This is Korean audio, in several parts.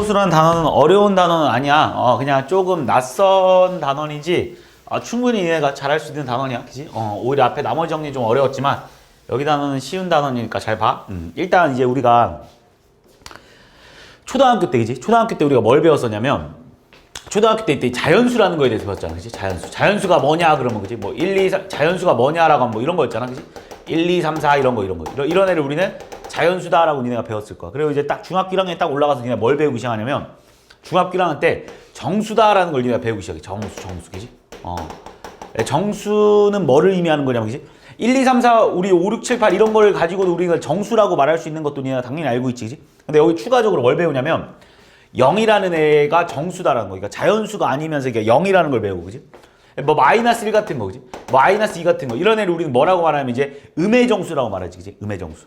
월배우수라는 단어는 어려운 단어는 아니야. 그냥 조금 낯선 단어이지 충분히 얘가 잘할 수 있는 단어냐, 그지? 오히려 앞에 나머지 정리 좀 어려웠지만 여기 단어는 쉬운 단어니까 잘 봐. 일단 이제 우리가 초등학교 때, 그지? 초등학교 때 우리가 뭘 배웠었냐면 초등학교 때 이때 자연수라는 거에 대해서 배웠잖아, 그지? 자연수. 자연수가 뭐냐 그러면, 그지? 뭐 1, 2, 3 자연수가 뭐냐라고 하면 뭐 이런 거였잖아, 그지? 1, 2, 3, 4 이런 거. 이런 애를 우리는 자연수다라고 니네가 배웠을 거야. 그리고 이제 딱 중학교 1학년에 딱 올라가서 니네가 뭘 배우기 시작하냐면 중학교 1학년 때 정수다라는 걸 니네가 배우기 시작해. 정수, 그지? 정수는 뭐를 의미하는 거냐면, 그지? 1, 2, 3, 4, 우리 5, 6, 7, 8 이런 걸 가지고도 우리가 정수라고 말할 수 있는 것도 니네가 당연히 알고 있지, 그지? 근데 여기 추가적으로 뭘 배우냐면 0이라는 애가 정수다라는 거. 그러니까 자연수가 아니면서 이게 0이라는 걸 배우고, 그지? 뭐 마이너스 1 같은 거, 그지? 마이너스 2 같은 거. 이런 애를 우리는 뭐라고 말하면 이제 음의 정수라고 말하지, 그지? 음의 정수.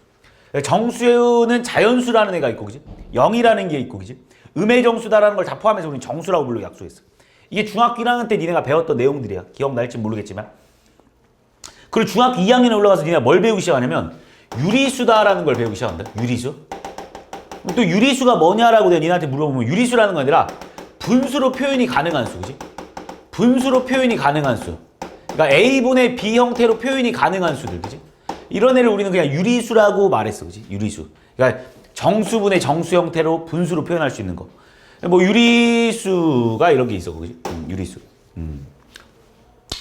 정수는 자연수라는 애가 있고, 그지? 0이라는 게 있고, 그지? 음의 정수다라는 걸 다 포함해서 우리는 정수라고 부르고 약속했어. 이게 중학교 1학년 때 니네가 배웠던 내용들이야. 기억날지 모르겠지만. 그리고 중학교 2학년에 올라가서 니네가 뭘 배우기 시작하냐면 유리수다라는 걸 배우기 시작한다. 유리수. 또 유리수가 뭐냐라고 내가 니네한테 물어보면 유리수라는 건 아니라 분수로 표현이 가능한 수, 그지? 분수로 표현이 가능한 수. 그러니까 A분의 B 형태로 표현이 가능한 수들, 그지? 이런 애를 우리는 그냥 유리수라고 말했어, 그지? 유리수. 그러니까 정수분의 정수 형태로 분수로 표현할 수 있는 거. 뭐 유리수가 이런 게 있어, 그지? 유리수.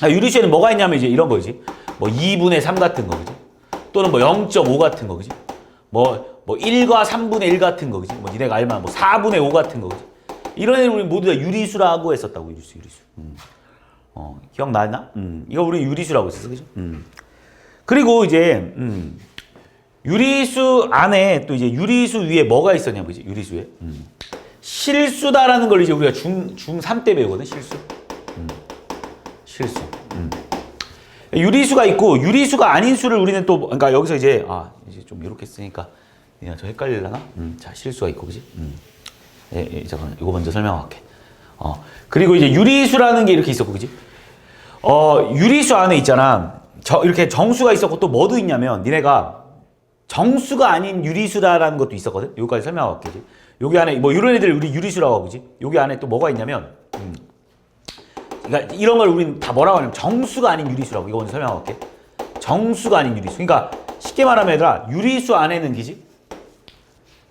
유리수에는 뭐가 있냐면 이제 이런 거지. 뭐 2분의 3 같은 거, 그지? 또는 뭐 0.5 같은 거, 그지? 뭐 1과 3분의 1 같은 거, 그지? 뭐 니네가 알만한 뭐 4분의 5 같은 거, 그지? 이런 애를 우리 모두 다 유리수라고 했었다고, 유리수. 기억나나? 이거 우리 유리수라고 했었어, 그죠? 그리고 이제 유리수 안에 또 이제 유리수 위에 뭐가 있었냐, 그지? 유리수에 실수다라는 걸 이제 우리가 중3 때 배우거든, 실수. 실수. 유리수가 있고 유리수가 아닌 수를 우리는 또 그러니까 여기서 이제 이제 좀 이렇게 쓰니까 야, 저 헷갈리려나? 자, 실수가 있고, 그지? 잠깐만, 이거 먼저 설명할게. 그리고 이제 유리수라는 게 이렇게 있었고, 그지? 유리수 안에 있잖아. 이렇게 정수가 있었고 또 뭐도 있냐면 니네가 정수가 아닌 유리수라는 것도 있었거든. 여기까지 설명할게. 그지? 여기 안에 뭐 이런 애들 우리 유리수라고 하고, 그지? 여기 안에 또 뭐가 있냐면 그러니까 이런 걸 우리는 다 뭐라고 하냐면 정수가 아닌 유리수라고. 이거 먼저 설명할게. 정수가 아닌 유리수. 그러니까 쉽게 말하면 얘들아, 유리수 안에는, 그지?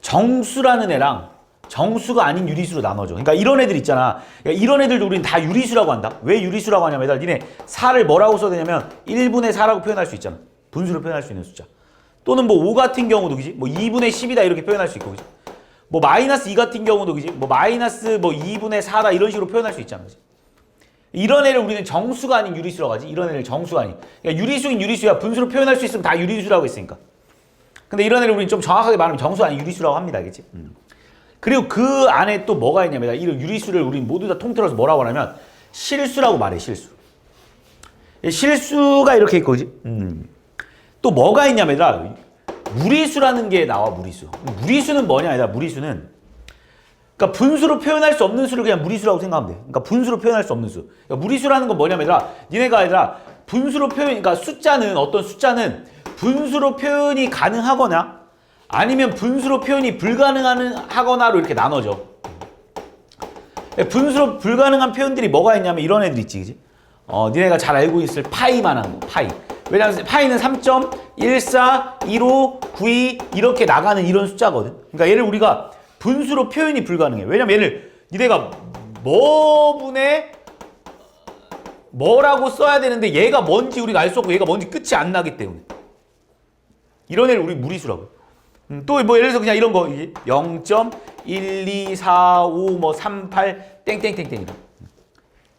정수라는 애랑 정수가 아닌 유리수로 나눠져. 그러니까 이런 애들 있잖아. 그러니까 이런 애들도 우리는 다 유리수라고 한다. 왜 유리수라고 하냐면 얘들아, 니네 4를 뭐라고 써야 되냐면 1분의 4라고 표현할 수 있잖아. 분수로 표현할 수 있는 숫자. 또는 뭐 5 같은 경우도, 그지? 뭐 2분의 10이다 이렇게 표현할 수 있고, 그지? 뭐 마이너스 2 같은 경우도, 그지? 뭐 마이너스 뭐 2분의 4다 이런 식으로 표현할 수 있잖아, 그지? 이런 애를 우리는 정수가 아닌 유리수라고 하지. 이런 애를 정수가 아닌. 그러니까 유리수인 유리수야. 분수로 표현할 수 있으면 다 유리수라고 했으니까. 근데 이런 애를 우리는 좀 정확하게 말하면 정수 아닌 유리수라고 합니다. 알겠지? 그리고 그 안에 또 뭐가 있냐면 이런 유리수를 우리는 모두 다 통틀어서 뭐라고 하냐면 실수라고 말해. 실수. 실수가 이렇게 있고, 그지? 또 뭐가 있냐면 얘들아, 무리수라는 게 나와. 무리수. 무리수는 뭐냐 얘들아, 무리수는 그러니까 분수로 표현할 수 없는 수를 그냥 무리수라고 생각하면 돼. 그러니까 분수로 표현할 수 없는 수. 그러니까 무리수라는 건 뭐냐면 얘들아, 니네가 얘들아 분수로 표현, 그러니까 숫자는 어떤 숫자는 분수로 표현이 가능하거나 아니면 분수로 표현이 불가능하거나로 이렇게 나눠져. 분수로 불가능한 표현들이 뭐가 있냐면 이런 애들 있지, 그지? 니네가 잘 알고 있을 파이만한 거, 파이. 왜냐면 파이는 3.141592 이렇게 나가는 이런 숫자거든. 그러니까 얘를 우리가 분수로 표현이 불가능해. 왜냐면 얘를 니네가 뭐분의 뭐라고 써야 되는데 얘가 뭔지 우리가 알 수 없고 얘가 뭔지 끝이 안 나기 때문에 이런 애를 우리 무리수라고. 또 뭐 예를 들어서 그냥 이런 거 0.1245 뭐 38 땡땡땡땡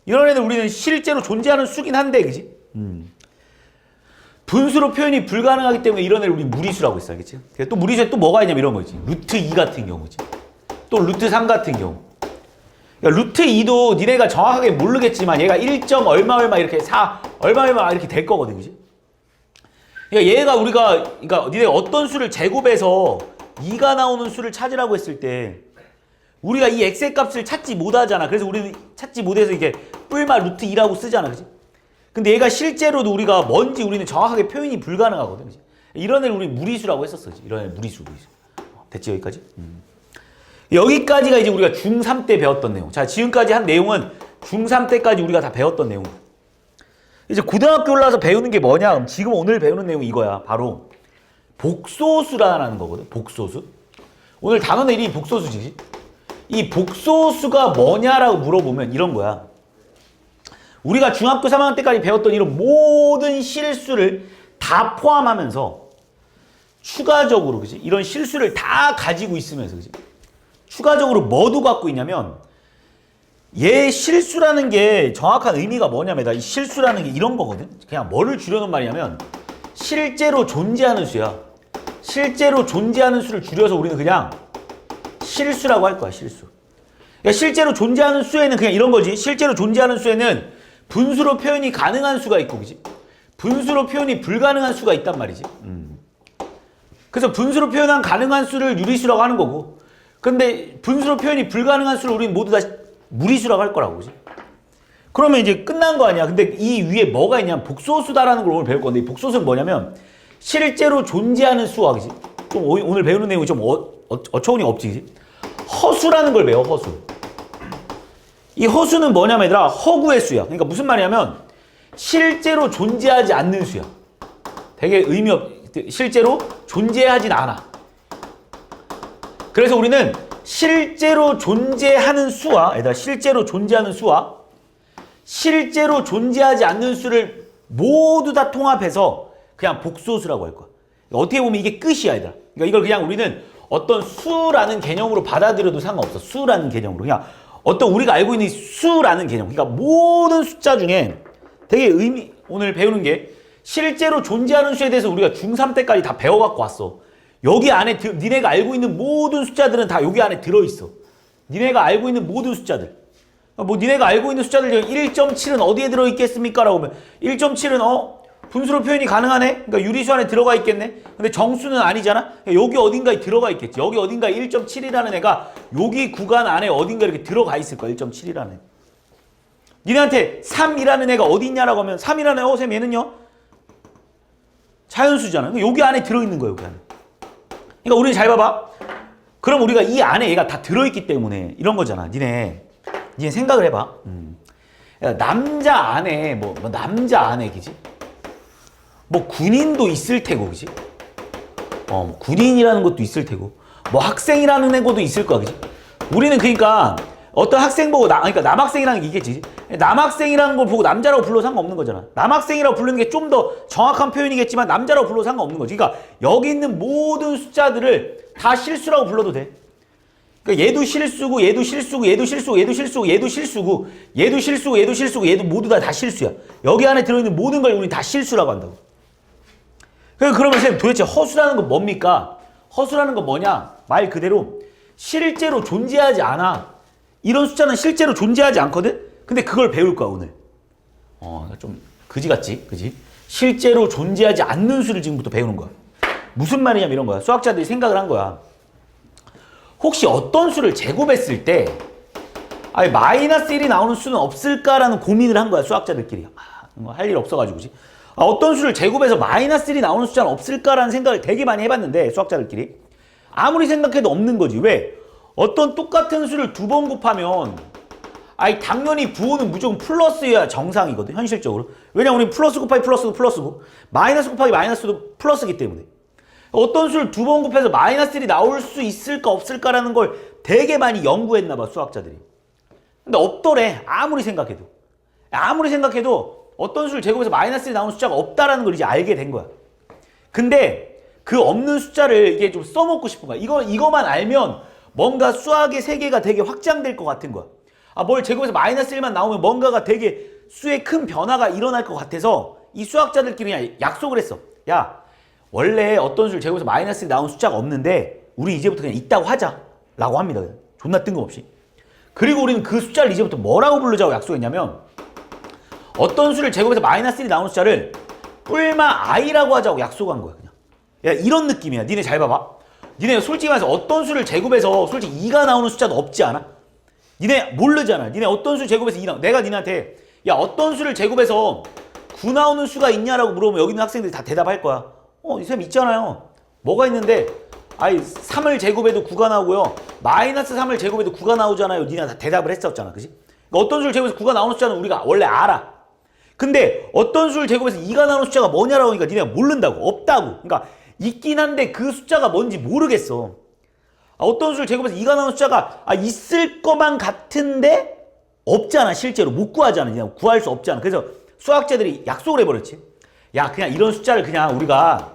이런 애들 우리는 실제로 존재하는 수긴 한데, 그지? 분수로 표현이 불가능하기 때문에 이런 애를 우리 무리수라고 했어, 알겠지? 또 무리수에 또 뭐가 있냐면 이런 거 있지. 루트 2 같은 경우지. 또 루트 3 같은 경우. 그러니까 루트 2도 니네가 정확하게 모르겠지만 얘가 1. 얼마 이렇게 4 얼마 이렇게 될 거거든, 그지? 그러니까 얘가 우리가 그러니까 니네 어떤 수를 제곱해서 2가 나오는 수를 찾으라고 했을 때 우리가 이 x의 값을 찾지 못하잖아. 그래서 우리는 찾지 못해서 이게 뿔마 루트 2라고 쓰잖아, 그지? 근데 얘가 실제로도 우리가 뭔지 우리는 정확하게 표현이 불가능하거든, 그지? 이런 애를 우리 무리수라고 했었어, 그지? 이런 애 무리수. 됐지, 여기까지? 여기까지가 이제 우리가 중3 때 배웠던 내용. 자, 지금까지 한 내용은 중3 때까지 우리가 다 배웠던 내용. 이제 고등학교 올라서 배우는 게 뭐냐? 그럼 지금 오늘 배우는 내용이 이거야. 바로 복소수라는 거거든. 복소수. 오늘 단어는 이름이 복소수지. 이 복소수가 뭐냐라고 물어보면 이런 거야. 우리가 중학교 3학년 때까지 배웠던 이런 모든 실수를 다 포함하면서 추가적으로, 그지? 이런 실수를 다 가지고 있으면서, 그지? 추가적으로 뭐도 갖고 있냐면, 얘 실수라는 게 정확한 의미가 뭐냐면, 이 실수라는 게 이런 거거든? 그냥 뭐를 줄여놓은 말이냐면, 실제로 존재하는 수야. 실제로 존재하는 수를 줄여서 우리는 그냥 실수라고 할 거야, 실수. 그러니까 실제로 존재하는 수에는 그냥 이런 거지. 실제로 존재하는 수에는 분수로 표현이 가능한 수가 있고, 그지? 분수로 표현이 불가능한 수가 있단 말이지. 그래서 분수로 표현한 가능한 수를 유리수라고 하는 거고, 근데 분수로 표현이 불가능한 수를 우리는 모두 다 무리수라고 할 거라고, 그지? 그러면 이제 끝난 거 아니야. 근데 이 위에 뭐가 있냐면 복소수다라는 걸 오늘 배울 건데, 이 복소수는 뭐냐면 실제로 존재하는 수와, 그지? 좀 오늘 배우는 내용이 좀 어처구니 없지, 그지? 허수라는 걸 배워, 허수. 이 허수는 뭐냐면 얘들아, 허구의 수야. 그러니까 무슨 말이냐면 실제로 존재하지 않는 수야. 되게 실제로 존재하진 않아. 그래서 우리는 실제로 존재하는 수와, 얘들아, 실제로 존재하는 수와 실제로 존재하지 않는 수를 모두 다 통합해서 그냥 복소수라고 할 거야. 그러니까 어떻게 보면 이게 끝이야, 얘들아. 그러니까 이걸 그냥 우리는 어떤 수라는 개념으로 받아들여도 상관없어. 수라는 개념으로. 그냥 어떤 우리가 알고 있는 수라는 개념. 그러니까 모든 숫자 중에 되게 오늘 배우는 게 실제로 존재하는 수에 대해서 우리가 중3 때까지 다 배워갖고 왔어. 여기 안에, 니네가 알고 있는 모든 숫자들은 다 여기 안에 들어있어. 니네가 알고 있는 모든 숫자들. 뭐 니네가 알고 있는 숫자들 중에 1.7은 어디에 들어있겠습니까? 라고 하면 1.7은 분수로 표현이 가능하네? 그러니까 유리수 안에 들어가 있겠네? 근데 정수는 아니잖아? 여기 어딘가에 들어가 있겠지. 여기 어딘가에 1.7이라는 애가 여기 구간 안에 어딘가 이렇게 들어가 있을 거야. 1.7이라는 애. 니네한테 3이라는 애가 어디 있냐라고 하면 3이라는 애, 쌤 얘는요? 자연수잖아. 여기 안에 들어있는 거야, 여기 안에. 그러니까 우리 잘 봐봐. 그럼 우리가 이 안에 얘가 다 들어있기 때문에 이런 거잖아. 니네 생각을 해봐. 남자 안에, 남자 안에, 그지? 군인도 있을 테고, 그지? 군인이라는 것도 있을 테고, 학생이라는 애고도 있을 거야, 그지? 우리는 그러니까 어떤 학생 보고 그러니까 남학생이라는 게 있겠지. 남학생이라는 걸 보고 남자라고 불러도 상관없는 거잖아. 남학생이라고 부르는 게 좀 더 정확한 표현이겠지만 남자라고 불러도 상관없는 거지. 그러니까 여기 있는 모든 숫자들을 다 실수라고 불러도 돼. 그러니까 얘도 실수고, 얘도 실수고, 얘도 실수고, 얘도 실수고, 얘도 실수고, 얘도 실수고, 얘도 실수고, 얘도 모두 다 실수야. 여기 안에 들어있는 모든 걸 우리는 다 실수라고 한다고. 그러면 선생님 도대체 허수라는 건 뭡니까? 허수라는 건 뭐냐? 말 그대로 실제로 존재하지 않아. 이런 숫자는 실제로 존재하지 않거든? 근데 그걸 배울 거야, 오늘. 좀 그지 같지? 그지? 실제로 존재하지 않는 수를 지금부터 배우는 거야. 무슨 말이냐면 이런 거야. 수학자들이 생각을 한 거야. 혹시 어떤 수를 제곱했을 때 마이너스 1이 나오는 수는 없을까라는 고민을 한 거야, 수학자들끼리. 할 일 없어가지고, 그지? 어떤 수를 제곱해서 마이너스 1이 나오는 숫자는 없을까라는 생각을 되게 많이 해봤는데, 수학자들끼리. 아무리 생각해도 없는 거지. 왜? 어떤 똑같은 수를 2번 곱하면 당연히 부호는 무조건 플러스여야 정상이거든, 현실적으로. 왜냐면 우리는 플러스 곱하기 플러스도 플러스고 마이너스 곱하기 마이너스도 플러스기 때문에. 어떤 수를 2번 곱해서 마이너스 1이 나올 수 있을까 없을까라는 걸 되게 많이 연구했나 봐, 수학자들이. 근데 없더래, 아무리 생각해도. 아무리 생각해도 어떤 수를 제곱해서 마이너스 1이 나오는 숫자가 없다라는 걸 이제 알게 된 거야. 근데 그 없는 숫자를 이게 좀 써먹고 싶은 거야. 이거만 알면 뭔가 수학의 세계가 되게 확장될 것 같은 거야. 뭘 제곱해서 마이너스 1만 나오면 뭔가가 되게 수의 큰 변화가 일어날 것 같아서 이 수학자들끼리 그냥 약속을 했어. 야, 원래 어떤 수를 제곱해서 마이너스 1이 나온 숫자가 없는데 우리 이제부터 그냥 있다고 하자 라고 합니다. 존나 뜬금없이. 그리고 우리는 그 숫자를 이제부터 뭐라고 부르자고 약속했냐면, 어떤 수를 제곱해서 마이너스 1이 나오는 숫자를 뿔마 i라고 하자고 약속한 거야. 그냥. 야, 이런 느낌이야. 니네 잘 봐봐. 니네 솔직히 말해서 어떤 수를 제곱해서 솔직히 2가 나오는 숫자도 없지 않아? 니네 모르잖아. 니네 어떤 수 제곱해서 2 나오는, 내가 니네한테 야, 어떤 수를 제곱해서 9 나오는 수가 있냐라고 물어보면 여기 있는 학생들이 다 대답할 거야. 이 쌤 있잖아요. 뭐가 있는데 아니 3을 제곱해도 9가 나오고요. 마이너스 3을 제곱해도 9가 나오잖아요. 니네가 다 대답을 했었잖아. 그지? 그러니까 어떤 수를 제곱해서 9가 나오는 숫자는 우리가 원래 알아. 근데 어떤 수를 제곱해서 2가 나오는 숫자가 뭐냐라고 하니까 니네가 모른다고. 없다고. 그러니까 있긴 한데 그 숫자가 뭔지 모르겠어. 어떤 수를 제곱해서 2가 나오는 숫자가 있을 것만 같은데 없잖아. 실제로 못 구하잖아. 그냥 구할 수 없잖아. 그래서 수학자들이 약속을 해버렸지. 야 그냥 이런 숫자를 그냥 우리가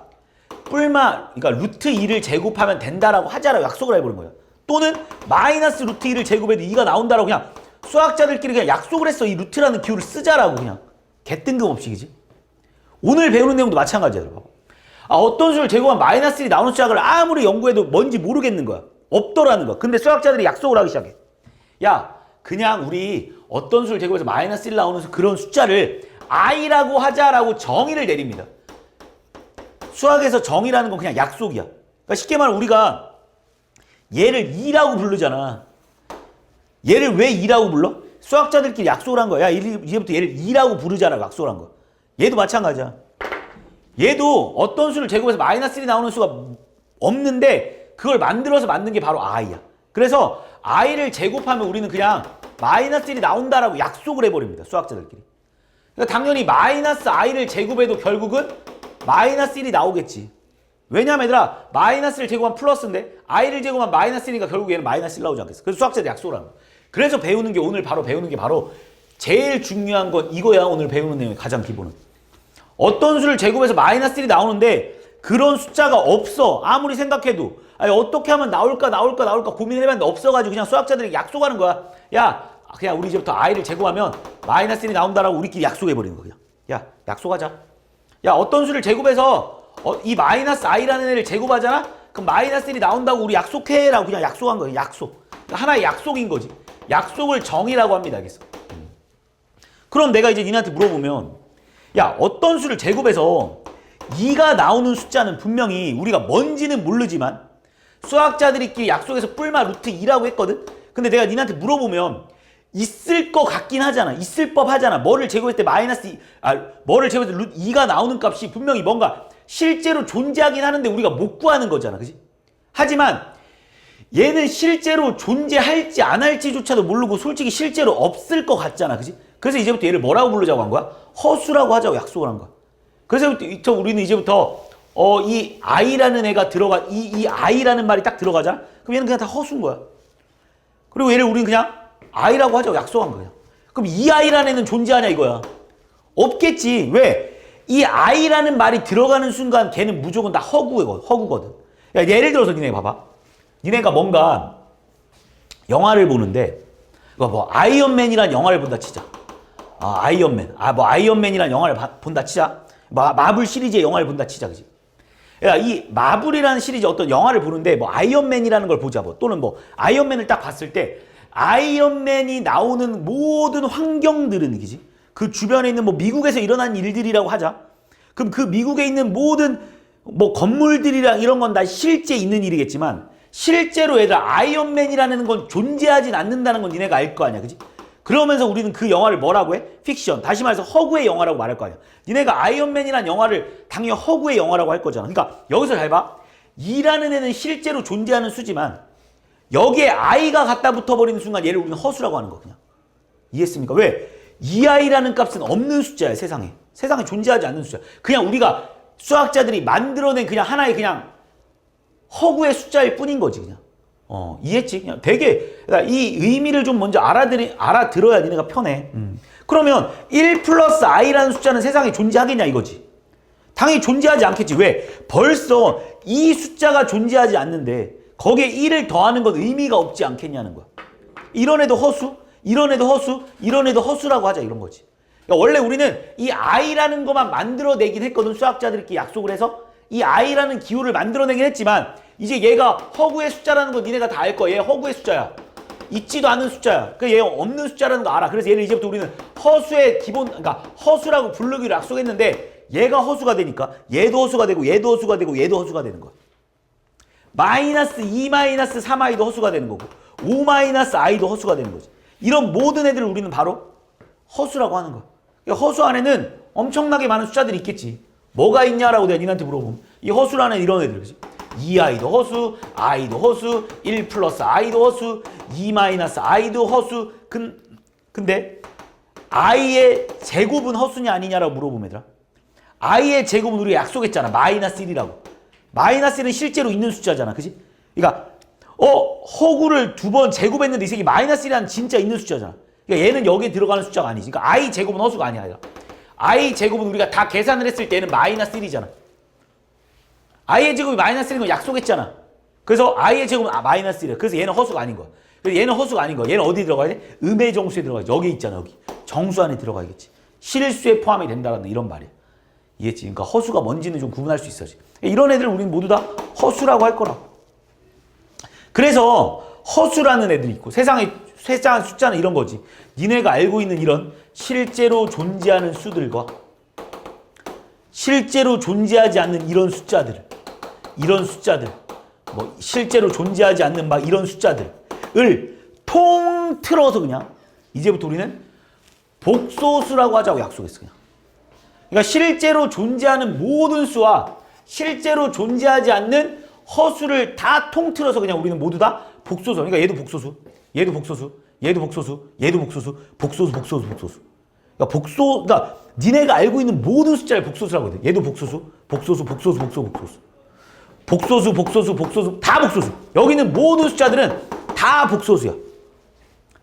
그러니까 루트 2를 제곱하면 된다라고 하자라고 약속을 해버린 거야. 또는 마이너스 루트 2를 제곱해도 2가 나온다라고 그냥 수학자들끼리 그냥 약속을 했어. 이 루트라는 기호를 쓰자라고 그냥 개뜬금없이. 그지? 오늘 배우는 내용도 마찬가지야. 어떤 수를 제곱하면 마이너스 1이 나오는 숫자를 아무리 연구해도 뭔지 모르겠는 거야. 없더라는 거야. 근데 수학자들이 약속을 하기 시작해. 야 그냥 우리 어떤 수를 제곱해서 마이너스 1 나오는 그런 숫자를 i라고 하자라고 정의를 내립니다. 수학에서 정의라는 건 그냥 약속이야. 그러니까 쉽게 말하면 우리가 얘를 2라고 부르잖아. 얘를 왜 2라고 불러? 수학자들끼리 약속을 한 거야. 야, 이제부터 얘를 2라고 부르자라고 약속을 한 거야. 얘도 마찬가지야. 얘도 어떤 수를 제곱해서 마이너스 1이 나오는 수가 없는데 그걸 만들어서 만든 게 바로 i야. 그래서 i를 제곱하면 우리는 그냥 마이너스 1이 나온다라고 약속을 해버립니다. 수학자들끼리. 그러니까 당연히 마이너스 i를 제곱해도 결국은 마이너스 1이 나오겠지. 왜냐면 얘들아 마이너스를 제곱하면 플러스인데 i를 제곱하면 마이너스 1이니까 결국 얘는 마이너스 1 나오지 않겠어. 그래서 수학자들이 약속을 하는 거야. 그래서 배우는 게 오늘 바로 배우는 게 바로 제일 중요한 건 이거야. 오늘 배우는 내용의 가장 기본은. 어떤 수를 제곱해서 마이너스 1이 나오는데 그런 숫자가 없어. 아무리 생각해도. 어떻게 하면 나올까 고민을 해봤는데 없어가지고 그냥 수학자들이 약속하는 거야. 야 그냥 우리 이제부터 i를 제곱하면 마이너스 1이 나온다라고 우리끼리 약속해버리는 거야. 야 약속하자. 야 어떤 수를 제곱해서 이 마이너스 i라는 애를 제곱하잖아? 그럼 마이너스 1이 나온다고 우리 약속해라고 그냥 약속한 거야. 약속. 하나의 약속인 거지. 약속을 정의라고 합니다. 알겠어? 그럼 내가 이제 니네한테 물어보면 야 어떤 수를 제곱해서 2가 나오는 숫자는 분명히 우리가 뭔지는 모르지만 수학자들끼리 약속해서 뿔마 루트 2라고 했거든? 근데 내가 니네한테 물어보면 있을 것 같긴 하잖아. 있을 법 하잖아. 뭐를 제곱했을 때 뭐를 제곱해서 루트 2가 나오는 값이 분명히 뭔가 실제로 존재하긴 하는데 우리가 못 구하는 거잖아. 그지? 하지만 얘는 실제로 존재할지 안 할지조차도 모르고 솔직히 실제로 없을 것 같잖아. 그지? 그래서 이제부터 얘를 뭐라고 부르자고 한 거야? 허수라고 하자고 약속을 한 거야. 그래서 우리는 이제부터 이 i라는 애가 들어가 이 i라는 말이 딱 들어가잖아. 그럼 얘는 그냥 다 허수인 거야. 그리고 얘를 우리는 그냥 i라고 하자고 약속한 거야. 그럼 이 i라는 애는 존재하냐 이거야. 없겠지. 왜? 이 i라는 말이 들어가는 순간 걔는 무조건 다 허구거든. 야, 예를 들어서 니네 봐봐. 니네가 뭔가 영화를 보는데 뭐 아이언맨이란 영화를 본다 치자. 아이언맨. 뭐 아이언맨이란 영화를 본다 치자. 마블 시리즈의 영화를 본다 치자. 그지? 야, 이 마블이라는 시리즈 어떤 영화를 보는데 뭐 아이언맨이라는 걸 보자. 또는 뭐 아이언맨을 딱 봤을 때 아이언맨이 나오는 모든 환경들은 그지? 그 주변에 있는 뭐 미국에서 일어난 일들이라고 하자. 그럼 그 미국에 있는 모든 뭐 건물들이랑 이런 건 다 실제 있는 일이겠지만 실제로 얘들아 아이언맨이라는 건 존재하진 않는다는 건 니네가 알 거 아니야. 그지? 그러면서 우리는 그 영화를 뭐라고 해? 픽션. 다시 말해서 허구의 영화라고 말할 거 아니야. 니네가 아이언맨이라는 영화를 당연히 허구의 영화라고 할 거잖아. 그러니까 여기서 잘 봐. 2라는 애는 실제로 존재하는 수지만 여기에 i가 갖다 붙어버리는 순간 얘를 우리는 허수라고 하는 거 그냥. 이해했습니까? 왜? 2i라는 값은 없는 숫자야. 세상에 존재하지 않는 숫자. 그냥 우리가 수학자들이 만들어낸 그냥 하나의 그냥 허구의 숫자일 뿐인 거지 그냥. 이해했지? 그냥 되게 그러니까 이 의미를 좀 먼저 알아들어야 니네가 편해. 그러면 1 플러스 i라는 숫자는 세상에 존재하겠냐 이거지. 당연히 존재하지 않겠지. 왜? 벌써 이 숫자가 존재하지 않는데 거기에 1을 더하는 건 의미가 없지 않겠냐는 거야. 이런 애도 허수, 이런 애도 허수, 이런 애도 허수라고 하자 이런 거지. 그러니까 원래 우리는 이 i라는 것만 만들어내긴 했거든. 수학자들끼리 약속을 해서 이 i라는 기호를 만들어내긴 했지만 이제 얘가 허구의 숫자라는 거 니네가 다 알 거야. 얘 허구의 숫자야. 있지도 않은 숫자야. 그러니까 얘 없는 숫자라는 거 알아. 그래서 얘를 이제부터 우리는 허수의 기본, 그러니까 허수라고 부르기로 약속했는데 얘가 허수가 되니까 얘도 허수가 되고 얘도 허수가 되고 얘도 허수가 되는 거야. 마이너스 2 마이너스 3i도 허수가 되는 거고 5 마이너스 i도 허수가 되는 거지. 이런 모든 애들을 우리는 바로 허수라고 하는 거야. 그러니까 허수 안에는 엄청나게 많은 숫자들이 있겠지. 뭐가 있냐라고 내가 니한테 물어보면 이 허수라는 이런 애들. 그치? 2i도 허수, i도 허수, 1 플러스 i도 허수, 2 마이너스 i도 허수. 근데 i의 제곱은 허수냐 아니냐라고 물어보면 얘들아. i의 제곱은 우리가 약속했잖아. 마이너스 1이라고. 마이너스 1은 실제로 있는 숫자잖아. 그지? 그러니까 허구를 2번 제곱했는데 이 새끼 마이너스 1이란 진짜 있는 숫자잖아. 그러니까 얘는 여기에 들어가는 숫자가 아니지. 그러니까 i 제곱은 허수가 아니야. 얘가. i 제곱은 우리가 다 계산을 했을 때는 마이너스 1이잖아. i의 제곱이 마이너스 1인 거 약속했잖아. 그래서 i의 제곱은 마이너스 1이야. 그래서 얘는 허수가 아닌 거야. 그래서 얘는 허수가 아닌 거야. 얘는 어디 들어가야 돼? 음의 정수에 들어가야지. 여기 있잖아. 여기. 정수 안에 들어가야겠지. 실수에 포함이 된다는 이런 말이야. 이해했지? 그러니까 허수가 뭔지는 좀 구분할 수 있어야지. 이런 애들 우리는 모두 다 허수라고 할 거라고. 그래서 허수라는 애들이 있고 세상에 숫자는 이런 거지. 니네가 알고 있는 이런 실제로 존재하는 수들과 실제로 존재하지 않는 이런 숫자들, 뭐 실제로 존재하지 않는 막 이런 숫자들을 통틀어서 그냥 이제부터 우리는 복소수라고 하자고 약속했어. 그냥. 그러니까 실제로 존재하는 모든 수와 실제로 존재하지 않는 허수를 다 통틀어서 그냥 우리는 모두 다 복소수. 그러니까 얘도 복소수, 얘도 복소수, 얘도 복소수, 얘도 복소수, 복소수. 그러니까 니네가 알고 있는 모든 숫자를 복소수라고 해. 얘도 복소수, 복소수 다 복소수. 여기 있는 모든 숫자들은 다 복소수야.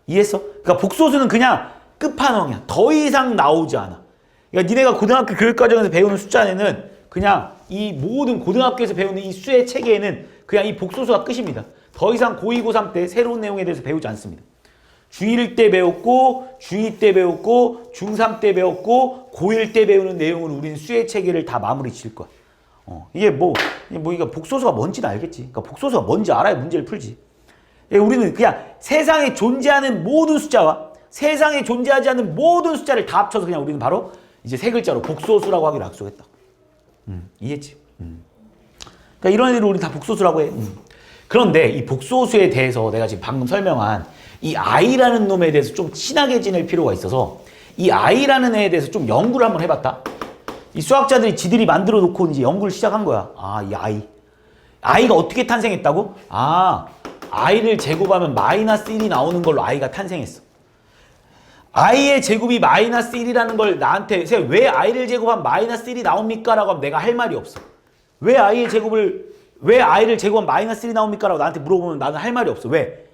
이해했어? 그러니까 복소수는 그냥 끝판왕이야. 더 이상 나오지 않아. 그러니까 니네가 고등학교 교육과정에서 배우는 숫자에는 그냥 이 모든 고등학교에서 배우는 이 수의 체계에는 그냥 이 복소수가 끝입니다. 더 이상 고2, 고3 때 새로운 내용에 대해서 배우지 않습니다. 중1 때 배웠고, 중2 때 배웠고, 중3 때 배웠고, 고1 때 배우는 내용은 우리는 수의 체계를 다 마무리 지을 거야. 이게 복소수가 뭔지는 알겠지. 그러니까 복소수가 뭔지 알아야 문제를 풀지. 우리는 그냥 세상에 존재하는 모든 숫자와 세상에 존재하지 않는 모든 숫자를 다 합쳐서 그냥 우리는 바로 이제 세 글자로 복소수라고 하기로 약속했다. 이해했지? 그러니까 이런 애들을 우리 다 복소수라고 해. 그런데 이 복소수에 대해서 내가 지금 방금 설명한 이 i라는 놈에 대해서 좀 친하게 지낼 필요가 있어서 이 i라는 애에 대해서 좀 연구를 한번 해봤다. 이 수학자들이 지들이 만들어 놓고 이제 연구를 시작한 거야. 이 i가 어떻게 탄생했다고? i를 제곱하면 마이너스 1이 나오는 걸로 i가 탄생했어. i의 제곱이 마이너스 1이라는 걸 나한테 왜 i를 제곱하면 마이너스 1이 나옵니까? 라고 하면 내가 할 말이 없어. 왜 i를 제곱하면 마이너스 1이 나옵니까? 라고 나한테 물어보면 나는 할 말이 없어. 왜?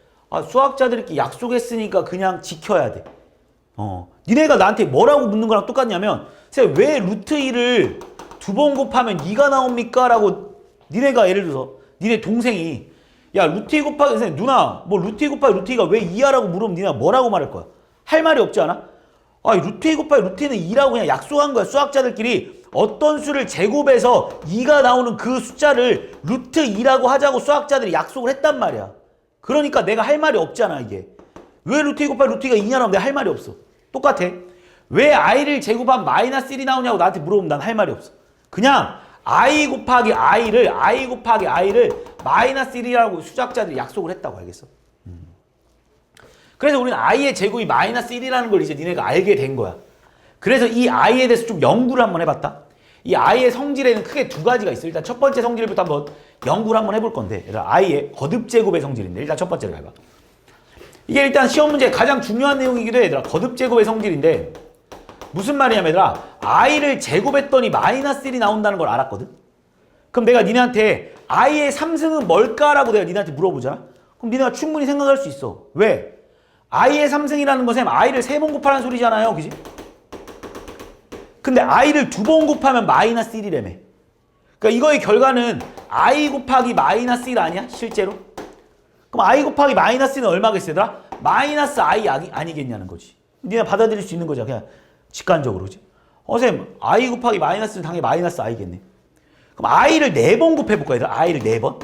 수학자들이 이렇게 약속했으니까 그냥 지켜야 돼. 니네가 나한테 뭐라고 묻는 거랑 똑같냐면 왜 루트 2를 2번 곱하면 2가 나옵니까? 라고 니네가 예를 들어서 니네 동생이 야 루트 2 곱하기 선생님 누나 뭐 루트 2 곱하기 루트 2가 왜 2야? 라고 물으면 니네가 뭐라고 말할 거야? 할 말이 없지 않아? 루트 2 곱하기 루트 2는 2라고 그냥 약속한 거야. 수학자들끼리 어떤 수를 제곱해서 2가 나오는 그 숫자를 루트 2라고 하자고 수학자들이 약속을 했단 말이야. 그러니까 내가 할 말이 없잖아 이게. 왜 루트 2 곱하기 루트 2가 2냐고 하면 내가 할 말이 없어. 똑같아. 왜 i를 제곱하면 마이너스 1이 나오냐고 나한테 물어보면 난 할 말이 없어. 그냥 i 곱하기 i를 마이너스 1이라고 수학자들이 약속을 했다고. 알겠어? 그래서 우리는 i의 제곱이 마이너스 1이라는 걸 이제 니네가 알게 된 거야. 그래서 이 i에 대해서 좀 연구를 한번 해봤다. 이 i의 성질에는 크게 두 가지가 있어. 일단 첫 번째 성질부터 한번 연구를 한번 해볼 건데 i의 거듭제곱의 성질인데 일단 첫 번째를 해봐. 이게 일단 시험 문제에 가장 중요한 내용이기도 해. 얘들아 거듭제곱의 성질인데 무슨 말이냐면 얘들아 i를 제곱했더니 마이너스 1이 나온다는 걸 알았거든. 그럼 내가 니네한테 i의 3승은 뭘까라고 내가 니네한테 물어보잖아. 그럼 니네가 충분히 생각할 수 있어. 왜? i의 3승이라는 것은 i를 3번 곱하라는 소리잖아요. 그지? 근데 i를 2번 곱하면 마이너스 1이라며. 그러니까 이거의 결과는 i 곱하기 마이너스 1 아니야? 실제로? 그럼 i 곱하기 마이너스 1은 얼마겠어 얘들아? 마이너스 i 아니겠냐는 거지. 니네 받아들일 수 있는 거잖아. 그냥 직관적으로. 그지? 선생님 i 곱하기 마이너스 1은 당연히 마이너스 i겠네. 그럼 i를 4번 곱해볼까 얘들아? i를 4번?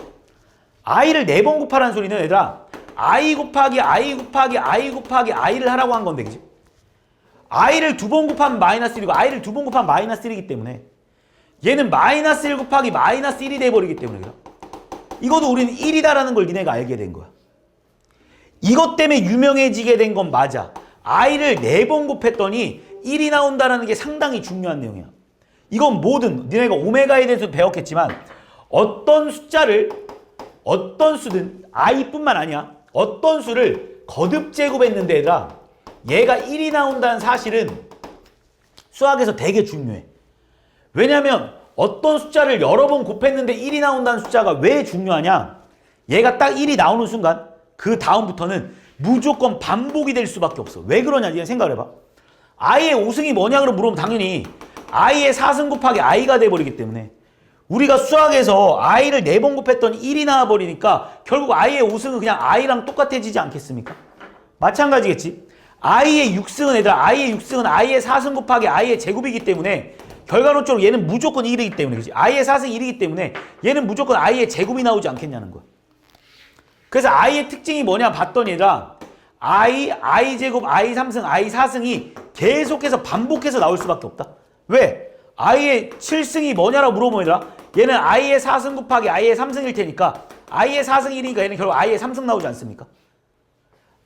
i를 4번 곱하라는 소리는 얘들아 i 곱하기 i를 하라고 한 건데, 그지? i를 2번 곱하면 마이너스 1이고 i를 2번 곱하면 마이너스 1이기 때문에 얘는 마이너스 1 곱하기 마이너스 1이 돼버리기 때문에 그래. 이것도 우리는 1이다라는 걸 니네가 알게 된 거야. 이것 때문에 유명해지게 된 건 맞아. i를 4번 곱했더니 1이 나온다는 게 상당히 중요한 내용이야. 이건 뭐든 니네가 오메가에 대해서 배웠겠지만 어떤 수든 i뿐만 아니야. 어떤 수를 거듭 제곱했는데 얘들아 얘가 1이 나온다는 사실은 수학에서 되게 중요해. 왜냐면 어떤 숫자를 여러 번 곱했는데 1이 나온다는 숫자가 왜 중요하냐? 얘가 딱 1이 나오는 순간 그 다음부터는 무조건 반복이 될 수밖에 없어. 왜 그러냐? 니가 생각을 해봐. i의 5승이 뭐냐고 물어보면 당연히 i의 4승 곱하기 i가 돼버리기 때문에 우리가 수학에서 i를 4번 곱했더니 1이 나와버리니까 결국 i의 5승은 그냥 i랑 똑같아지지 않겠습니까? 마찬가지겠지. i의 6승은 얘들아 i의 6승은 i의 4승 곱하기 i의 제곱이기 때문에 결과론적으로 얘는 무조건 1이기 때문에 그치? i의 4승 1이기 때문에 얘는 무조건 i의 제곱이 나오지 않겠냐는 거야. 그래서 i의 특징이 뭐냐 봤더니 얘들아 i 제곱, i 3승, i 4승이 계속해서 반복해서 나올 수밖에 없다. 왜? i의 7승이 뭐냐라고 물어보면 얘들아 얘는 i의 4승 곱하기 i의 3승일 테니까 i의 4승 1이니까 얘는 결국 i의 3승 나오지 않습니까?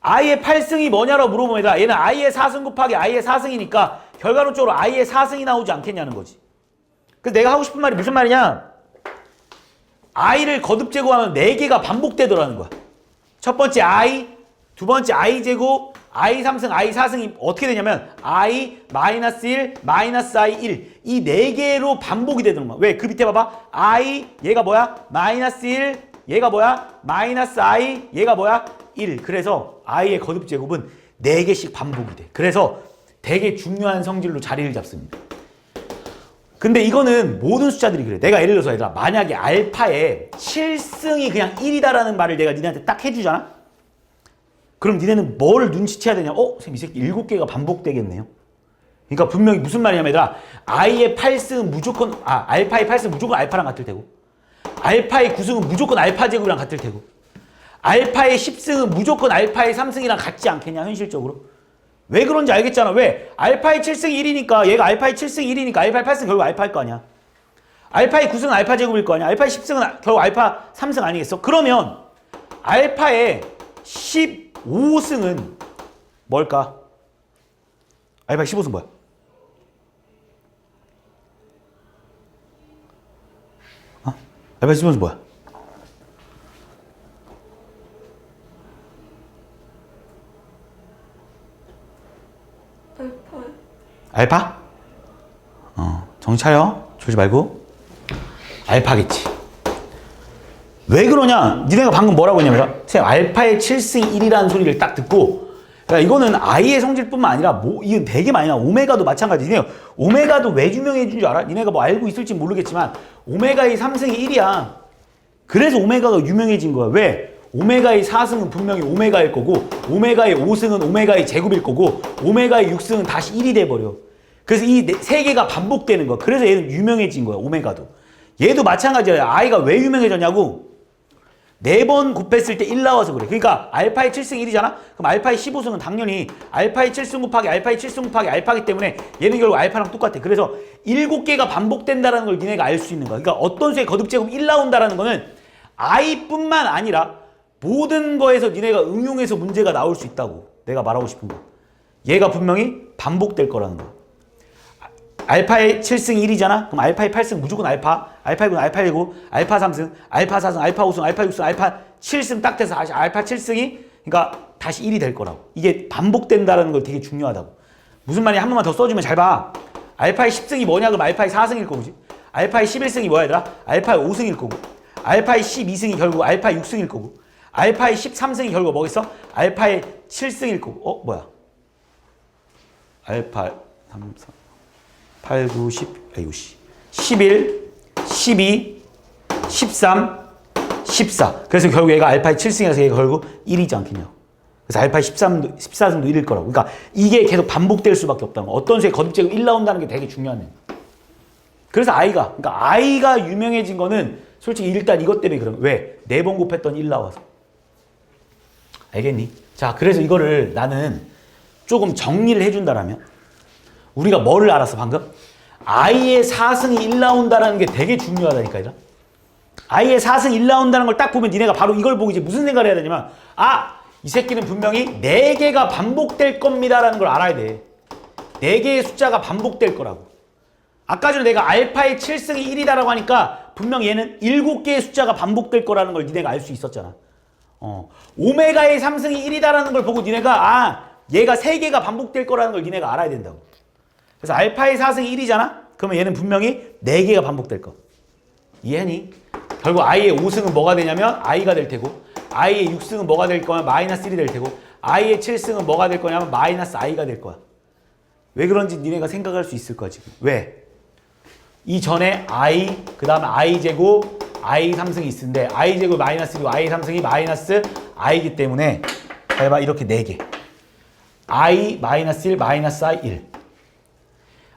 i의 8승이 뭐냐라고 물어보면 얘들아 얘는 i의 4승 곱하기 i의 4승이니까 결과론적으로 i의 4승이 나오지 않겠냐는 거지. 그래서 내가 하고 싶은 말이 무슨 말이냐? i를 거듭 제곱하면 4개가 반복되더라는 거야. 첫 번째 i, 두 번째 i 제곱, i 3승, i 4승이 어떻게 되냐면 i, 마이너스 1, 마이너스 i 1 이 4개로 반복이 되는 거야. 왜? 그 밑에 봐봐. i, 얘가 뭐야? 마이너스 1, 얘가 뭐야? 마이너스 i, 얘가 뭐야? 1. 그래서 i의 거듭 제곱은 4개씩 반복이 돼. 그래서 되게 중요한 성질로 자리를 잡습니다. 근데 이거는 모든 숫자들이 그래. 내가 예를 들어서 얘들아 만약에 알파에 7승이 그냥 1이다라는 말을 내가 니네한테 딱 해주잖아? 그럼 니네는 뭘 눈치채야 되냐? 선생님 이 새끼 7개가 반복되겠네요. 그러니까 분명히 무슨 말이냐면 얘들아 i의 8승은 무조건 알파의 8승은 무조건 알파랑 같을 테고 알파의 9승은 무조건 알파 제곱이랑 같을 테고 알파의 10승은 무조건 알파의 3승이랑 같지 않겠냐 현실적으로. 왜 그런지 알겠잖아. 왜? 알파의 7승 1이니까 얘가 알파의 7승 1이니까 알파의 8승 결국 알파일 거 아니야. 알파의 9승은 알파 제곱일 거 아니야. 알파의 10승은 결국 알파 3승 아니겠어? 그러면 알파의 15승은 뭘까? 알파의 15승 뭐야? 알파의 15승 뭐야? 알파? 정신 차려. 졸지 말고. 알파겠지. 왜 그러냐? 니네가 방금 뭐라고 했냐면 선생님 알파의 7승 1이라는 소리를 딱 듣고 그러니까 이거는 i의 성질뿐만 아니라 이건 되게 많이 나와. 오메가도 마찬가지. 니네 오메가도 왜 유명해진 줄 알아? 니네가 뭐 알고 있을지 모르겠지만 오메가의 3승이 1이야. 그래서 오메가가 유명해진 거야. 왜? 오메가의 4승은 분명히 오메가일 거고 오메가의 5승은 오메가의 제곱일 거고 오메가의 6승은 다시 1이 돼버려. 그래서 이 3개가 반복되는 거야. 그래서 얘는 유명해진 거야. 오메가도. 얘도 마찬가지야. i가 왜 유명해졌냐고 4번 곱했을 때 1 나와서 그래. 그러니까 알파의 7승 1이잖아? 그럼 알파의 15승은 당연히 알파의 7승 곱하기 알파의 7승 곱하기 알파기 때문에 얘는 결국 알파랑 똑같아. 그래서 7개가 반복된다는 걸 니네가 알 수 있는 거야. 그러니까 어떤 수의 거듭제곱 1 나온다는 거는 i뿐만 아니라 모든 거에서 니네가 응용해서 문제가 나올 수 있다고 내가 말하고 싶은 거. 얘가 분명히 반복될 거라는 거. 알파의 7승 1이잖아? 그럼 알파의 8승 무조건 알파. 알파 1은 알파 1고 알파 3승, 알파 4승, 알파 5승, 알파 6승, 알파 7승 딱 돼서 알파 7승이 그러니까 다시 1이 될 거라고. 이게 반복된다는 걸 되게 중요하다고. 무슨 말이냐? 한 번만 더 써주면 잘 봐. 알파의 10승이 뭐냐? 그럼 알파의 4승일 거지. 알파의 11승이 뭐야 얘들아? 알파의 5승일 거고 알파의 12승이 결국 알파의 6승일 거고 알파의 13승이 결국 뭐겠어? 알파의 7승일 거고 뭐야? 알파 3, 4 8, 9, 10, 11, 12, 13, 14. 그래서 결국 얘가 알파의 7승이라서 얘가 결국 1이지 않겠냐고. 그래서 알파의 14승도 1일 거라고. 그러니까 이게 계속 반복될 수밖에 없다는 거. 어떤 수의 거듭제곱 1 나온다는 게 되게 중요하네. 그래서 그러니까 i가 유명해진 거는 솔직히 일단 이것 때문에 그런 거야. 왜? 4번 곱했더니 1 나와서. 알겠니? 자, 그래서 이거를 나는 조금 정리를 해준다라면 우리가 뭐를 알았어 방금? i의 4승이 1 나온다는 게 되게 중요하다니까. 얘들아. i의 4승 1 나온다는 걸 딱 보면 니네가 바로 이걸 보고 이제 무슨 생각을 해야 되냐면 이 새끼는 분명히 4개가 반복될 겁니다라는 걸 알아야 돼. 4개의 숫자가 반복될 거라고. 아까 전에 내가 알파의 7승이 1이다라고 하니까 분명 얘는 7개의 숫자가 반복될 거라는 걸 니네가 알 수 있었잖아. 오메가의 3승이 1이다라는 걸 보고 니네가 얘가 3개가 반복될 거라는 걸 니네가 알아야 된다고. 그래서 알파의 4승이 1이잖아? 그러면 얘는 분명히 4개가 반복될 거. 이해니? 결국 i의 5승은 뭐가 되냐면 i가 될 테고, i의 6승은 뭐가 될 거냐면 마이너스 1이 될 테고, i의 7승은 뭐가 될 거냐면 마이너스 i가 될 거야. 왜 그런지 니네가 생각할 수 있을 거야 지금. 왜? 이전에 i, 그 다음에 i제곱, i 3승이 있는데 i제곱 마이너스 1이고 i 3승이 마이너스 i이기 때문에 잘 봐, 이렇게 4개. i 마이너스 1 마이너스 i 1,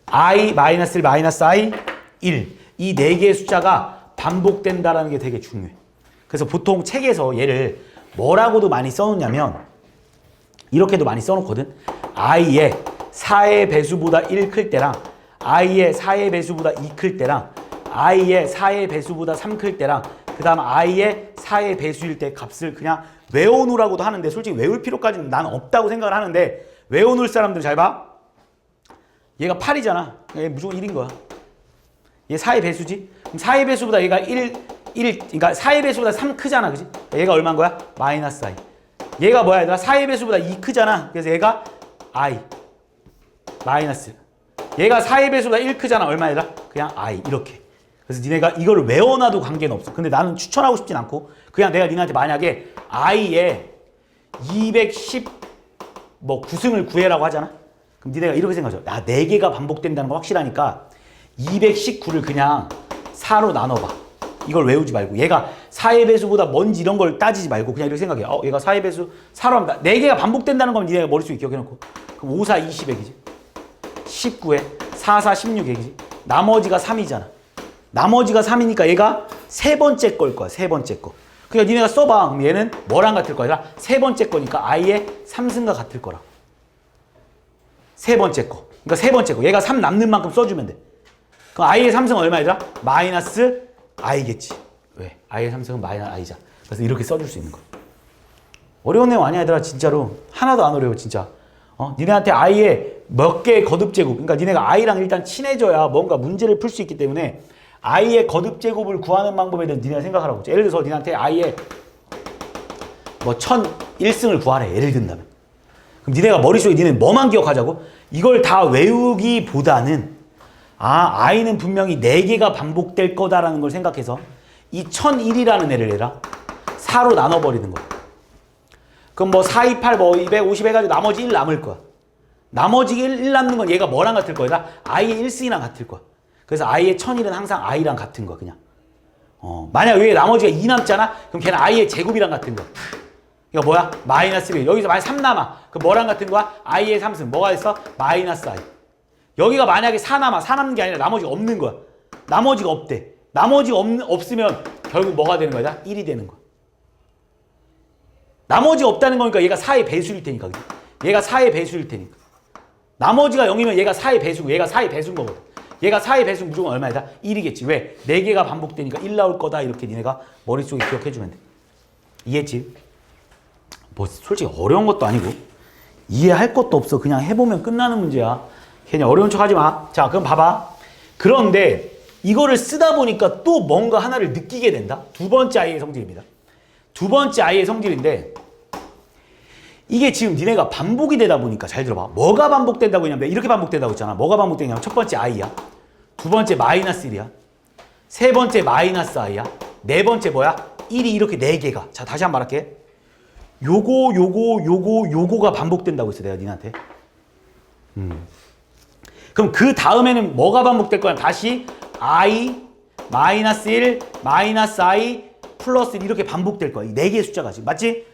i 마이너스 1 마이너스 i 1, 이 4개의 숫자가 반복된다라는 게 되게 중요해. 그래서 보통 책에서 얘를 뭐라고도 많이 써놓냐면 이렇게도 많이 써놓거든. i의 4의 배수보다 1 클 때랑 i의 4의 배수보다 2 클 때랑 i의 4의 배수보다 3 클 때랑 그 다음 i의 4의 배수일 때 값을 그냥 외워놓으라고도 하는데 솔직히 외울 필요까지는 난 없다고 생각을 하는데 외워놓을 사람들 잘 봐. 얘가 8이잖아. 얘 무조건 1인 거야. 얘 4의 배수지? 그럼 4의 배수보다 얘가 1, 그러니까 4의 배수보다 3 크잖아. 그지? 얘가 얼마인 거야? 마이너스 i. 얘가 뭐야? 얘들아? 4의 배수보다 2 크잖아. 그래서 얘가 i. 마이너스. 얘가 4의 배수보다 1 크잖아. 얼마 얘들아? 그냥 i. 이렇게. 그래서 니네가 이거를 외워놔도 관계는 없어. 근데 나는 추천하고 싶진 않고 그냥 내가 니네한테 만약에 i에 210 뭐 9승을 구해라고 하잖아. 그럼 니네가 이렇게 생각하죠. 야, 4개가 반복된다는 거 확실하니까 219를 그냥 4로 나눠봐. 이걸 외우지 말고 얘가 4의 배수보다 뭔지 이런 걸 따지지 말고 그냥 이렇게 생각해. 얘가 4의 배수 4로 합니다. 4개가 반복된다는 건 니네가 머릿속에 기억해놓고 그럼 5, 4, 20액이지. 19에 4, 4, 16액이지. 나머지가 3이잖아. 나머지가 3이니까 얘가 세 번째 거일 거야. 세 번째 거. 그러니까 니네가 써봐. 그럼 얘는 뭐랑 같을 거야? 세 번째 거니까 i의 3승과 같을 거라고. 세 번째 거. 그러니까 세 번째 거. 얘가 3 남는 만큼 써주면 돼. 그럼 i의 3승은 얼마이더라? 마이너스 i겠지. 왜? i의 3승은 마이너스 i잖아. 그래서 이렇게 써줄 수 있는 거야. 어려운 내용 아니야 얘들아 진짜로. 하나도 안 어려워 진짜. 니네한테 i의 몇 개의 거듭제곱. 그러니까 니네가 i랑 일단 친해져야 뭔가 문제를 풀 수 있기 때문에 i의 거듭제곱을 구하는 방법에 대해서 니네가 생각하라고. 예를 들어서 니네한테 i의 뭐 1001승을 구하래. 예를 든다면. 그럼 니네가 머릿속에 니네는 뭐만 기억하자고? 이걸 다 외우기보다는 i는 분명히 4개가 반복될 거다라는 걸 생각해서 이 1001이라는 애를 내라 4로 나눠버리는 거야. 그럼 뭐 4, 2, 8, 뭐 250 해가지고 나머지 1 남을 거야. 나머지 1 남는 건 얘가 뭐랑 같을 거야? i의 1승이랑 같을 거야. 그래서 i의 1001은 항상 i랑 같은 거야 그냥. 만약 여기 나머지가 2 남잖아? 그럼 걔는 i의 제곱이랑 같은 거야. 이거 뭐야? 마이너스 1. 여기서 만약 3 남아. 그럼 뭐랑 같은 거야? i의 3승. 뭐가 있어? 마이너스 i. 여기가 만약에 4 남아. 4 남는 게 아니라 나머지가 없는 거야. 나머지가 없대. 나머지가 없으면 결국 뭐가 되는 거야? 1이 되는 거야. 나머지가 없다는 거니까 얘가 4의 배수일 테니까. 그치? 얘가 4의 배수일 테니까. 나머지가 0이면 얘가 4의 배수고 얘가 4의 배수인 거거든. 얘가 4의 배수는 무조건 얼마이다? 1이겠지. 왜? 4개가 반복되니까 1 나올 거다. 이렇게 니네가 머릿속에 기억해주면 돼. 이해했지? 뭐 솔직히 어려운 것도 아니고 이해할 것도 없어. 그냥 해보면 끝나는 문제야. 괜히 어려운 척 하지 마. 자, 그럼 봐봐. 그런데 이거를 쓰다 보니까 또 뭔가 하나를 느끼게 된다. 두 번째 i의 성질입니다. 두 번째 i의 성질인데 이게 지금 니네가 반복이 되다 보니까 잘 들어봐. 뭐가 반복된다고 했냐면 이렇게 반복된다고 했잖아. 뭐가 반복되냐면 첫 번째 i야. 두 번째 마이너스 1이야. 세 번째 마이너스 i야. 네 번째 뭐야? 1이 이렇게 4개가. 자, 다시 한번 말할게. 요거가 반복된다고 했어. 내가 니네한테. 그럼 그 다음에는 뭐가 반복될 거냐? 다시 i, 마이너스 1, 마이너스 i, 플러스 1 이렇게 반복될 거야. 이 4개의 숫자가 지금. 맞지?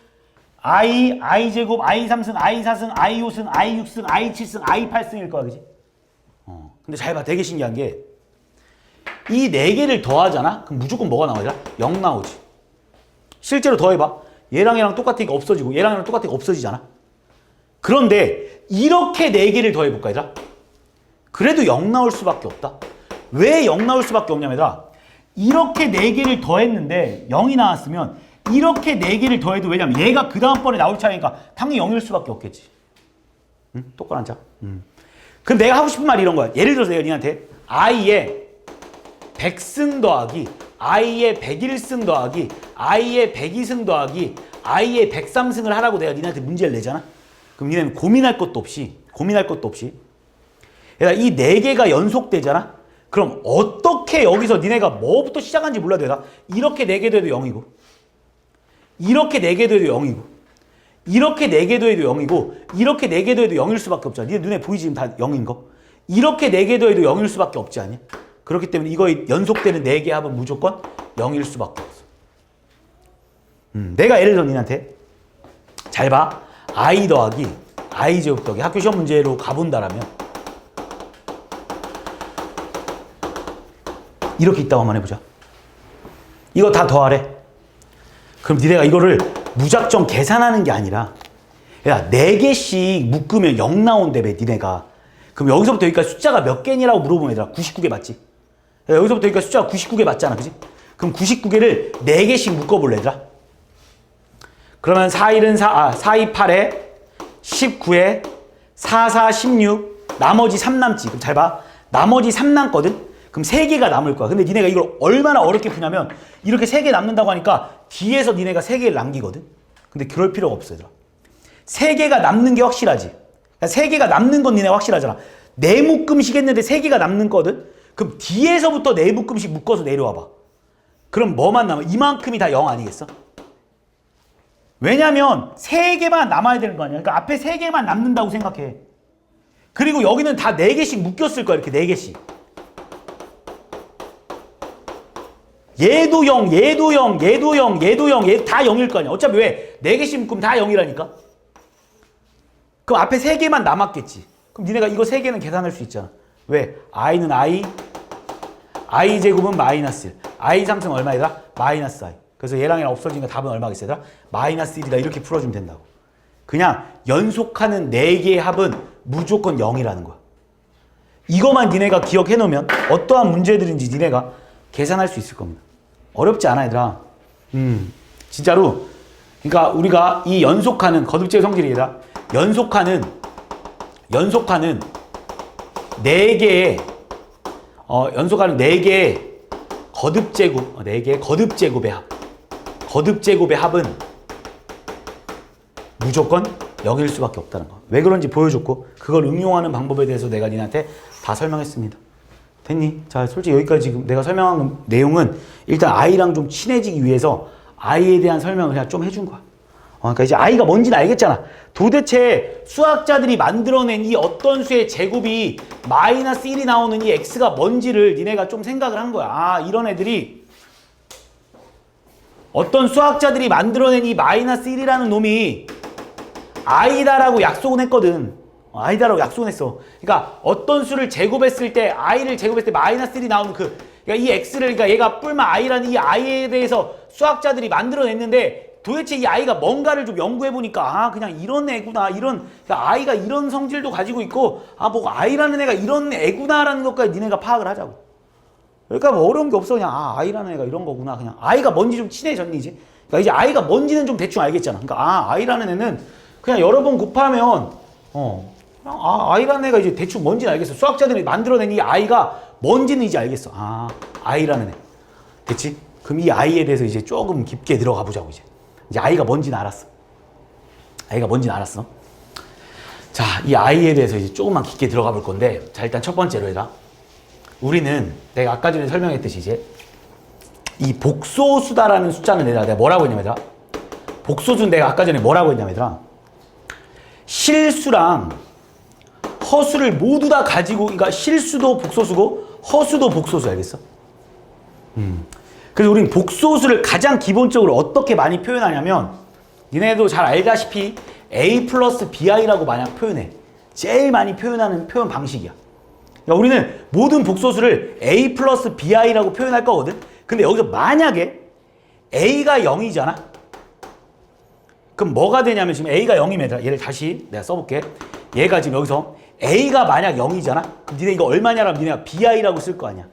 i, i제곱, i 3승, i 4승, i 5승, i 6승, i 7승, i 8승일 거야. 그지? 근데 잘 봐. 되게 신기한 게 이 4개를 더하잖아? 그럼 무조건 뭐가 나오잖아? 0 나오지. 실제로 더해봐. 얘랑 똑같으니까 없어지고 얘랑 똑같으니까 없어지잖아. 그런데 이렇게 4개를 더해볼까 얘들아? 그래도 0 나올 수밖에 없다. 왜 0 나올 수밖에 없냐면 얘들아, 이렇게 4개를 더했는데 0이 나왔으면 이렇게 4개를 더해도 왜냐면 얘가 그 다음번에 나올 차례니까 당연히 0일 수밖에 없겠지. 응? 똑바로 앉아. 그럼 내가 하고 싶은 말이 이런 거야. 예를 들어서 내가 니한테 i의 100승 더하기 i의 101승 더하기 i의 102승 더하기 i의 103승을 하라고 내가 니네한테 문제를 내잖아. 그럼 니네는 고민할 것도 없이 그러니까 이 4개가 연속되잖아. 그럼 어떻게 여기서 니네가 뭐부터 시작한지 몰라도 내가 이렇게 4개도 해도 0이고 이렇게 4개도 해도 0이고 이렇게 4개도 해도 0이고 이렇게 4개도 해도 0일 수밖에 없잖아. 니네 눈에 보이지 지금 다 0인 거. 이렇게 4개도 해도 0일 수밖에 없지 않냐. 그렇기 때문에 이거에 연속되는 4개 합은 무조건 0일 수밖에 없어. 내가 예를 들어 니한테 잘 봐. i 더하기 i 제곱 더하기 학교 시험 문제로 가본다라면 이렇게 있다고 한번 해보자. 이거 다 더하래. 그럼 니네가 이거를 무작정 계산하는 게 아니라 야 4개씩 묶으면 0 나온다며 니네가. 그럼 여기서부터 여기까지 숫자가 몇 개니라고 물어보면 얘들아 99개 맞지? 야, 여기서부터 여기까지 숫자가 99개 맞잖아. 그지? 그럼 99개를 4개씩 묶어볼래 얘들아. 그러면 4일은 4이 8에 19에 4, 4, 16 나머지 3 남지. 그럼 잘 봐. 나머지 3 남거든? 그럼 3개가 남을 거야. 근데 니네가 이걸 얼마나 어렵게 푸냐면 이렇게 3개 남는다고 하니까 뒤에서 니네가 3개를 남기거든? 근데 그럴 필요가 없어 얘들아. 3개가 남는 게 확실하지. 그러니까 3개가 남는 건 니네가 확실하잖아. 4묶음씩 했는데 3개가 남는 거든? 그럼 뒤에서부터 4묶음씩 묶어서 내려와봐. 그럼 뭐만 남아? 이만큼이 다 0 아니겠어? 왜냐면 3개만 남아야 되는 거 아니야. 그러니까 앞에 3개만 남는다고 생각해. 그리고 여기는 다 4개씩 묶였을 거야. 이렇게 4개씩. 얘도 0, 얘도 0, 얘도 0, 얘도 0, 얘 다 0일 거 아니야. 어차피 왜? 4개씩 묶으면 다 0이라니까? 그럼 앞에 3개만 남았겠지. 그럼 니네가 이거 3개는 계산할 수 있잖아. 왜? i는 i 제곱은 마이너스 1. i 상승 얼마이더라? 마이너스 i. 그래서 얘랑 얘랑 없어지니까 답은 얼마겠어? 얘들아? 마이너스 1이다. 이렇게 풀어주면 된다고. 그냥 연속하는 4개의 합은 무조건 0이라는 거야. 이거만 니네가 기억해 놓으면 어떠한 문제들인지 니네가 계산할 수 있을 겁니다. 어렵지 않아 얘들아. 진짜로. 그러니까 우리가 이 연속하는 거듭제 성질이다. 연속하는 4개의 연속하는 4개의 거듭제곱 4개의 거듭제곱의 합. 거듭제곱의 합은 무조건 0일 수밖에 없다는 거. 왜 그런지 보여줬고 그걸 응용하는 방법에 대해서 내가 니한테 다 설명했습니다. 됐니? 자, 솔직히 여기까지 지금 내가 설명한 내용은 일단 아이랑 좀 친해지기 위해서 아이에 대한 설명을 그냥 좀 해준 거야. 그러니까 이제 아이가 뭔지는 알겠잖아. 도대체 수학자들이 만들어낸 이 어떤 수의 제곱이 마이너스 1이 나오는 이 x가 뭔지를 니네가 좀 생각을 한 거야. 아, 이런 애들이 어떤 수학자들이 만들어낸 이 마이너스 1이라는 놈이 i다라고 약속은 했거든. i다라고 약속은 했어. 그러니까 어떤 수를 제곱했을 때 i를 제곱했을 때 마이너스 1이 나오는 그러니까 이 x를 그러니까 얘가 뿔마 i라는 이 i에 대해서 수학자들이 만들어냈는데 도대체 이 i가 뭔가를 좀 연구해보니까 그냥 이런 애구나. 그러니까 i가 이런 성질도 가지고 있고 뭐 i라는 애가 이런 애구나라는 것까지 니네가 파악을 하자고. 그러니까 뭐 어려운 게 없어. 그냥 i라는 애가 이런 거구나. 그냥 i가 뭔지 좀 친해졌니 이제. 그러니까 이제 i가 뭔지는 좀 대충 알겠잖아. 그러니까 i라는 애는 그냥 여러 번 곱하면 i라는 애가 이제 대충 뭔지는 알겠어. 수학자들이 만들어낸 이 i가 뭔지는 이제 알겠어. i라는 애. 됐지? 그럼 이 i에 대해서 이제 조금 깊게 들어가 보자고 이제 i가 뭔지는 알았어. i가 뭔지는 알았어. 자, 이 i에 대해서 이제 조금만 깊게 들어가 볼 건데, 자, 일단 첫 번째로 얘들아. 우리는 내가 아까 전에 설명했듯이 이제 이 복소수다라는 숫자는 내가 뭐라고 했냐면 얘들아. 복소수는 내가 아까 전에 뭐라고 했냐면 얘들아. 실수랑 허수를 모두 다 가지고, 그러니까 실수도 복소수고 허수도 복소수 알겠어? 그래서 우리는 복소수를 가장 기본적으로 어떻게 많이 표현하냐면 니네도 잘 알다시피 a 플러스 bi라고 만약 표현해. 제일 많이 표현하는 표현 방식이야. 그러니까 우리는 모든 복소수를 a 플러스 bi라고 표현할 거거든. 근데 여기서 만약에 a가 0이잖아. 그럼 뭐가 되냐면 지금 a가 0이면 얘를 다시 내가 써볼게. 얘가 지금 여기서 a가 만약 0이잖아. 그럼 니네 이거 얼마냐라면 니네가 bi라고 쓸 거 아니야.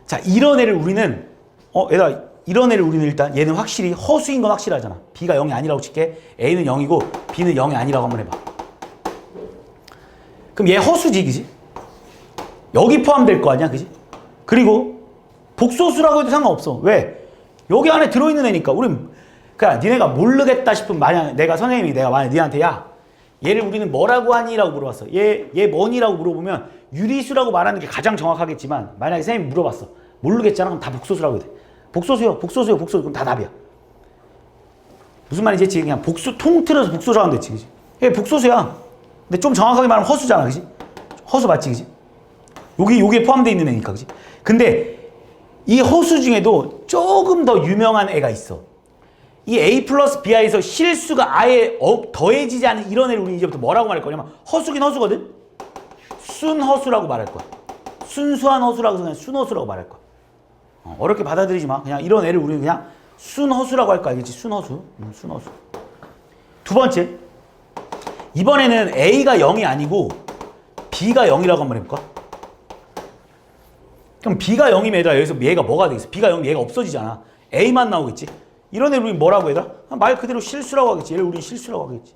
자, 이런 애를 우리는 얘들아, 이런 애를 우리는 일단 얘는 확실히 허수인 건 확실하잖아. b가 0이 아니라고 칠게. a는 0이고 b는 0이 아니라고 한번 해봐. 그럼 얘 허수지, 그지? 여기 포함될 거 아니야, 그지? 그리고 복소수라고 해도 상관없어. 왜? 여기 안에 들어있는 애니까. 우린 그냥 니네가 모르겠다 싶으면 만약 내가 만약 니한테 야 얘를 우리는 뭐라고 하니? 라고 물어봤어. 얘 뭐니라고 물어보면 유리수라고 말하는 게 가장 정확하겠지만 만약에 선생님이 물어봤어. 모르겠잖아. 그럼 다 복소수라고 해야 돼. 복소수요. 그럼 다 답이야. 무슨 말인지 그냥 통틀어서 복소수라고 하면 되지. 그치? 얘 복소수야. 근데 좀 정확하게 말하면 허수잖아. 그치? 허수 맞지? 그치? 여기에 포함되어 있는 애니까. 그치? 근데 이 허수 중에도 조금 더 유명한 애가 있어. 이 A 플러스 B하에서 실수가 아예 더해지지 않은 이런 애를 우리 이제부터 뭐라고 말할 거냐면 허수긴 허수거든? 순허수라고 말할 거야. 순수한 허수라고 해서 그냥 순허수라고 말할 거야. 어렵게 받아들이지 마. 그냥 이런 애를 우리는 그냥 순허수라고 할 거 알겠지? 순허수. 순허수. 두 번째. 이번에는 A가 0이 아니고 B가 0이라고 한번 해볼까? 그럼 B가 0이면 얘들아 여기서 얘가 뭐가 되겠어? B가 0이면 얘가 없어지잖아. A만 나오겠지? 이런 애를 우리 뭐라고 얘들아? 말 그대로 실수라고 하겠지. 얘를 우리 실수라고 하겠지.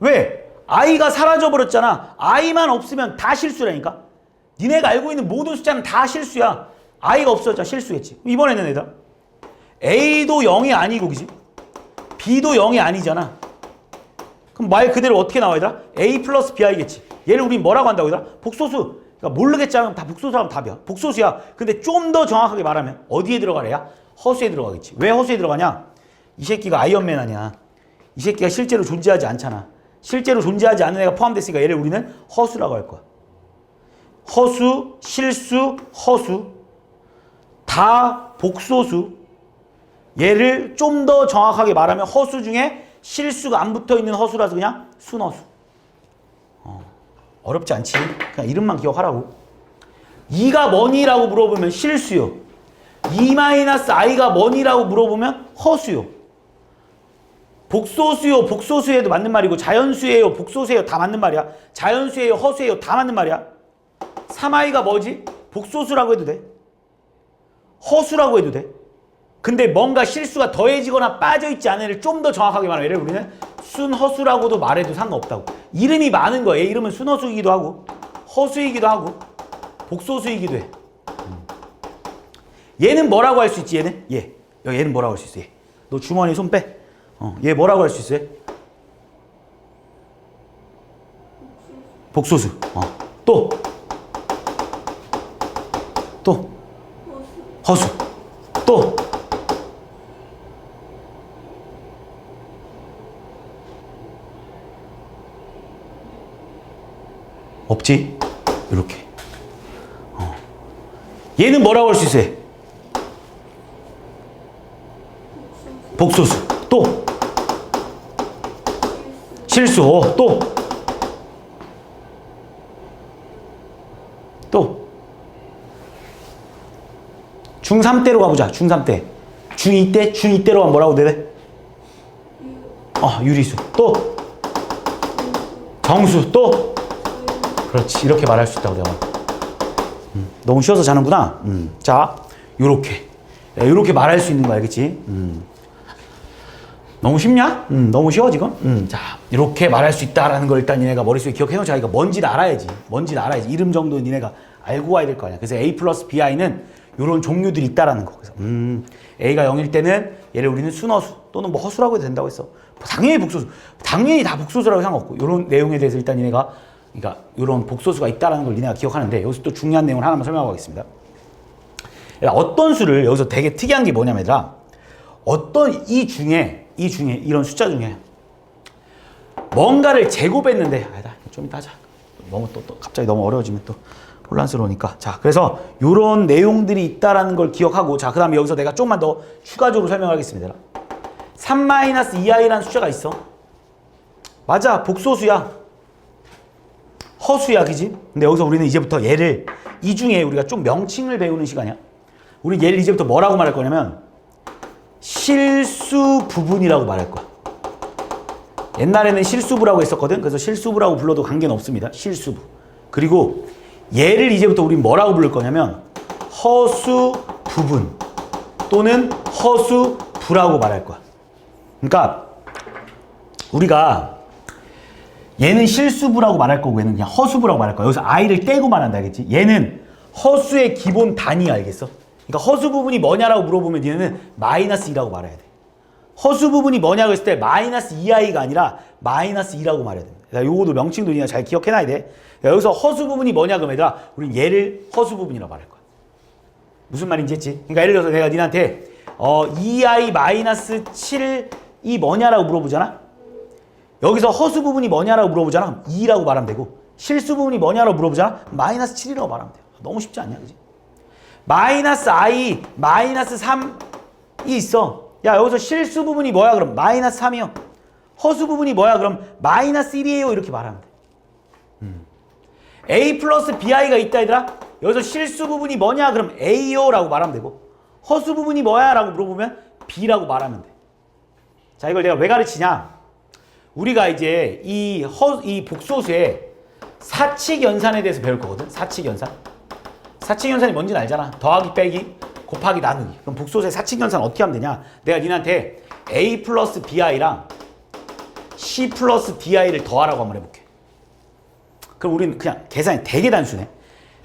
왜? I가 사라져버렸잖아. I만 없으면 다 실수라니까? 니네가 알고 있는 모든 숫자는 다 실수야. I가 없어졌잖아. 실수겠지. 이번에는 얘들아 A도 0이 아니고 그지? B도 0이 아니잖아. 그럼 말 그대로 어떻게 나와 얘들아? A 플러스 BI겠지. 얘를 우리 뭐라고 한다고 얘들아? 복소수. 그러니까 모르겠잖아. 다 복소수라면 답이야. 복소수야. 근데 좀 더 정확하게 말하면 어디에 들어가래야? 허수에 들어가겠지. 왜 허수에 들어가냐? 이 새끼가 아이언맨 아니야. 이 새끼가 실제로 존재하지 않잖아. 실제로 존재하지 않는 애가 포함됐으니까 얘를 우리는 허수라고 할 거야. 허수, 실수, 허수. 다 복소수. 얘를 좀 더 정확하게 말하면 허수 중에 실수가 안 붙어있는 허수라서 그냥 순허수. 어렵지 않지? 그냥 이름만 기억하라고. 2가 뭐니라고 물어보면 실수요. 2-i가 뭐니라고 물어보면 허수요. 복소수요, 복소수에도 맞는 말이고 자연수예요, 복소수예요 다 맞는 말이야. 자연수예요, 허수예요 다 맞는 말이야. 3i가 뭐지? 복소수라고 해도 돼. 허수라고 해도 돼. 근데 뭔가 실수가 더해지거나 빠져있지 않은 애를 좀 더 정확하게 말하면 얘를 우리는 순허수라고도 말해도 상관없다고. 이름이 많은 거야. 얘 이름은 순허수이기도 하고 허수이기도 하고 복소수이기도 해. 얘는 뭐라고 할 수 있지? 얘는? 얘는 뭐라고 할 수 있어? 얘. 너 주머니에 손 빼. 얘 뭐라고 할 수 있어? 복소수. 또 허수. 또 없지? 이렇게. 얘는 뭐라고 할 수 있어? 복소수. 또 실수. 또 중3 때로 가보자. 중3 때. 중2 때? 중2 때로 하면 뭐라고 돼? 유리수. 또 정수. 또 그렇지. 이렇게 말할 수 있다고 내가. 너무 쉬워서 자는구나. 자, 요렇게 말할 수 있는 거 알겠지? 너무 쉽냐? 너무 쉬워 지금? 자, 이렇게 말할 수 있다라는 걸 일단 니네가 머릿속에 기억해 놓자. 이거 뭔지는 알아야지. 이름 정도는 니네가 알고 와야 될 거 아니야. 그래서 A 플러스 BI는 이런 종류들이 있다라는 거. 그래서 A가 0일 때는 얘를 우리는 순허수 또는 뭐 허수라고 해도 된다고 했어. 당연히 복소수. 당연히 다 복소수라고 상관없고 이런 내용에 대해서 일단 니네가 그러니까 이런 복소수가 있다라는 걸 니네가 기억하는데 여기서 또 중요한 내용을 하나만 설명하고 가겠습니다. 어떤 수를 여기서 되게 특이한 게 뭐냐면 얘들아 어떤 이 중에 이런 숫자 중에 뭔가를 제곱했는데 좀 이따 하자. 너무 또 갑자기 너무 어려워지면 또 혼란스러우니까. 자, 그래서 이런 내용들이 있다라는 걸 기억하고 자, 그 다음에 여기서 내가 조금만 더 추가적으로 설명하겠습니다. 3-2i라는 숫자가 있어. 맞아, 복소수야. 허수야, 그지? 근데 여기서 우리는 이제부터 얘를 이 중에 우리가 좀 명칭을 배우는 시간이야. 우리 얘를 이제부터 뭐라고 말할 거냐면 실수 부분이라고 말할 거야. 옛날에는 실수부라고 했었거든. 그래서 실수부라고 불러도 관계는 없습니다. 실수부. 그리고 얘를 이제부터 우린 뭐라고 부를 거냐면 허수 부분 또는 허수 부라고 말할 거야. 그러니까 우리가 얘는 실수부라고 말할 거고 얘는 그냥 허수부라고 말할 거야. 여기서 i를 떼고 말한다, 알겠지? 얘는 허수의 기본 단위 알겠어? 그러니까 허수 부분이 뭐냐라고 물어보면 니네는 마이너스 2라고 말해야 돼. 허수 부분이 뭐냐고 했을 때 마이너스 2i가 아니라 마이너스 2라고 말해야 됩니다. 요거도 명칭도 니가 잘 기억해놔야 돼. 여기서 허수 부분이 뭐냐 그러면 얘들아 우린 얘를 허수 부분이라고 말할 거야. 무슨 말인지 했지? 그러니까 예를 들어서 내가 니한테 2i 마이너스 7이 뭐냐라고 물어보잖아? 여기서 허수 부분이 뭐냐라고 물어보잖아? 2라고 말하면 되고 실수 부분이 뭐냐라고 물어보잖아? 마이너스 7이라고 말하면 돼요. 너무 쉽지 않냐? 그지? 마이너스 i 마이너스 3이 있어. 야 여기서 실수 부분이 뭐야 그럼? 마이너스 3이요. 허수 부분이 뭐야 그럼? 마이너스 1이에요. 이렇게 말하면 돼. a 플러스 bi가 있다 얘들아. 여기서 실수 부분이 뭐냐 그럼 a요 라고 말하면 되고 허수 부분이 뭐야 라고 물어보면 b라고 말하면 돼. 자 이걸 내가 왜 가르치냐? 우리가 이제 이 복소수의 사칙연산에 대해서 배울 거거든. 사칙연산. 사칙연산이 뭔지는 알잖아. 더하기 빼기 곱하기 나누기. 그럼 복소수의 사칙연산 어떻게 하면 되냐? 내가 니한테 a 플러스 bi랑 c 플러스 di를 더하라고 한번 해볼게. 그럼 우리는 그냥 계산이 되게 단순해.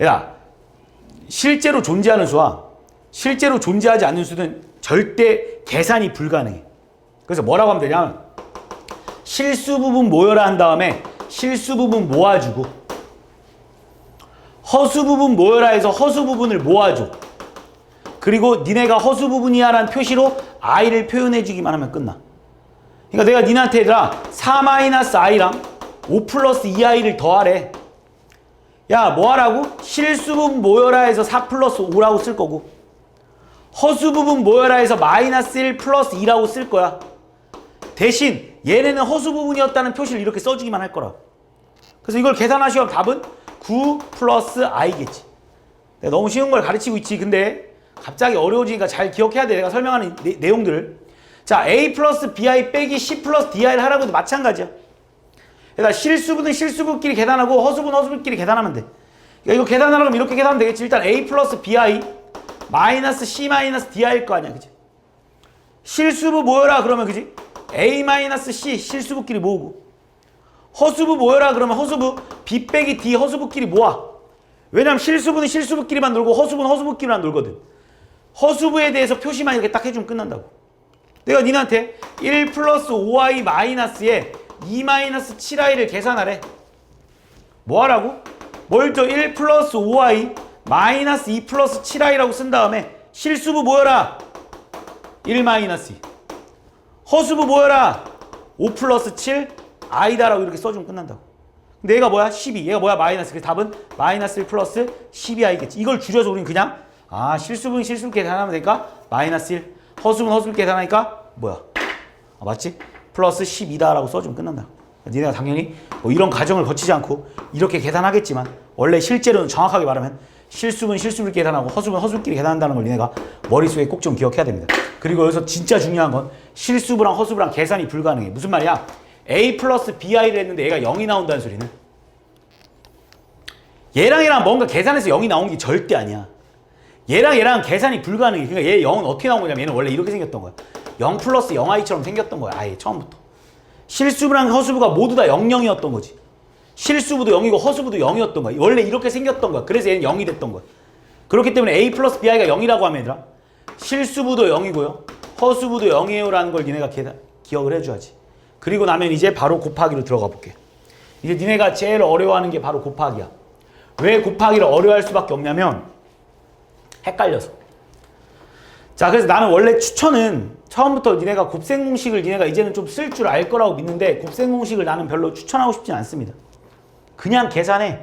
야, 실제로 존재하는 수와 실제로 존재하지 않는 수는 절대 계산이 불가능해. 그래서 뭐라고 하면 되냐면 실수 부분 모여라 한 다음에 실수 부분 모아주고 허수 부분 모여라 해서 허수 부분을 모아줘. 그리고 니네가 허수 부분이야 라는 표시로 i를 표현해주기만 하면 끝나. 그러니까 내가 니네한테 얘들아 4-i랑 5 플러스 2i를 더하래. 야 뭐하라고? 실수 부분 모여라 해서 4 플러스 5라고 쓸 거고 허수 부분 모여라 해서 마이너스 1 플러스 2라고 쓸 거야. 대신 얘네는 허수 부분이었다는 표시를 이렇게 써주기만 할 거라고. 그래서 이걸 계산하시면 답은 9 플러스 i겠지. 내가 너무 쉬운 걸 가르치고 있지. 근데 갑자기 어려워지니까 잘 기억해야 돼. 내가 설명하는 내용들을. 자 a 플러스 bi 빼기 c 플러스 di를 하라고 해도 마찬가지야. 그러니까 실수분은 실수분끼리 계산하고 허수분 허수분끼리 계산하면 돼. 그러니까 이거 계산하려면 이렇게 계산하면 되겠지. 일단 a 플러스 bi 마이너스 c 마이너스 di일 거 아니야. 그치? 실수부 모여라 그러면 그지? a 마이너스 c 실수부끼리 모으고 허수부 모여라 그러면 허수부 b 빼기 d 허수부끼리 모아. 왜냐면 실수부는 실수부끼리만 놀고 허수부는 허수부끼리만 놀거든. 허수부에 대해서 표시만 이렇게 딱 해주면 끝난다고. 내가 니한테 1 플러스 5i 마이너스에 2 마이너스 7i를 계산하래. 뭐 하라고? 먼저 1 플러스 5i 마이너스 2 플러스 7i라고 쓴 다음에 실수부 모여라 1 마이너스 2 허수부 모여라 5 플러스 7 i다라고 이렇게 써주면 끝난다고. 근데 얘가 뭐야? 12. 얘가 뭐야? 마이너스. 그래서 답은 마이너스 1 플러스 12i겠지. 이걸 줄여서 우리는 그냥 실수분 실수분 계산하면 되니까 마이너스 1 허수분 허수분 계산하니까 뭐야? 맞지? 플러스 12다라고 써주면 끝난다. 니네가 당연히 뭐 이런 과정을 거치지 않고 이렇게 계산하겠지만 원래 실제로는 정확하게 말하면 실수분 실수분 계산하고 허수분 허수분끼리 계산한다는 걸 니네가 머릿속에 꼭 좀 기억해야 됩니다. 그리고 여기서 진짜 중요한 건 실수부랑 허수부랑 계산이 불가능해. 무슨 말이야? a 플러스 bi를 했는데 얘가 0이 나온다는 소리는 얘랑 뭔가 계산해서 0이 나온 게 절대 아니야. 얘랑 계산이 불가능해. 그러니까 얘 0은 어떻게 나온 거냐면 얘는 원래 이렇게 생겼던 거야. 0 플러스 0i처럼 생겼던 거야. 아예 처음부터. 실수부랑 허수부가 모두 다 00이었던 거지. 실수부도 0이고 허수부도 0이었던 거야. 원래 이렇게 생겼던 거야. 그래서 얘는 0이 됐던 거야. 그렇기 때문에 a 플러스 bi가 0이라고 하면 얘들아 실수부도 0이고요. 허수부도 0이에요 라는 걸 니네가 기억을 해줘야지. 그리고 나면 이제 바로 곱하기로 들어가 볼게. 이제 니네가 제일 어려워하는 게 바로 곱하기야. 왜 곱하기를 어려워할 수밖에 없냐면 헷갈려서. 자, 그래서 나는 원래 추천은 처음부터 니네가 곱셈 공식을 니네가 이제는 좀 쓸 줄 알 거라고 믿는데 곱셈 공식을 나는 별로 추천하고 싶진 않습니다. 그냥 계산해.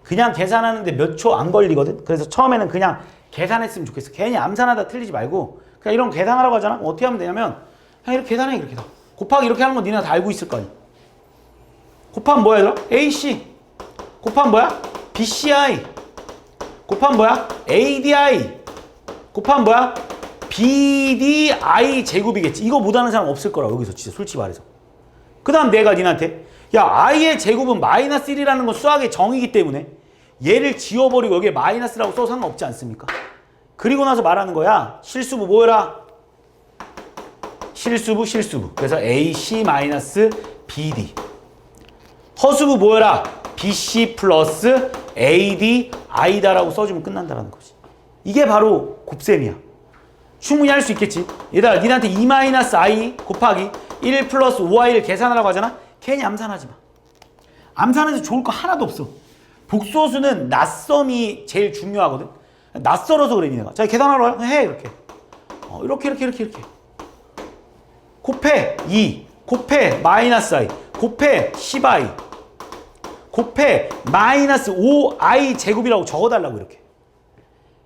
그냥 계산하는데 몇 초 안 걸리거든. 그래서 처음에는 그냥 계산했으면 좋겠어. 괜히 암산하다 틀리지 말고 그냥 이런 거 계산하라고 하잖아. 어떻게 하면 되냐면 그냥 이렇게 계산해. 이렇게 다. 곱하기 이렇게 하는 건 니네가 다 알고 있을 거 아니야. 곱하면 뭐야 얘들아? AC. 곱하면 뭐야? BCI. 곱하면 뭐야? ADI. 곱하면 뭐야? BDI 제곱이겠지. 이거 못하는 사람 없을 거라 여기서 진짜 솔직히 말해서. 그 다음 내가 니한테 야 i의 제곱은 마이너스 1이라는 건 수학의 정의이기 때문에 얘를 지워버리고 여기에 마이너스라고 써도 상관없지 않습니까? 그리고 나서 말하는 거야. 실수부 모여라. 실수부. 그래서 AC-BD. 허수부 모여라. BC 플러스 AD I다라고 써주면 끝난다라는 거지. 이게 바로 곱셈이야. 충분히 할 수 있겠지. 얘들아, 니한테 2-i 곱하기 1 플러스 5i를 계산하라고 하잖아? 괜히 암산하지 마. 암산해서 좋을 거 하나도 없어. 복소수는 낯섦이 제일 중요하거든. 낯설어서 그래, 니네가. 자, 계산하러 해, 이렇게. 이렇게. 곱해 2, 곱해 마이너스 i, 곱해 10i, 곱해 마이너스 5i 제곱이라고 적어달라고 이렇게.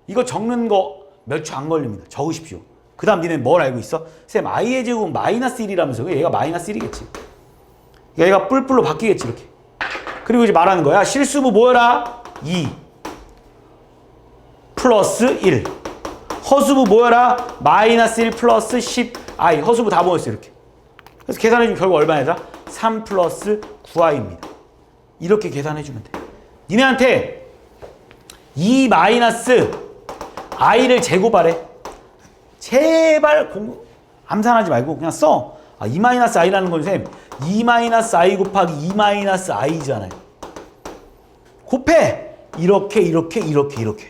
이거 적는 거 몇 초 안 걸립니다. 적으십시오. 그 다음 니네 뭘 알고 있어? 쌤, i의 제곱은 마이너스 1이라면서. 얘가 마이너스 1이겠지. 얘가 뿔뿔로 바뀌겠지, 이렇게. 그리고 이제 말하는 거야. 실수부 뭐여라? 2 플러스 1. 허수부 뭐여라? 마이너스 1 플러스 10i. 허수부 다 모였어, 이렇게. 그래서 계산해주면 결국 얼마냐? 3 플러스 9i입니다. 이렇게 계산해주면 돼. 니네한테 2 마이너스 i를 제곱하래. 제발 암산하지 말고 그냥 써. 2 마이너스 i라는 건 쌤, 2 마이너스 i 곱하기 2 마이너스 i잖아요. 곱해. 이렇게.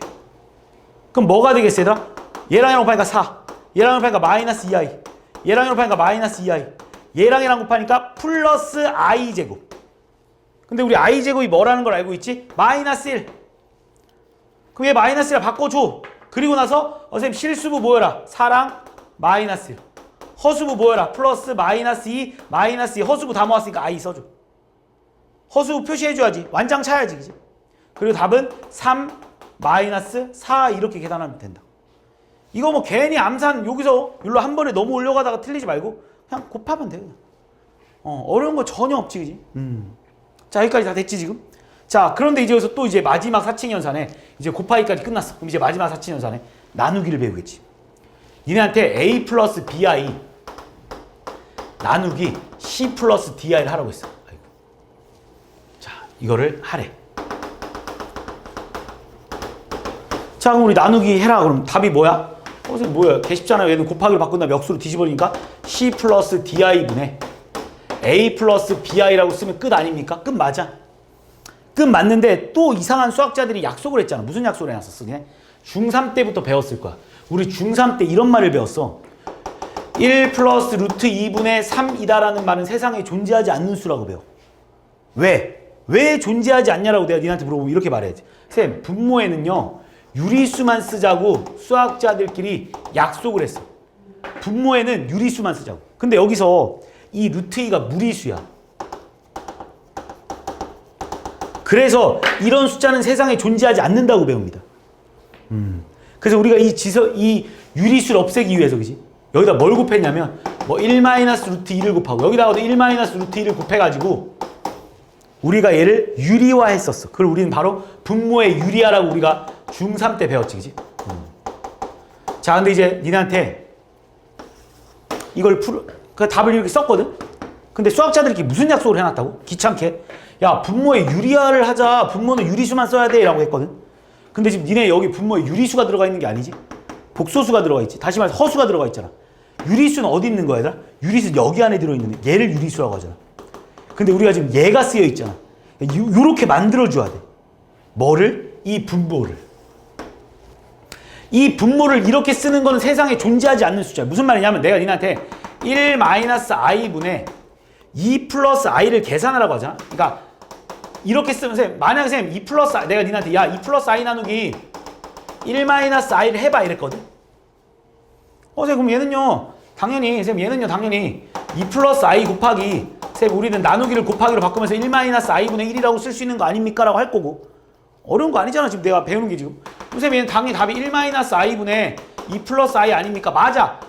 그럼 뭐가 되겠어, 얘들아? 얘랑 곱하니까 4. 얘랑 곱하니까 마이너스 2i. 얘랑 곱하니까 마이너스 2i. 얘랑 곱하니까 플러스 i 제곱. 근데 우리 i 제곱이 뭐라는 걸 알고 있지? 마이너스 1. 그럼 얘 마이너스 1을 바꿔줘. 그리고 나서 쌤 실수부 뭐여라? 4랑 마이너스 1. 허수부 뭐여라? 플러스 마이너스 2, 마이너스 2. 허수부 다 모았으니까 i 써줘. 허수부 표시해줘야지. 완장 차야지. 그치? 그리고 답은 3, 마이너스 4 이렇게 계산하면 된다. 이거 뭐 괜히 암산 여기서 여기로 한 번에 너무 올려가다가 틀리지 말고 그냥 곱하면 돼. 그냥. 어려운 거 전혀 없지. 그지? 자, 여기까지 다 됐지 지금? 자, 그런데 이제 여기서 또 이제 마지막 사칙연산에 이제 곱하기까지 끝났어. 그럼 이제 마지막 사칙연산에 나누기를 배우겠지. 니네한테 a 플러스 bi 나누기 c 플러스 di를 하라고 했어. 아이고. 자, 이거를 하래. 자, 그럼 우리 나누기 해라. 그럼 답이 뭐야? 선생님 뭐야? 개 쉽잖아요. 얘는 곱하기를 바꾼 다음에 역수로 뒤집어버리니까 c 플러스 di분의 a 플러스 bi라고 쓰면 끝 아닙니까? 끝 맞아. 끝 맞는데 또 이상한 수학자들이 약속을 했잖아. 무슨 약속을 해놨었어? 그냥 중3 때부터 배웠을 거야. 우리 중3 때 이런 말을 배웠어. 1 플러스 루트 2분의 3이다라는 말은 세상에 존재하지 않는 수라고 배워. 왜? 왜 존재하지 않냐라고 내가 니한테 물어보면 이렇게 말해야지. 쌤, 분모에는요 유리수만 쓰자고 수학자들끼리 약속을 했어. 분모에는 유리수만 쓰자고. 근데 여기서 이 루트 2가 무리수야. 그래서 이런 숫자는 세상에 존재하지 않는다고 배웁니다. 그래서 우리가 이 유리수를 없애기 위해서, 그지? 여기다 뭘 곱했냐면, 뭐 1 마이너스 루트 2를 곱하고, 여기다가도 1 마이너스 루트 2를 곱해가지고, 우리가 얘를 유리화했었어. 그걸 우리는 바로 분모의 유리화라고 우리가 중3 때 배웠지, 그지? 자, 근데 이제 니네한테 이걸 그 답을 이렇게 썼거든? 근데 수학자들끼리 무슨 약속을 해놨다고? 귀찮게. 야, 분모에 유리화를 하자. 분모는 유리수만 써야 돼. 라고 했거든. 근데 지금 니네 여기 분모에 유리수가 들어가 있는 게 아니지? 복소수가 들어가 있지. 다시 말해서 허수가 들어가 있잖아. 유리수는 어디 있는 거야, 얘들아? 유리수는 여기 안에 들어있는데 얘를 유리수라고 하잖아. 근데 우리가 지금 얘가 쓰여 있잖아. 요렇게 만들어줘야 돼. 뭐를? 이 분모를. 이 분모를 이렇게 쓰는 거는 세상에 존재하지 않는 숫자야. 무슨 말이냐면 내가 니네한테 1 마이너스 i분의 2 플러스 i를 계산하라고 하잖아. 그러니까 이렇게 쓰면 쌤, 만약에 쌤 2 플러스 내가 니한테 야 2 플러스 i 나누기 1 마이너스 i를 해봐 이랬거든. 쌤 그럼 얘는요 당연히 쌤 얘는요 당연히 2 플러스 i 곱하기 쌤 우리는 나누기를 곱하기로 바꾸면서 1 마이너스 i분의 1이라고 쓸 수 있는 거 아닙니까? 라고 할 거고. 어려운 거 아니잖아 지금 내가 배우는 게 지금. 쌤 얘는 당연히 답이 1 마이너스 i분의 2 플러스 i 아닙니까? 맞아.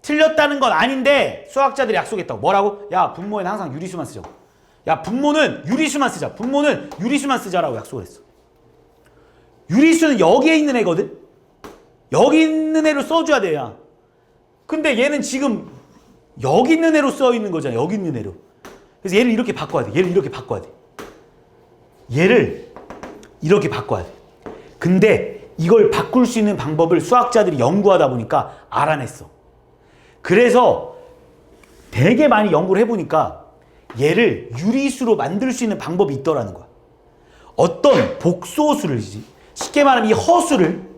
틀렸다는 건 아닌데 수학자들이 약속했다고. 뭐라고? 야, 분모에는 항상 유리수만 쓰자고. 야, 분모는 유리수만 쓰자. 분모는 유리수만 쓰자라고 약속을 했어. 유리수는 여기에 있는 애거든? 여기 있는 애로 써줘야 돼, 야. 근데 얘는 지금 여기 있는 애로 써 있는 거잖아. 여기 있는 애로. 그래서 얘를 이렇게 바꿔야 돼. 얘를 이렇게 바꿔야 돼. 얘를 이렇게 바꿔야 돼. 근데 이걸 바꿀 수 있는 방법을 수학자들이 연구하다 보니까 알아냈어. 그래서 되게 많이 연구를 해보니까 얘를 유리수로 만들 수 있는 방법이 있더라는 거야. 어떤 복소수를 쉽게 말하면 이 허수를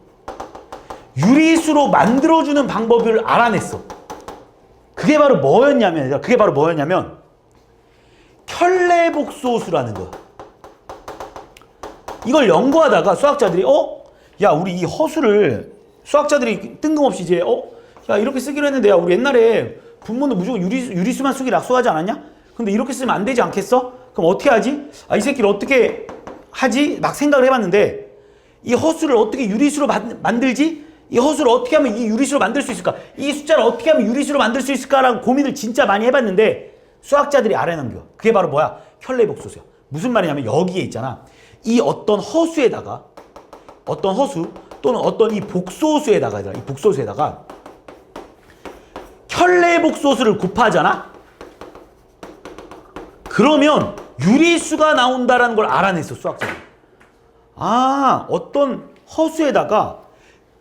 유리수로 만들어주는 방법을 알아냈어. 그게 바로 뭐였냐면 켤레복소수라는 거야. 이걸 연구하다가 수학자들이 야 우리 이 허수를 수학자들이 뜬금없이 이제 야 이렇게 쓰기로 했는데 야 우리 옛날에 분모는 무조건 유리수만 쓰기 낙수하지 않았냐? 근데 이렇게 쓰면 안 되지 않겠어? 그럼 어떻게 하지? 이 새끼를 어떻게 하지? 막 생각을 해봤는데 이 허수를 어떻게 유리수로 만들지? 이 허수를 어떻게 하면 이 유리수로 만들 수 있을까? 이 숫자를 어떻게 하면 유리수로 만들 수 있을까라는 고민을 진짜 많이 해봤는데 수학자들이 알아낸 거. 그게 바로 뭐야? 켤레복소수야. 무슨 말이냐면 여기에 있잖아. 이 어떤 허수에다가 어떤 허수 또는 어떤 이 복소수에다가 이 복소수에다가 켤레복소수를 곱하잖아? 그러면 유리수가 나온다라는 걸 알아냈어, 수학자들이. 어떤 허수에다가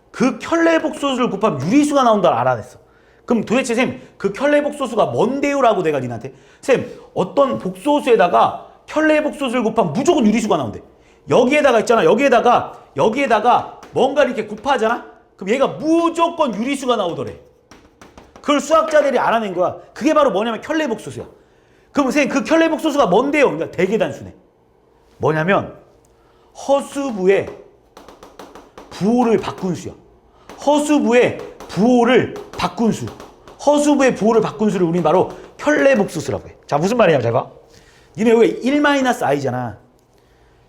그 켤레복소수를 곱하면 유리수가 나온다를 알아냈어. 그럼 도대체 쌤, 그 켤레복소수가 뭔데요? 라고 내가 니한테. 쌤, 어떤 복소수에다가 켤레복소수를 곱하면 무조건 유리수가 나온대. 여기에다가 있잖아. 여기에다가 뭔가 이렇게 곱하잖아? 그럼 얘가 무조건 유리수가 나오더래. 그걸 수학자들이 알아낸 거야. 그게 바로 뭐냐면 켤레복소수야. 그럼 선생님 그 켤레복소수가 뭔데요? 그러니까 되게 단순해. 뭐냐면 허수부의 부호를 바꾼 수야. 허수부의 부호를 바꾼 수. 허수부의 부호를 바꾼 수를 우리는 바로 켤레복소수라고 해. 자, 무슨 말이냐 잘 봐. 니네 여기 1-i잖아.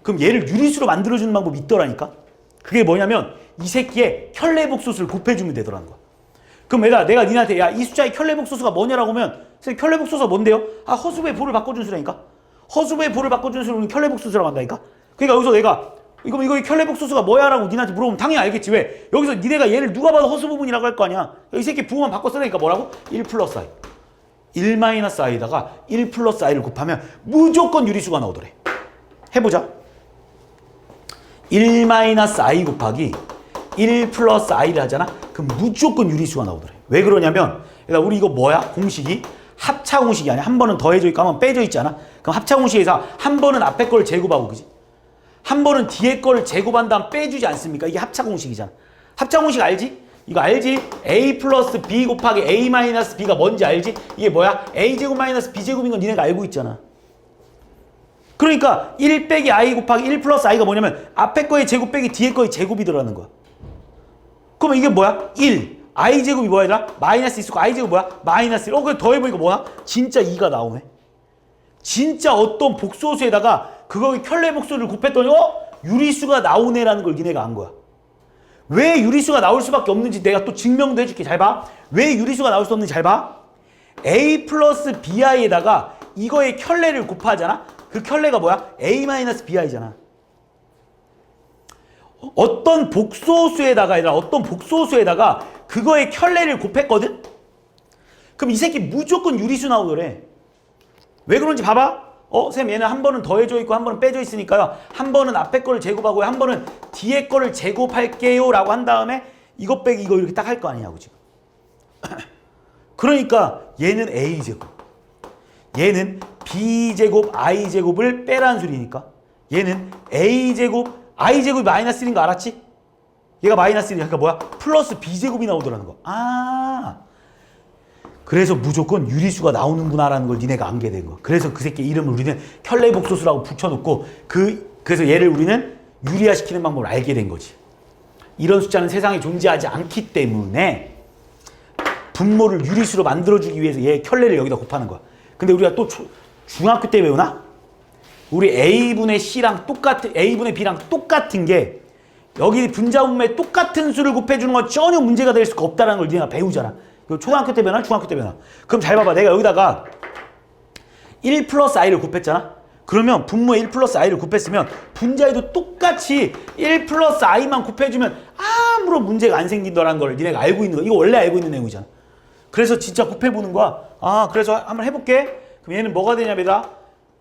그럼 얘를 유리수로 만들어주는 방법이 있더라니까. 그게 뭐냐면 이 새끼의 켤레복소수를 곱해주면 되더라는 거야. 그럼 내가 니한테 야 이 숫자의 켤레복소수가 뭐냐라고 하면 선생님 켤레복소수가 뭔데요? 허수부의 부호를 바꿔준 수라니까. 허수부의 부호를 바꿔준 수를 우리는 켤레복소수라고 한다니까. 그러니까 여기서 내가 이거 켤레복소수가 뭐야? 라고 니한테 물어보면 당연히 알겠지. 왜? 여기서 니네가 얘를 누가 봐도 허수 부분이라고 할 거 아니야. 이 새끼 부호만 바꿔 쓰라니까 뭐라고? 1 플러스 i. 1-i다가 1 플러스 i를 곱하면 무조건 유리수가 나오더래. 해보자. 1-i 곱하기 1 플러스 i를 하잖아? 그럼 무조건 유리수가 나오더래. 왜 그러냐면 우리 이거 뭐야? 공식이 합차 공식이 아니야. 한 번은 더해져 있고 한 번 빼져 있잖아. 그럼 합차 공식에서 한 번은 앞에 걸 제곱하고 그지? 한 번은 뒤에 걸 제곱한 다음 빼주지 않습니까? 이게 합차 공식이잖아. 합차 공식 알지? 이거 알지? a 플러스 b 곱하기 a 마이너스 b가 뭔지 알지? 이게 뭐야? a제곱 마이너스 b제곱인 건 니네가 알고 있잖아. 그러니까 1 빼기 i 곱하기 1 플러스 i가 뭐냐면 앞에 거의 제곱 빼기 뒤에 거의 제곱이 들어가는 거야. 그러면 이게 뭐야? 1. i제곱이 뭐야 얘들아? 마이너스 있었고 i제곱 뭐야? 마이너스 1. 그래 더해보니까 뭐야? 진짜 2가 나오네. 진짜 어떤 복소수에다가 그거 켤레복소를 곱했더니 유리수가 나오네라는 걸 니네가 안 거야. 왜 유리수가 나올 수밖에 없는지 내가 또 증명도 해줄게. 잘 봐. 왜 유리수가 나올 수 없는지 잘 봐. a 플러스 bi에다가 이거의 켤레를 곱하잖아. 그 켤레가 뭐야? a 마이너스 bi잖아. 어떤 복소수에다가 그거의 켤레를 곱했거든? 그럼 이 새끼 무조건 유리수 나오더래. 왜 그런지 봐봐. 쌤 얘는 한 번은 더해져 있고 한 번은 빼져 있으니까요. 한 번은 앞에 거를 제곱하고 한 번은 뒤에 거를 제곱할게요 라고 한 다음에 이거 빼기 이거 이렇게 딱 할 거 아니냐고 지금. 그러니까 얘는 a제곱, 얘는 b제곱 i제곱을 빼라는 소리니까 얘는 a제곱 i제곱이 마이너스 1인 거 알았지? 얘가 마이너스 1이니까 뭐야? 플러스 b제곱이 나오더라는 거. 그래서 무조건 유리수가 나오는구나 라는 걸 니네가 알게 된 거. 그래서 그 새끼 이름을 우리는 켤레복소수라고 붙여놓고 그래서 얘를 우리는 유리화시키는 방법을 알게 된 거지. 이런 숫자는 세상에 존재하지 않기 때문에 분모를 유리수로 만들어주기 위해서 얘 켤레를 여기다 곱하는 거야. 근데 우리가 또 중학교 때 배우나? 우리 A분의 C랑 A분의 B랑 똑같은 게 여기 분자분모에 똑같은 수를 곱해주는 건 전혀 문제가 될 수가 없다는 걸 니네가 배우잖아. 이거 초등학교 때 배우나? 중학교 때 배우나? 그럼 잘 봐봐. 내가 여기다가 1 플러스 i를 곱했잖아? 그러면 분모에 1 플러스 i를 곱했으면 분자에도 똑같이 1 플러스 i만 곱해주면 아무런 문제가 안 생긴다는 걸 니네가 알고 있는 거. 이거 원래 알고 있는 내용이잖아. 그래서 진짜 곱해보는 거야. 그래서 한번 해볼게. 그럼 얘는 뭐가 되냐면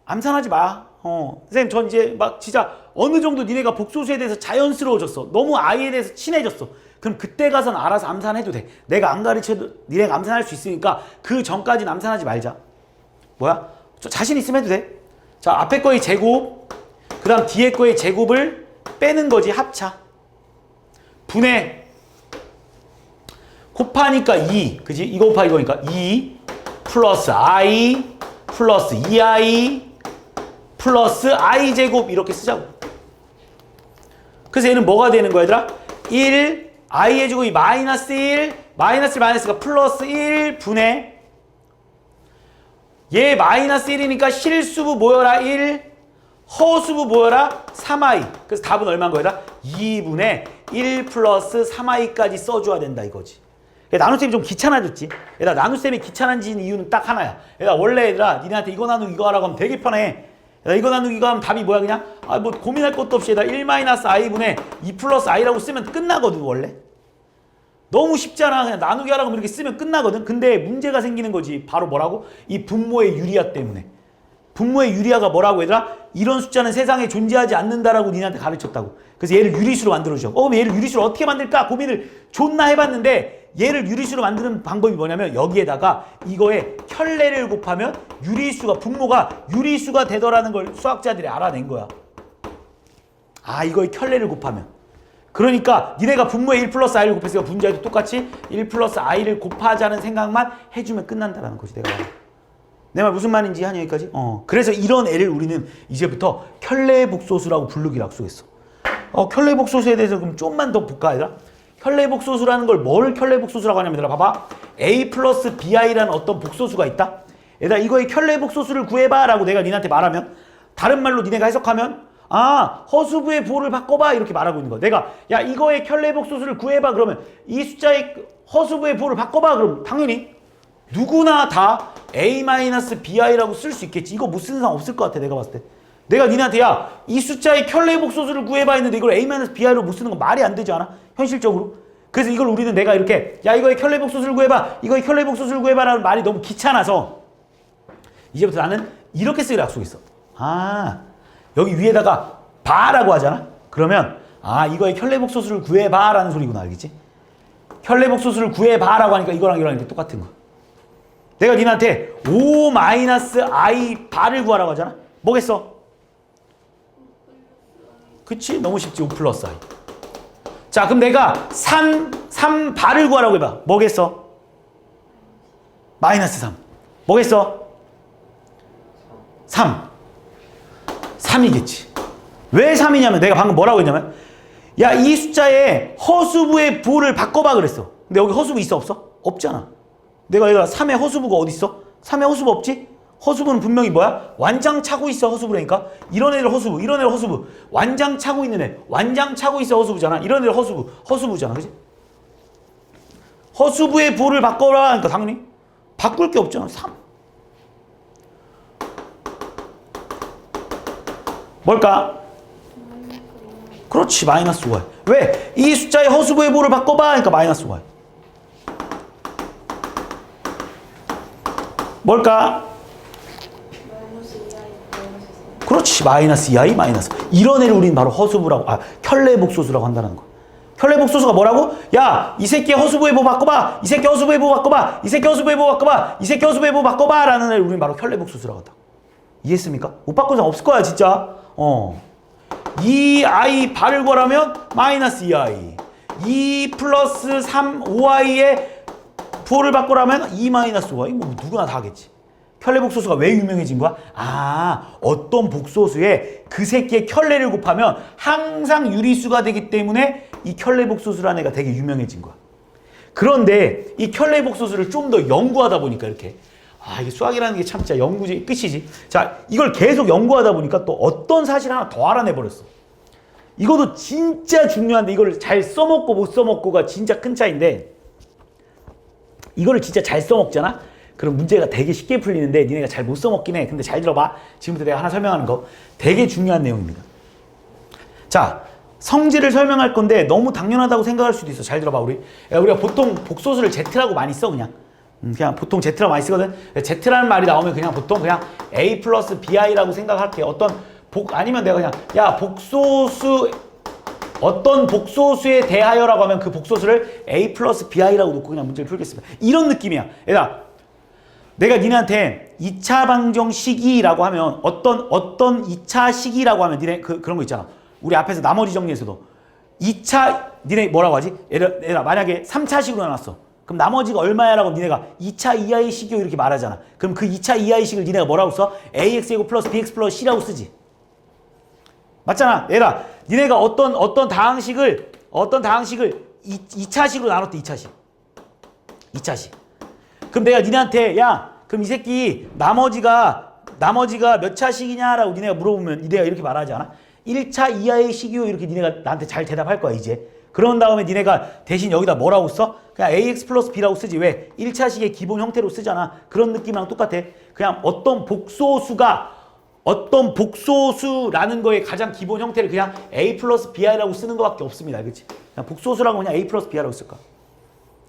암산하지 마. 선생님 전 이제 막 진짜 어느 정도 니네가 복소수에 대해서 자연스러워졌어. 너무 i에 대해서 친해졌어. 그럼 그때 가서는 알아서 암산해도 돼. 내가 안 가르쳐도 니네가 암산할 수 있으니까 그 전까지는 암산하지 말자. 뭐야? 자신 있으면 해도 돼. 자, 앞에 거의 제곱, 그 다음 뒤에 거의 제곱을 빼는 거지. 합차. 분해. 곱하니까 2. 그지? 이거 곱하기 이거니까 2 플러스 i 플러스 2i 플러스 i 제곱 이렇게 쓰자고. 그래서 얘는 뭐가 되는 거야 얘들아? 1 i의 제곱이 마이너스 1 마이너스 마이너스가 플러스 1 분의 얘 마이너스 1이니까 실수부 모여라 1 허수부 모여라 3i. 그래서 답은 얼마인 거야 얘들아? 2분의 1 플러스 3i까지 써줘야 된다 이거지. 나눗셈이 좀 귀찮아졌지. 얘들아 나눗셈이 귀찮아진 이유는 딱 하나야. 얘들아 원래 얘들아 니네한테 이거 나누기 이거 하라고 하면 되게 편해. 얘들아 이거 나누기 이거 하면 답이 뭐야 그냥? 아 뭐 고민할 것도 없이 얘들아 1-i분의 2 플러스 i라고 쓰면 끝나거든 원래. 너무 쉽잖아. 그냥 나누기 하라고 하면 이렇게 쓰면 끝나거든. 근데 문제가 생기는 거지. 바로 뭐라고? 이 분모의 유리화 때문에. 분모의 유리화가 뭐라고 얘들아? 이런 숫자는 세상에 존재하지 않는다라고 니네한테 가르쳤다고. 그래서 얘를 유리수로 만들어줘. 그럼 얘를 유리수로 어떻게 만들까? 고민을 존나 해봤는데 얘를 유리수로 만드는 방법이 뭐냐면 여기에다가 이거에 켤레를 곱하면 유리수가 분모가 유리수가 되더라는 걸 수학자들이 알아낸 거야. 아 이거에 켤레를 곱하면. 그러니까 니네가 분모에 1 플러스 i를 곱했으니까 분자에도 똑같이 1 플러스 i를 곱하자는 생각만 해주면 끝난다는 거지 내가. 내 말 무슨 말인지 한 여기까지? 그래서 이런 애를 우리는 이제부터 켤레복소수라고 부르기로 약속했어. 켤레복소수에 대해서 그럼 좀만 더 볼까 얘들아? 켤레복소수라는 걸 뭘 켤레복소수라고 하냐면 얘들아 봐봐. a 플러스 bi라는 어떤 복소수가 있다. 얘들아 이거의 켤레복소수를 구해봐 라고 내가 니네한테 말하면 다른 말로 니네가 해석하면 아 허수부의 부호를 바꿔봐 이렇게 말하고 있는 거야. 내가 야 이거의 켤레복소수를 구해봐 그러면 이 숫자의 허수부의 부호를 바꿔봐 그럼 당연히 누구나 다 a-bi라고 쓸 수 있겠지. 이거 못 쓰는 사람 없을 것 같아 내가 봤을 때. 내가 니네한테 야 이 숫자의 켤레복소수를 구해봐 했는데 이걸 a-bi로 못 쓰는 건 말이 안 되지 않아? 현실적으로. 그래서 이걸 우리는 내가 이렇게 야 이거의 켤레복소수를 구해봐 이거의 켤레복소수를 구해봐 라는 말이 너무 귀찮아서 이제부터 나는 이렇게 쓰기로 약속했어. 아 여기 위에다가 바라고 하잖아? 그러면 아 이거의 켤레복소수를 구해봐 라는 소리구나 알겠지? 켤레복소수를 구해봐 라고 하니까 이거랑 이렇게 똑같은 거야. 내가 니한테 5-i 바를 구하라고 하잖아? 뭐겠어? 그치? 너무 쉽지. 5 플러스 i. 자 그럼 내가 3 바를 구하라고 해봐. 뭐겠어? 마이너스 3. 뭐겠어? 3이겠지. 왜 3이냐면 내가 방금 뭐라고 했냐면 야 이 숫자의 허수부의 부호를 바꿔봐 그랬어. 근데 여기 허수부 있어 없어? 없잖아. 내가 얘가 3의 허수부가 어디 있어? 3의 허수부 없지? 허수부는 분명히 뭐야? 완장 차고 있어 허수부라니까. 이런 애들 허수부, 이런 애들 허수부. 완장 차고 있는 애, 완장 차고 있어 허수부잖아. 이런 애들 허수부잖아, 그지? 허수부의 부호를 바꿔라 하니까 당연히 바꿀 게 없잖아. 3. 뭘까? 그렇지, 마이너스 5y. 왜? 이 숫자의 허수부의 부호를 바꿔봐 하니까 마이너스 5y. 뭘까? 그렇지, 마이너스 2i 마이너스. 이런 애를 우리는 바로 허수부라고, 켤레복소수라고 한다는 거. 켤레복소수가 뭐라고? 야, 이 새끼 허수부의 부호 바꿔봐. 이 새끼 허수부의 부호 바꿔봐. 이 새끼 허수부의 부호 바꿔봐. 이 새끼 허수부의 부호 바꿔봐. 라는 애를 우리는 바로 켤레복소수라고 한다. 이해했습니까? 못 바꾼 사람 없을 거야, 진짜. 2i 바를 구하라면 마이너스 2i. 2 플러스 3, 5i의 부호를 바꾸라면 2 마이너스 5i. 뭐 누구나 다 하겠지. 켤레복소수가 왜 유명해진 거야? 어떤 복소수에 그 새끼의 켤레를 곱하면 항상 유리수가 되기 때문에 이 켤레복소수라는 애가 되게 유명해진 거야. 그런데 이 켤레복소수를 좀 더 연구하다 보니까 이렇게 이게 수학이라는 게 참 진짜 연구의 끝이지. 자, 이걸 계속 연구하다 보니까 또 어떤 사실 하나 더 알아내버렸어. 이것도 진짜 중요한데 이걸 잘 써먹고 못 써먹고가 진짜 큰 차이인데 이거를 진짜 잘 써먹잖아? 그럼 문제가 되게 쉽게 풀리는데 니네가 잘 못 써먹긴 해. 근데 잘 들어봐. 지금부터 내가 하나 설명하는 거 되게 중요한 내용입니다. 자, 성질을 설명할 건데 너무 당연하다고 생각할 수도 있어. 잘 들어봐. 우리가 보통 복소수를 Z라고 많이 써 그냥 보통 Z라고 많이 쓰거든. Z라는 말이 나오면 그냥 보통 그냥 A 플러스 BI라고 생각할게. 아니면 내가 그냥 야 복소수 어떤 복소수에 대하여라고 하면 그 복소수를 A 플러스 BI라고 놓고 그냥 문제를 풀겠습니다. 이런 느낌이야. 얘들아 내가 니네한테 2차 방정 식이라고 하면 어떤 2차 식이라고 하면 니네 그런 거 있잖아. 우리 앞에서 나머지 정리에서도 2차 니네 뭐라고 하지? 얘들아 만약에 3차 식으로 나눴어. 그럼 나머지가 얼마야? 라고 니네가 2차 이하의 식이요 이렇게 말하잖아. 그럼 그 2차 이하의 식을 니네가 뭐라고 써? ax제곱 플러스 bx 플러스 c라고 쓰지. 맞잖아. 얘들아 니네가 어떤 다항식을 2차식으로 나눴대. 2차식. 그럼 내가 니네한테 야 그럼 이 새끼 나머지가 몇 차식이냐라고 니네가 물어보면 니네가 이렇게 말하지 않아? 1차 이하의 식이요 이렇게 니네가 나한테 잘 대답할 거야 이제. 그런 다음에 니네가 대신 여기다 뭐라고 써? 그냥 ax 플러스 b라고 쓰지. 왜? 1차식의 기본 형태로 쓰잖아. 그런 느낌이랑 똑같아. 그냥 어떤 복소수라는 거의 가장 기본 형태를 그냥 a 플러스 bi라고 쓰는 것밖에 없습니다. 그치? 그냥 복소수라고 그냥 a 플러스 bi라고 쓸까?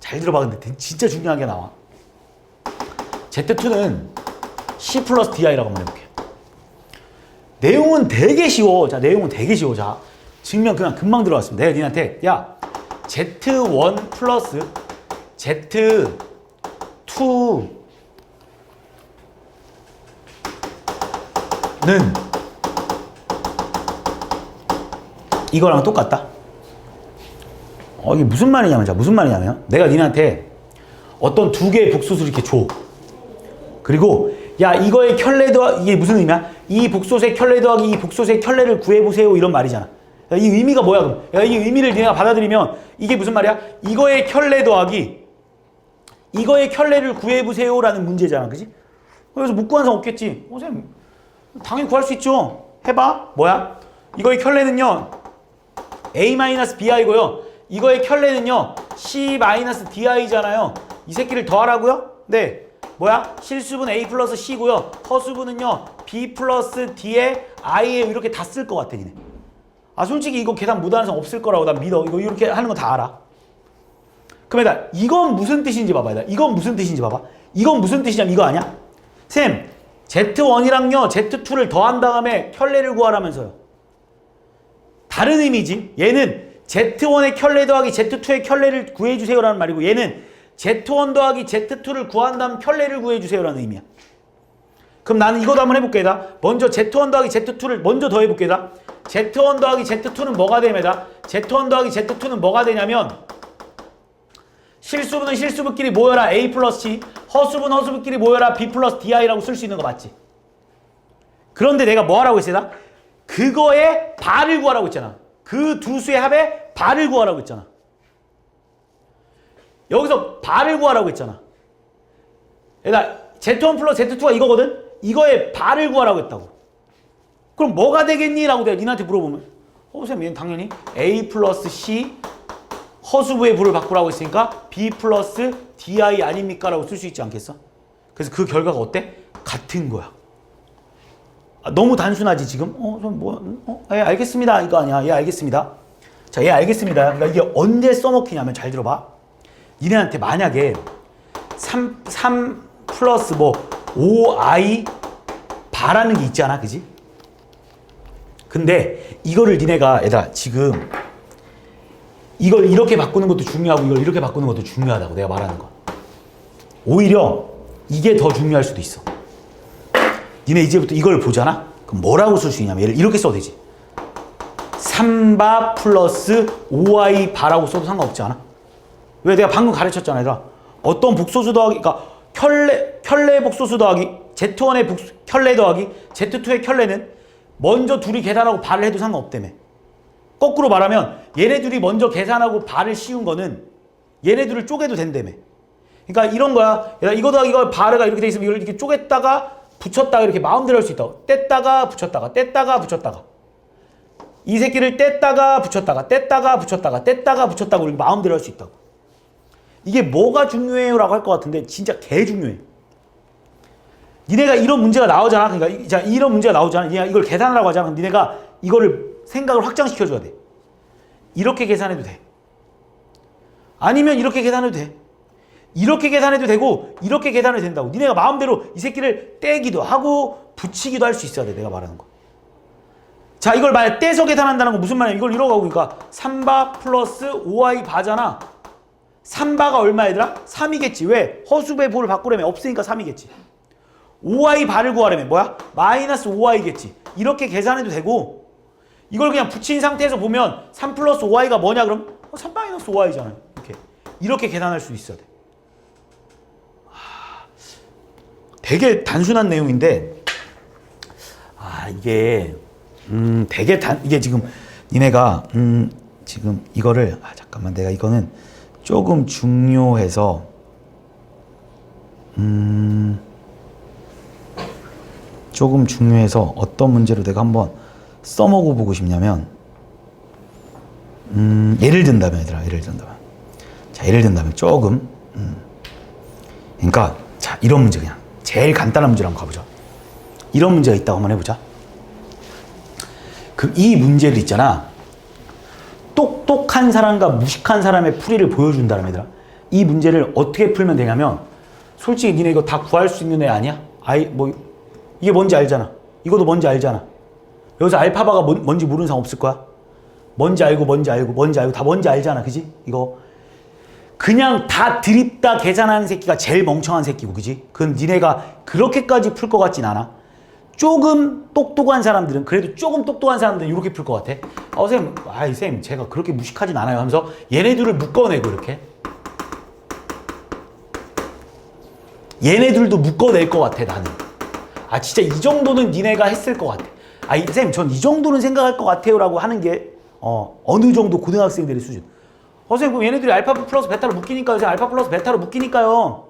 잘 들어봐. 근데 진짜 중요한 게 나와. Z2는 C 플러스 DI라고 한번 해볼게요. 내용은 되게 쉬워. 자, 자, 증명 그냥 금방 들어갔습니다. 내가 니한테 야 Z1 플러스 Z2 는 이거랑 똑같다. 이게 무슨 말이냐면 내가 니한테 어떤 두 개의 복소수를 이렇게 줘. 그리고 야 이거의 켤레 더하기 이게 무슨 의미야? 이 복소수의 켤레 더하기 이 복소수의 켤레를 구해보세요 이런 말이잖아. 야, 이 의미가 뭐야 그럼? 야, 이 의미를 내가 받아들이면 이게 무슨 말이야? 이거의 켤레 더하기 이거의 켤레를 구해보세요 라는 문제잖아. 그지? 그래서 못 구한 사람 없겠지. 선생님 당연히 구할 수 있죠. 해봐. 뭐야? 이거의 켤레는요 a-bi고요. 이거의 켤레는요 c-di잖아요. 이 새끼를 더하라고요? 네. 뭐야? 실수분 a 플러스 c고요. 허수분은요 b 플러스 d에 i에 이렇게 다 쓸 것 같아 니네. 솔직히 이거 계산 못하는 사람 없을 거라고 난 믿어. 이거 이렇게 하는 거 다 알아. 그럼 얘들아 이건 무슨 뜻인지 봐봐. 이건 무슨 뜻이냐면 이거 아니야? 쌤 Z1이랑요 Z2를 더한 다음에 켤레를 구하라면서요. 다른 의미지. 얘는 Z1의 켤레 더하기 Z2의 켤레를 구해주세요 라는 말이고 얘는 Z1 더하기 Z2를 구한 다음 켤레를 구해주세요 라는 의미야. 그럼 나는 이거도 한번 해볼게. 먼저 Z1 더하기 Z2를 먼저 더 해볼게. Z1 더하기 Z2는 뭐가 됩니다. Z1 더하기 Z2는 뭐가 되냐면 실수분은 실수분끼리 모여라 A 플러스 C, 허수분 허수분끼리 모여라 B 플러스 DI라고 쓸 수 있는 거 맞지? 그런데 내가 뭐 하라고 했어? 그거의 발을 구하라고 했잖아. 그 두 수의 합의 발을 구하라고 했잖아. 여기서 발을 구하라고 했잖아. 얘들아 Z1 플러스 Z2가 이거거든? 이거의 발을 구하라고 했다고. 그럼 뭐가 되겠니? 라고 내가 니한테 물어보면 선생님 얘는 당연히 A 플러스 C 허수부의 부를 바꾸라고 했으니까 B 플러스 DI 아닙니까? 라고 쓸 수 있지 않겠어? 그래서 그 결과가 어때? 같은 거야. 너무 단순하지 지금? 예 알겠습니다 이거 아니야. 예 알겠습니다. 자, 예 알겠습니다. 그러니까 이게 언제 써먹히냐면 잘 들어봐. 니네한테 만약에 3 플러스 5i 바라는 게 있잖아. 그지? 근데 이거를 니네가 얘들아 지금 이걸 이렇게 바꾸는 것도 중요하고 이걸 이렇게 바꾸는 것도 중요하다고 내가 말하는 거. 오히려 이게 더 중요할 수도 있어. 니네 이제부터 이걸 보잖아? 그럼 뭐라고 쓸 수 있냐면 얘를 이렇게 써도 되지. 3바 플러스 5i 바라고 써도 상관없지 않아? 왜? 내가 방금 가르쳤잖아. 얘들아. 어떤 복소수 더하기 그러니까 켤레 복소수 더하기 Z1의 켤레 더하기 Z2의 켤레는 먼저 둘이 계산하고 발을 해도 상관없다며. 거꾸로 말하면 얘네들이 먼저 계산하고 발을 씌운 거는 얘네들을 쪼개도 된다며. 그러니까 이런 거야. 이거 더하기 이거 발을 이렇게 돼 있으면 이걸 이렇게 쪼갰다가 붙였다가 이렇게 마음대로 할 수 있다고. 뗐다가 붙였다가 뗐다가 붙였다가 이 새끼를 뗐다가 붙였다가 뗐다가 붙였다가 뗐다가 붙였다고 이렇게 마음대로 할 수 있다고. 이게 뭐가 중요해요? 라고 할 것 같은데 진짜 개 중요해. 니네가 이런 문제가 나오잖아. 그러니까 자, 이런 문제가 나오잖아. 니네가 이걸 계산하라고 하잖아. 그럼 니네가 이거를 생각을 확장시켜줘야 돼. 이렇게 계산해도 돼. 아니면 이렇게 계산해도 돼. 이렇게 계산해도 되고 이렇게 계산해도 된다고. 니네가 마음대로 이 새끼를 떼기도 하고 붙이기도 할 수 있어야 돼. 내가 말하는 거. 자, 이걸 만약 떼서 계산한다는 건 무슨 말이야? 이걸 이러고 하고 그러니까 3바 플러스 5i 바잖아. 3바가 얼마 얘들아? 3이겠지. 왜? 허수배 보를 바꾸려면 없으니까 3이겠지. 5y 바를 구하려면 뭐야? 마이너스 5y겠지. 이렇게 계산해도 되고 이걸 그냥 붙인 상태에서 보면 3 플러스 5y가 뭐냐 그럼? 3 마이너스 5y잖아요. 이렇게 계산할 수 있어야 돼. 되게 단순한 내용인데 이게 이게 지금 니네가 지금 이거를 잠깐만 내가 이거는 조금 중요해서 조금 중요해서 어떤 문제로 내가 한번 써먹어 보고 싶냐면 예를 든다면 얘들아 예를 든다면 조금 그러니까 자 이런 문제 그냥 제일 간단한 문제로 한번 가보자. 이런 문제가 있다고 한번 해보자. 이 문제를 있잖아. 똑똑한 사람과 무식한 사람의 풀이를 보여준다는 얘들아. 이 문제를 어떻게 풀면 되냐면 솔직히 니네 이거 다 구할 수 있는 애 아니야? 이게 뭔지 알잖아. 이것도 뭔지 알잖아. 여기서 알파바가 뭔지 모르는 사람 없을 거야. 뭔지 알고 다 뭔지 알잖아. 그지? 이거 그냥 다 드립다 계산하는 새끼가 제일 멍청한 새끼고 그지? 그건 니네가 그렇게까지 풀 것 같진 않아. 조금 똑똑한 사람들은 그래도 조금 똑똑한 사람들은 이렇게 풀 것 같아. 쌤 제가 그렇게 무식하진 않아요 하면서 얘네들을 묶어내고 이렇게 얘네들도 묶어낼 것 같아 나는. 진짜 이 정도는 니네가 했을 것 같아. 쌤 전 이 정도는 생각할 것 같아요 라고 하는 게 어느 정도 고등학생들의 수준. 선생님 그럼 얘네들이 알파 플러스 베타로 묶이니까요. 선생님 알파 플러스 베타로 묶이니까요.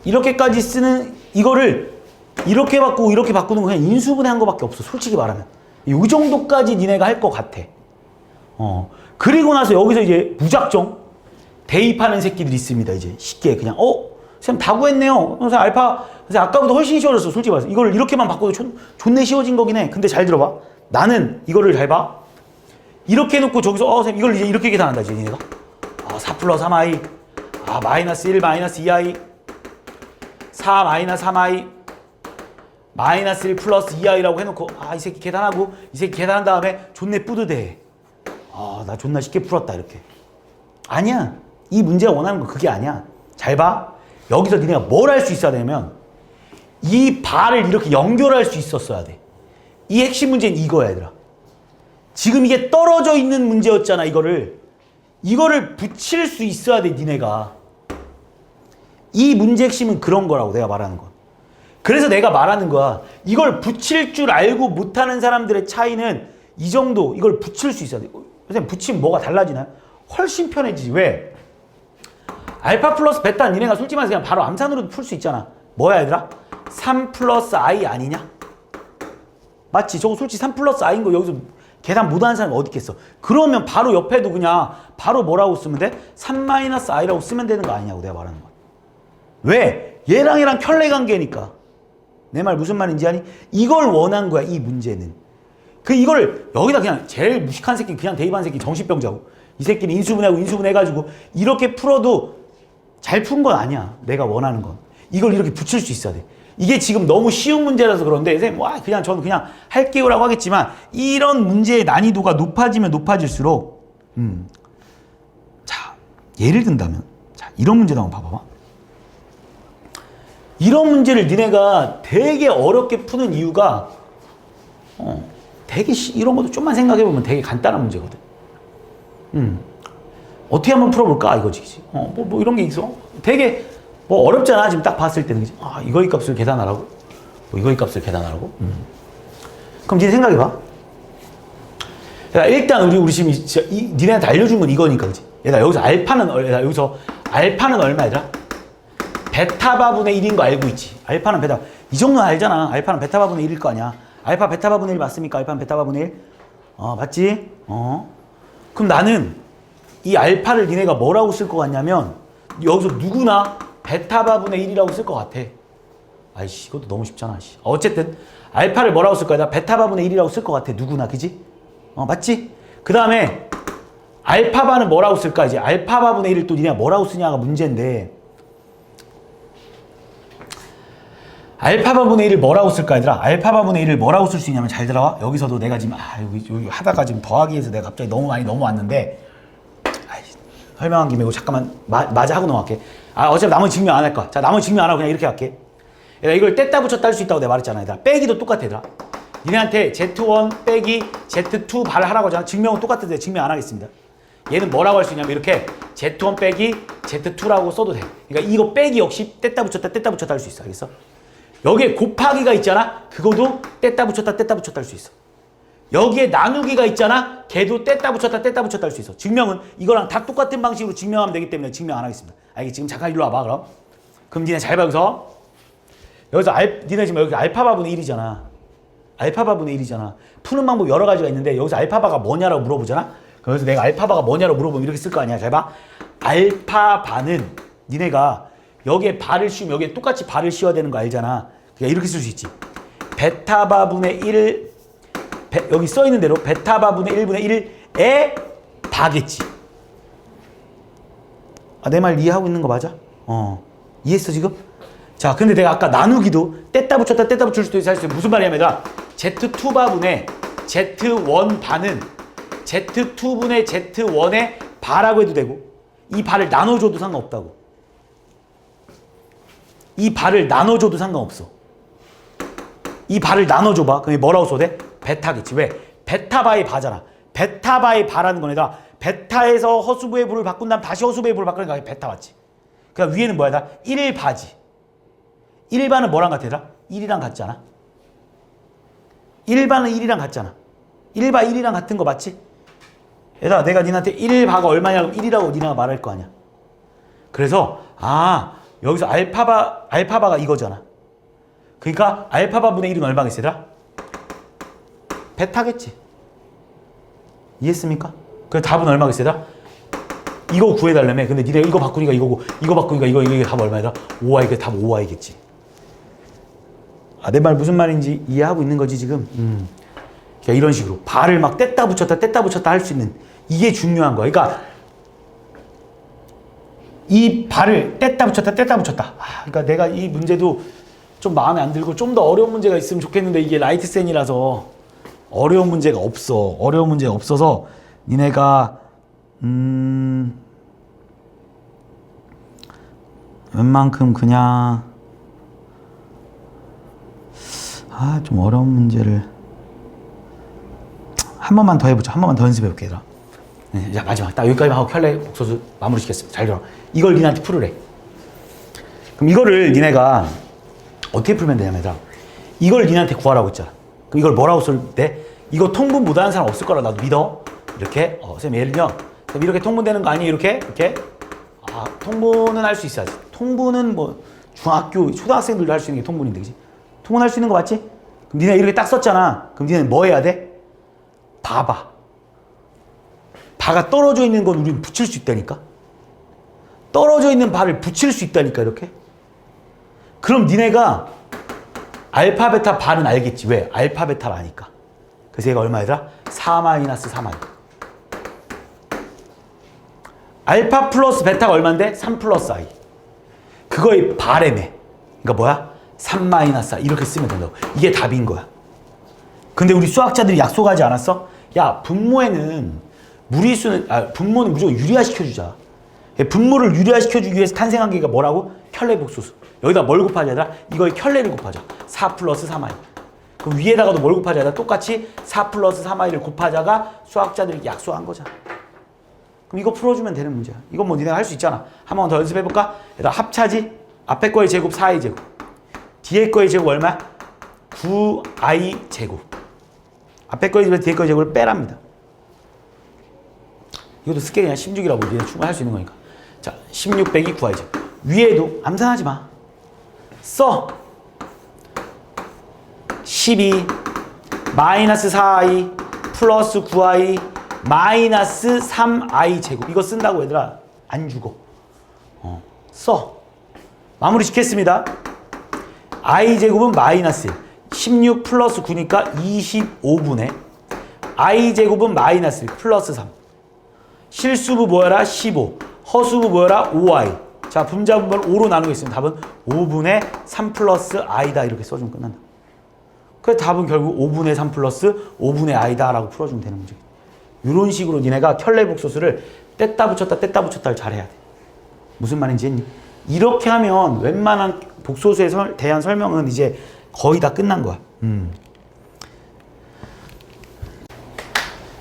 이렇게까지 쓰는 이거를 이렇게 바꾸고 이렇게 바꾸는 거 그냥 인수분해한 거밖에 없어. 솔직히 말하면 이 정도까지 니네가 할 것 같아. 그리고 나서 여기서 이제 무작정 대입하는 새끼들이 있습니다. 이제 쉽게 그냥 선생님 다 구했네요. 선생님 알파 선생님 아까보다 훨씬 쉬워졌어. 솔직히 말해서 이걸 이렇게만 바꿔도 존내 쉬워진 거긴 해. 근데 잘 들어봐. 나는 이거를 잘 봐. 이렇게 해놓고 저기서 선생님 이걸 이제 이렇게 계산한다 이제 니네가 4 플러스 3i 마이너스 1 마이너스 2i 4 마이너스 3i 마이너스 1 플러스 2i라고 해놓고 이 새끼 계산하고 이 새끼 계산한 다음에 존내 뿌듯해. 나 존나 쉽게 풀었다 이렇게. 아니야. 이 문제가 원하는 거 그게 아니야. 잘 봐. 여기서 니네가 뭘 할 수 있어야 되냐면 이 바를 이렇게 연결할 수 있었어야 돼. 이 핵심 문제는 이거야 얘들아. 지금 이게 떨어져 있는 문제였잖아. 이거를 붙일 수 있어야 돼 니네가. 이 문제 핵심은 그런 거라고 내가 말하는 건. 그래서 내가 말하는 거야. 이걸 붙일 줄 알고 못하는 사람들의 차이는 이 정도. 이걸 붙일 수 있어야 돼. 선생님 붙이면 뭐가 달라지나요? 훨씬 편해지지. 왜? 알파 플러스 베타 니네가 솔직히 말해서 그냥 바로 암산으로도 풀 수 있잖아. 뭐야 얘들아? 3 플러스 i 아니냐? 맞지? 저거 솔직히 3 플러스 i인 거 여기서 계산 못하는 사람이 어디 있겠어? 그러면 바로 옆에도 그냥 바로 뭐라고 쓰면 돼? 3 마이너스 i라고 쓰면 되는 거 아니냐고 내가 말하는 거야. 왜? 얘랑 켤레 관계니까. 내 말 무슨 말인지 아니? 이걸 원한 거야 이 문제는. 이걸 여기다 그냥 제일 무식한 새끼 그냥 대입한 새끼 정신병자고 이 새끼는 인수분해하고 인수분해해가지고 이렇게 풀어도 잘 푼 건 아니야. 내가 원하는 건. 이걸 이렇게 붙일 수 있어야 돼. 이게 지금 너무 쉬운 문제라서 그런데 선생님 그냥 저는 그냥 할게요라고 하겠지만 이런 문제의 난이도가 높아지면 높아질수록 자 예를 든다면 이런 문제도 한번 봐봐봐. 이런 문제를 니네가 되게 어렵게 푸는 이유가 되게 이런 것도 좀만 생각해보면 되게 간단한 문제거든. 어떻게 한번 풀어볼까 이거지. 뭐 이런 게 있어. 되게 뭐 어렵잖아 지금 딱 봤을 때는. 그치? 이거의 값을 계산하라고? 이거의 값을 계산하라고? 그럼 니네 생각해봐. 일단 우리 지금 니네한테 알려준 건 이거니까 그치? 얘들아 여기서 알파는 얼마 얘들아? 베타바분의 1인 거 알고 있지? 알파는 베타. 이 정도는 알잖아. 알파는 베타바분의 1일 거 아니야. 알파 베타바분의 1 맞습니까? 알파는 베타바분의 1? 맞지? 그럼 나는 이 알파를 니네가 뭐라고 쓸 것 같냐면 여기서 누구나 베타바분의 1이라고 쓸 것 같아. 이것도 너무 쉽잖아. 어쨌든 알파를 뭐라고 쓸 거야? 나 베타바분의 1이라고 쓸 것 같아. 누구나. 그지? 맞지? 그 다음에 알파바는 뭐라고 쓸까? 이제 알파바분의 1을 또 니네가 뭐라고 쓰냐가 문제인데 알파바분의 1을 뭐라고 쓸까 얘들아? 알파바분의 1을 뭐라고 쓸 수 있냐면 잘 들어와. 여기서도 내가 지금 여기 하다가 지금 더하기에서 내가 갑자기 너무 많이 넘어왔는데 설명한 김에 이거 잠깐만 맞아 하고 넘어갈게. 어차피 나머지 증명 안 할 거야. 자, 나머지 증명 안 하고 그냥 이렇게 할게. 얘들아, 이걸 뗐다 붙였다 할 수 있다고 내가 말했잖아. 얘들아, 빼기도 똑같아. 얘들아, 니네한테 Z1 빼기 Z2 발을 하라고 하잖아. 증명은 똑같은데 증명 안 하겠습니다. 얘는 뭐라고 할 수 있냐면 이렇게 Z1 빼기 Z2라고 써도 돼. 그러니까 이거 빼기 역시 뗐다 붙였다 할 수 있어. 알겠어? 여기에 곱하기가 있잖아. 그거도 뗐다 붙였다 할 수 있어. 여기에 나누기가 있잖아. 걔도 뗐다 붙였다 할 수 있어. 증명은 이거랑 다 똑같은 방식으로 증명하면 되기 때문에 증명 안 하겠습니다. 알겠지? 지금 잠깐 일로 와봐. 그럼 니네 잘 봐. 여기서 니네 지금 여기 알파바분의 1이잖아. 알파바분의 1이잖아. 푸는 방법 여러 가지가 있는데 여기서 알파바가 뭐냐라고 물어보잖아. 그래서 내가 알파바가 뭐냐라고 물어보면 이렇게 쓸 거 아니야. 잘 봐. 알파바는 니네가 여기에 바를 씌우면 여기에 똑같이 바를 씌워야 되는 거 알잖아. 그러니까 이렇게 쓸 수 있지. 베타바분의 1 여기 써있는 대로 베타바분의 1분의 1에 바겠지. 내 말 이해하고 있는 거 맞아? 이해했어 지금? 자, 근데 내가 아까 나누기도 뗐다 붙일 수도 있어. 무슨 말이냐면 Z2바분의 Z1 반은 Z2분의 Z1의 바라고 해도 되고 이 바를 나눠줘도 상관없다고. 이 바를 나눠줘도 상관없어. 이 바를 나눠줘봐. 그럼 뭐라고 써도 돼? 베타겠지. 왜? 베타바의 바잖아. 베타바의 바라는 거네다. 베타에서 허수부의 부를 바꾼 다음 다시 허수부의 부를 바꾸니까 베타 맞지. 그러니까 위에는 뭐야? 1바지. 1바는 뭐랑 같아? 1이랑 같지 않아? 1바는 1이랑 같잖아. 1바 1이랑 같은 거 맞지? 얘들아, 내가 니한테 1바가 얼마냐 그럼 1이라고 니네가 말할 거 아니야. 그래서 여기서 알파바가 이거잖아. 그러니까 알파바분의 1은 얼마겠어? 얘들아? 베타겠지. 이해했습니까? 그 답은 얼마겠어? 얘들아? 이거 구해달라며. 근데 니네 이거 바꾸니까 이거고 이거 바꾸니까 이거 답 얼마야? 5y. 그 답 5y겠지. 내 말 무슨 말인지 이해하고 있는 거지 지금? 그러니까 이런 식으로 발을 막 뗐다 붙였다 할 수 있는 이게 중요한 거야. 그러니까 이 발을 뗐다 붙였다. 그러니까 내가 이 문제도 좀 마음에 안 들고 좀 더 어려운 문제가 있으면 좋겠는데 이게 라이트센이라서 어려운 문제가 없어. 어려운 문제가 없어서 니네가 웬만큼 그냥 좀 어려운 문제를 한 번만 더 해보자. 한 번만 더 연습해볼게. 얘들아. 네, 자, 마지막 딱 여기까지만 하고 켤레 복소수 마무리 시켰습니다. 잘 들어. 이걸 니네한테 풀으래. 그럼 이거를 니네가 어떻게 풀면 되냐면 얘들아, 이걸 니네한테 구하라고 했잖아. 그럼 이걸 뭐라고 쓸 때? 이거 통분 못하는 사람 없을 거라 나도 믿어. 이렇게 선생님 예를 들면 이렇게 통분되는 거 아니에요? 이렇게 통분은 할 수 있어야지. 통분은 뭐 중학교 초등학생들도 할 수 있는 게 통분인데, 그지? 통분할 수 있는 거 맞지? 그럼 니네 이렇게 딱 썼잖아. 그럼 니네는 뭐 해야 돼? 봐봐. 바가 떨어져 있는 건 우리는 붙일 수 있다니까. 떨어져 있는 바를 붙일 수 있다니까. 이렇게. 그럼 니네가 알파 베타 바는 알겠지. 왜? 알파 베타를 아니까. 그래서 얘가 얼마더라? 4-3i. 알파 플러스 베타가 얼마인데? 3 플러스 i. 그거의 바램에. 그러니까 뭐야? 3-i. 이렇게 쓰면 된다고. 이게 답인 거야. 근데 우리 수학자들이 약속하지 않았어? 야, 분모에는 분모는 무조건 유리화시켜주자. 분모를 유리화시켜주기 위해서 탄생한 게 뭐라고? 켤레 복소수. 여기다 뭘 곱하자? 얘들아? 이거에 켤레를 곱하자. 4 플러스 3i. 그럼 위에다가도 뭘 곱하자? 얘들아? 똑같이 4 플러스 3i를 곱하자가 수학자들이 약속한 거잖아. 그럼 이거 풀어주면 되는 문제야. 이건 뭐 니네가 할 수 있잖아. 한 번 더 연습해볼까? 얘들아, 합차지? 앞에 거의 제곱 4i 제곱. 뒤에 거의 제곱 얼마야? 9i 제곱. 앞에 거의 제곱, 뒤에 거의 제곱을 빼랍니다. 이것도 쉽게 그냥 16이라고 니네 충분히 할 수 있는 거니까. 자, 16 빼기 9i 제곱. 위에도 암산하지 마. 써. 12 마이너스 4i 플러스 9i 마이너스 3i 제곱. 이거 쓴다고 얘들아. 안 죽어. 써. 마무리 짓겠습니다. i 제곱은 마이너스 16 플러스 9니까 25분의 i 제곱은 마이너스 플러스 3. 실수부 뭐여라? 15. 허수부 뭐여라? 5i. 자, 분자분모를 5로 나누고 있으면 답은 5분의 3 플러스 i다 이렇게 써주면 끝난다. 그래서 답은 결국 5분의 3 플러스 5분의 i다 라고 풀어주면 되는 문제. 이런 식으로 니네가 켤레복소수를 뗐다 붙였다를 잘해야 돼. 무슨 말인지 했니? 이렇게 하면 웬만한 복소수에 대한 설명은 이제 거의 다 끝난 거야.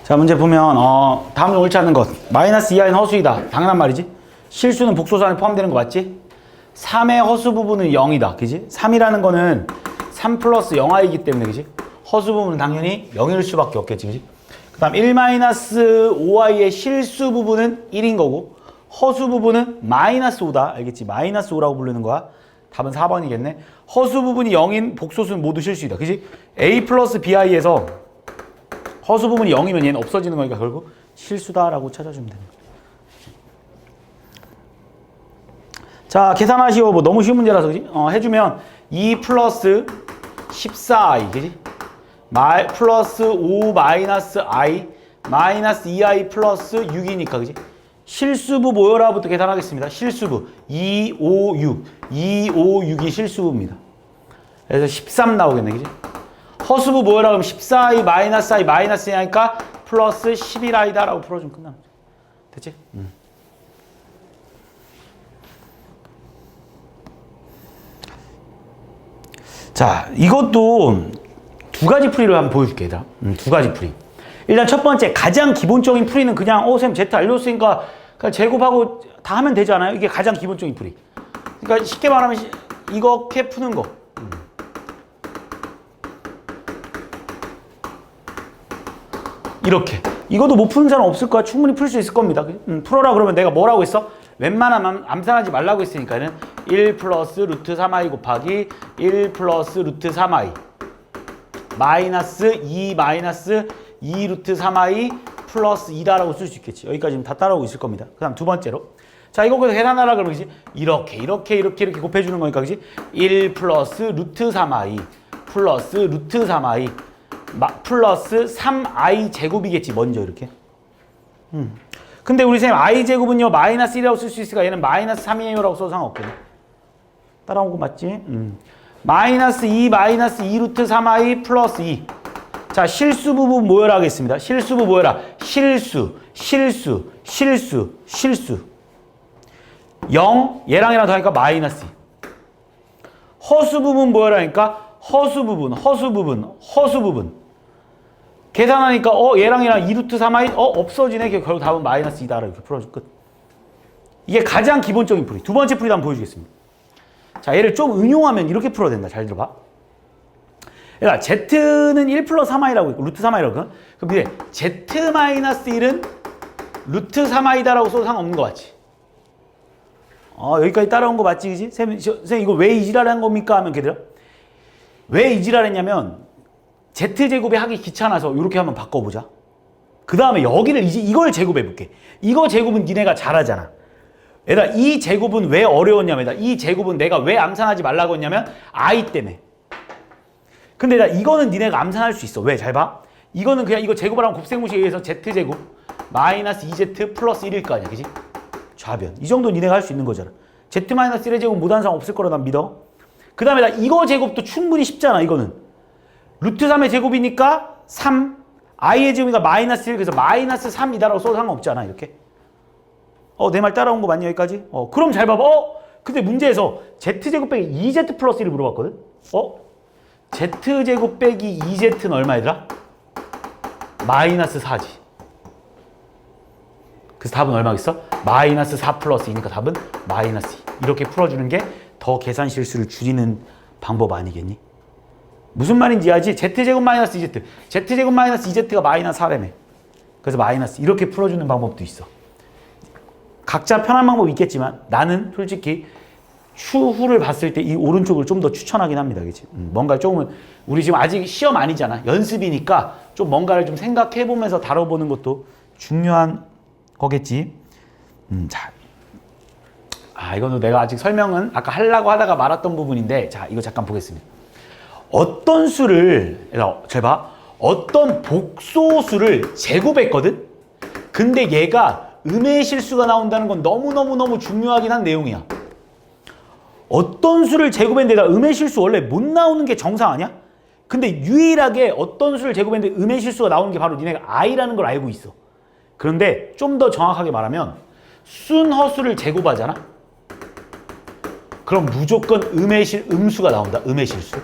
자, 문제 보면 다음 옳지 않은 것. 마이너스 2i는 허수이다. 당연한 말이지. 실수는 복소수 안에 포함되는 거 맞지? 3의 허수 부분은 0이다. 그지? 3이라는 거는 3 플러스 0i이기 때문에 그지? 허수 부분은 당연히 0일 수밖에 없겠지. 그지? 그 다음 1 마이너스 5i의 실수 부분은 1인 거고 허수 부분은 마이너스 5다. 알겠지? 마이너스 5라고 부르는 거야. 답은 4번이겠네. 허수 부분이 0인 복소수는 모두 실수이다. 그지? a 플러스 bi에서 허수 부분이 0이면 얘는 없어지는 거니까 결국 실수다라고 찾아주면 됩니다. 자, 계산하시오. 뭐 너무 쉬운 문제라서 그지? 해주면 2 플러스 14i 그지? 플러스 5 마이너스 i 마이너스 2i 플러스 6이니까 그지? 실수부 모여라부터 계산하겠습니다. 실수부 2, 5, 6 2, 5, 6이 실수부입니다. 그래서 13 나오겠네 그지? 허수부 모여라 그러면 14i 마이너스 i 마이너스 2하니까 플러스 11i다 라고 풀어주면 끝나는 거죠. 됐지? 자, 이것도 두 가지 풀이를 한번 보여줄게, 얘들아. 두 가지 풀이. 일단 첫 번째, 가장 기본적인 풀이는 그냥, 쌤, Z 알려줬으니까 그냥 제곱하고 다 하면 되지 않아요? 이게 가장 기본적인 풀이. 그러니까 쉽게 말하면 이렇게 푸는 거. 이렇게. 이것도 못 푸는 사람 없을 거야. 충분히 풀 수 있을 겁니다. 풀어라 그러면 내가 뭐라고 했어? 웬만하면 암산하지 말라고 했으니까는 1 플러스 루트 3i 곱하기 1 플러스 루트 3i 마이너스 2 마이너스 2 루트 3i 플러스 2다라고 쓸 수 있겠지. 여기까지는 다 따라오고 있을 겁니다. 그 다음 두 번째로. 자, 이거 계산하라 그러면 그지? 이렇게 곱해주는 거니까 그지? 1 플러스 루트 3i 플러스 루트 3i 플러스 3i 제곱이겠지. 먼저 이렇게. 근데 우리 선생님 i 제곱은요 마이너스 1이라고 쓸 수 있으니까 얘는 마이너스 3이에요 라고 써도 상관없거든. 따라온 거 맞지? 마이너스 2 마이너스 2 루트 3i 플러스 2. 자, 실수 부분 모여라 하겠습니다. 실수부 모여라. 실수 0 얘랑 더하니까 마이너스 2. 허수 부분 모여라 하니까 허수 부분 계산하니까 얘랑 2루트 3i 없어지네. 결국 답은 마이너스 2다. 이렇게 풀어줄 끝. 이게 가장 기본적인 풀이. 두 번째 풀이도 한번 보여주겠습니다. 자, 얘를 좀 응용하면 이렇게 풀어야 된다. 잘 들어봐. 그러니까 z는 1 플러스 3i라고 있고 루트 3i라고 그럼 이제 z 마이너스 1은 루트 3i다라고 써도 상관없는 거 맞지? 여기까지 따라온 거 맞지? 그지? 선생님 이거 왜 이지랄한 겁니까? 하면 걔들아 왜 이지랄했냐면 z제곱에 하기 귀찮아서 이렇게 한번 바꿔보자. 그 다음에 여기를 이걸 제곱해볼게. 이거 제곱은 니네가 잘하잖아. 얘들아 이 제곱은 왜 어려웠냐면 이 제곱은 내가 왜 암산하지 말라고 했냐면 i 때문에. 근데 이거는 니네가 암산할 수 있어. 왜? 잘 봐. 이거는 그냥 이거 제곱을 하면 곱셈공식에 의해서 z제곱 마이너스 2z 플러스 1일 거 아니야. 그지? 좌변. 이 정도 니네가 할 수 있는 거잖아. z 마이너스 1의 제곱 못하는 사람 없을 거라 난 믿어. 그 다음에 이거 제곱도 충분히 쉽잖아. 이거는. 루트 3의 제곱이니까 3 i의 제곱이니까 마이너스 1 그래서 마이너스 3이다라고 써도 상관없잖아. 이렇게. 내 말 따라온 거 맞니? 여기까지? 그럼 잘 봐봐. 근데 문제에서 z제곱 빼기 2z 플러스 1을 물어봤거든? z제곱 빼기 2z는 얼마이더라? 마이너스 4지. 그래서 답은 얼마겠어? 마이너스 4 플러스 2니까 답은 마이너스 2. 이렇게 풀어주는 게 더 계산 실수를 줄이는 방법 아니겠니? 무슨 말인지 이해하지? z제곱 마이너스 2z. z제곱 마이너스 2z가 마이너스 4라며. 그래서 마이너스 이렇게 풀어주는 방법도 있어. 각자 편한 방법이 있겠지만 나는 솔직히 추후를 봤을 때 이 오른쪽을 좀 더 추천하긴 합니다. 그치? 뭔가 조금은 우리 지금 아직 시험 아니잖아. 연습이니까 좀 뭔가를 좀 생각해보면서 다뤄보는 것도 중요한 거겠지. 자, 이거는 내가 아직 설명은 아까 하려고 하다가 말았던 부분인데 자, 이거 잠깐 보겠습니다. 어떤 수를 잘 봐. 어떤 복소수를 제곱했거든? 근데 얘가 음의 실수가 나온다는 건 너무너무 중요하긴 한 내용이야. 어떤 수를 제곱했는데 나 음의 실수 원래 못 나오는 게 정상 아니야? 근데 유일하게 어떤 수를 제곱했는데 음의 실수가 나오는 게 바로 니네가 i라는 걸 알고 있어. 그런데 좀 더 정확하게 말하면 순허수를 제곱하잖아? 그럼 무조건 음수가 나온다. 음의 실수.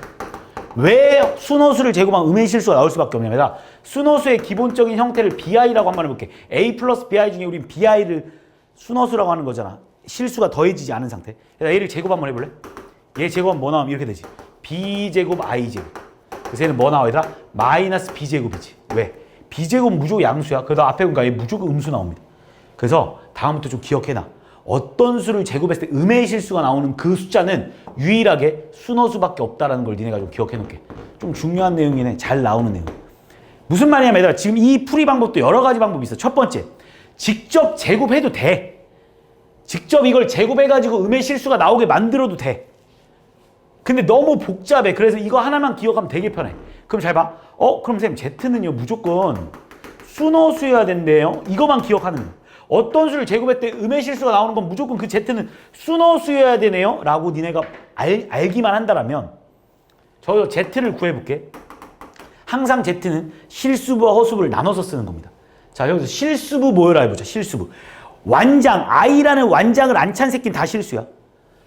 왜 순허수를 제곱하면 음의 실수가 나올 수밖에 없냐면 순허수의 기본적인 형태를 bi라고 한번 해볼게. a 플러스 bi 중에 우린 bi를 순허수라고 하는 거잖아. 실수가 더해지지 않은 상태. 얘를 제곱 한번 해볼래? 얘 제곱하면 뭐 나오면 이렇게 되지. b제곱 i제곱. 그래서 얘는 뭐 나와 얘들아? 마이너스 b제곱이지. 왜? b제곱은 무조건 양수야. 그러다 앞에 보니까 얘 무조건 음수 나옵니다. 그래서 다음부터 좀 기억해놔. 어떤 수를 제곱했을 때 음의 실수가 나오는 그 숫자는 유일하게 순허수밖에 없다라는 걸 니네가 좀 기억해놓게. 좀 중요한 내용이네. 잘 나오는 내용. 무슨 말이냐면 얘들아 지금 이 풀이 방법도 여러 가지 방법이 있어. 첫 번째, 직접 제곱해도 돼. 직접 이걸 제곱해가지고 음의 실수가 나오게 만들어도 돼. 근데 너무 복잡해. 그래서 이거 하나만 기억하면 되게 편해. 그럼 잘 봐. 그럼 쌤 Z는요 무조건 순허수여야 된대요. 이거만 기억하는 거야. 어떤 수를 제곱할 때 음의 실수가 나오는 건 무조건 그 Z는 순허수여야 되네요 라고 니네가 알기만 한다라면 저 Z를 구해볼게. 항상 Z는 실수부와 허수부를 나눠서 쓰는 겁니다. 자 여기서 실수부 뭐여라 해보자. 실수부 완장 i라는 완장을 안 찬 새끼는 다 실수야.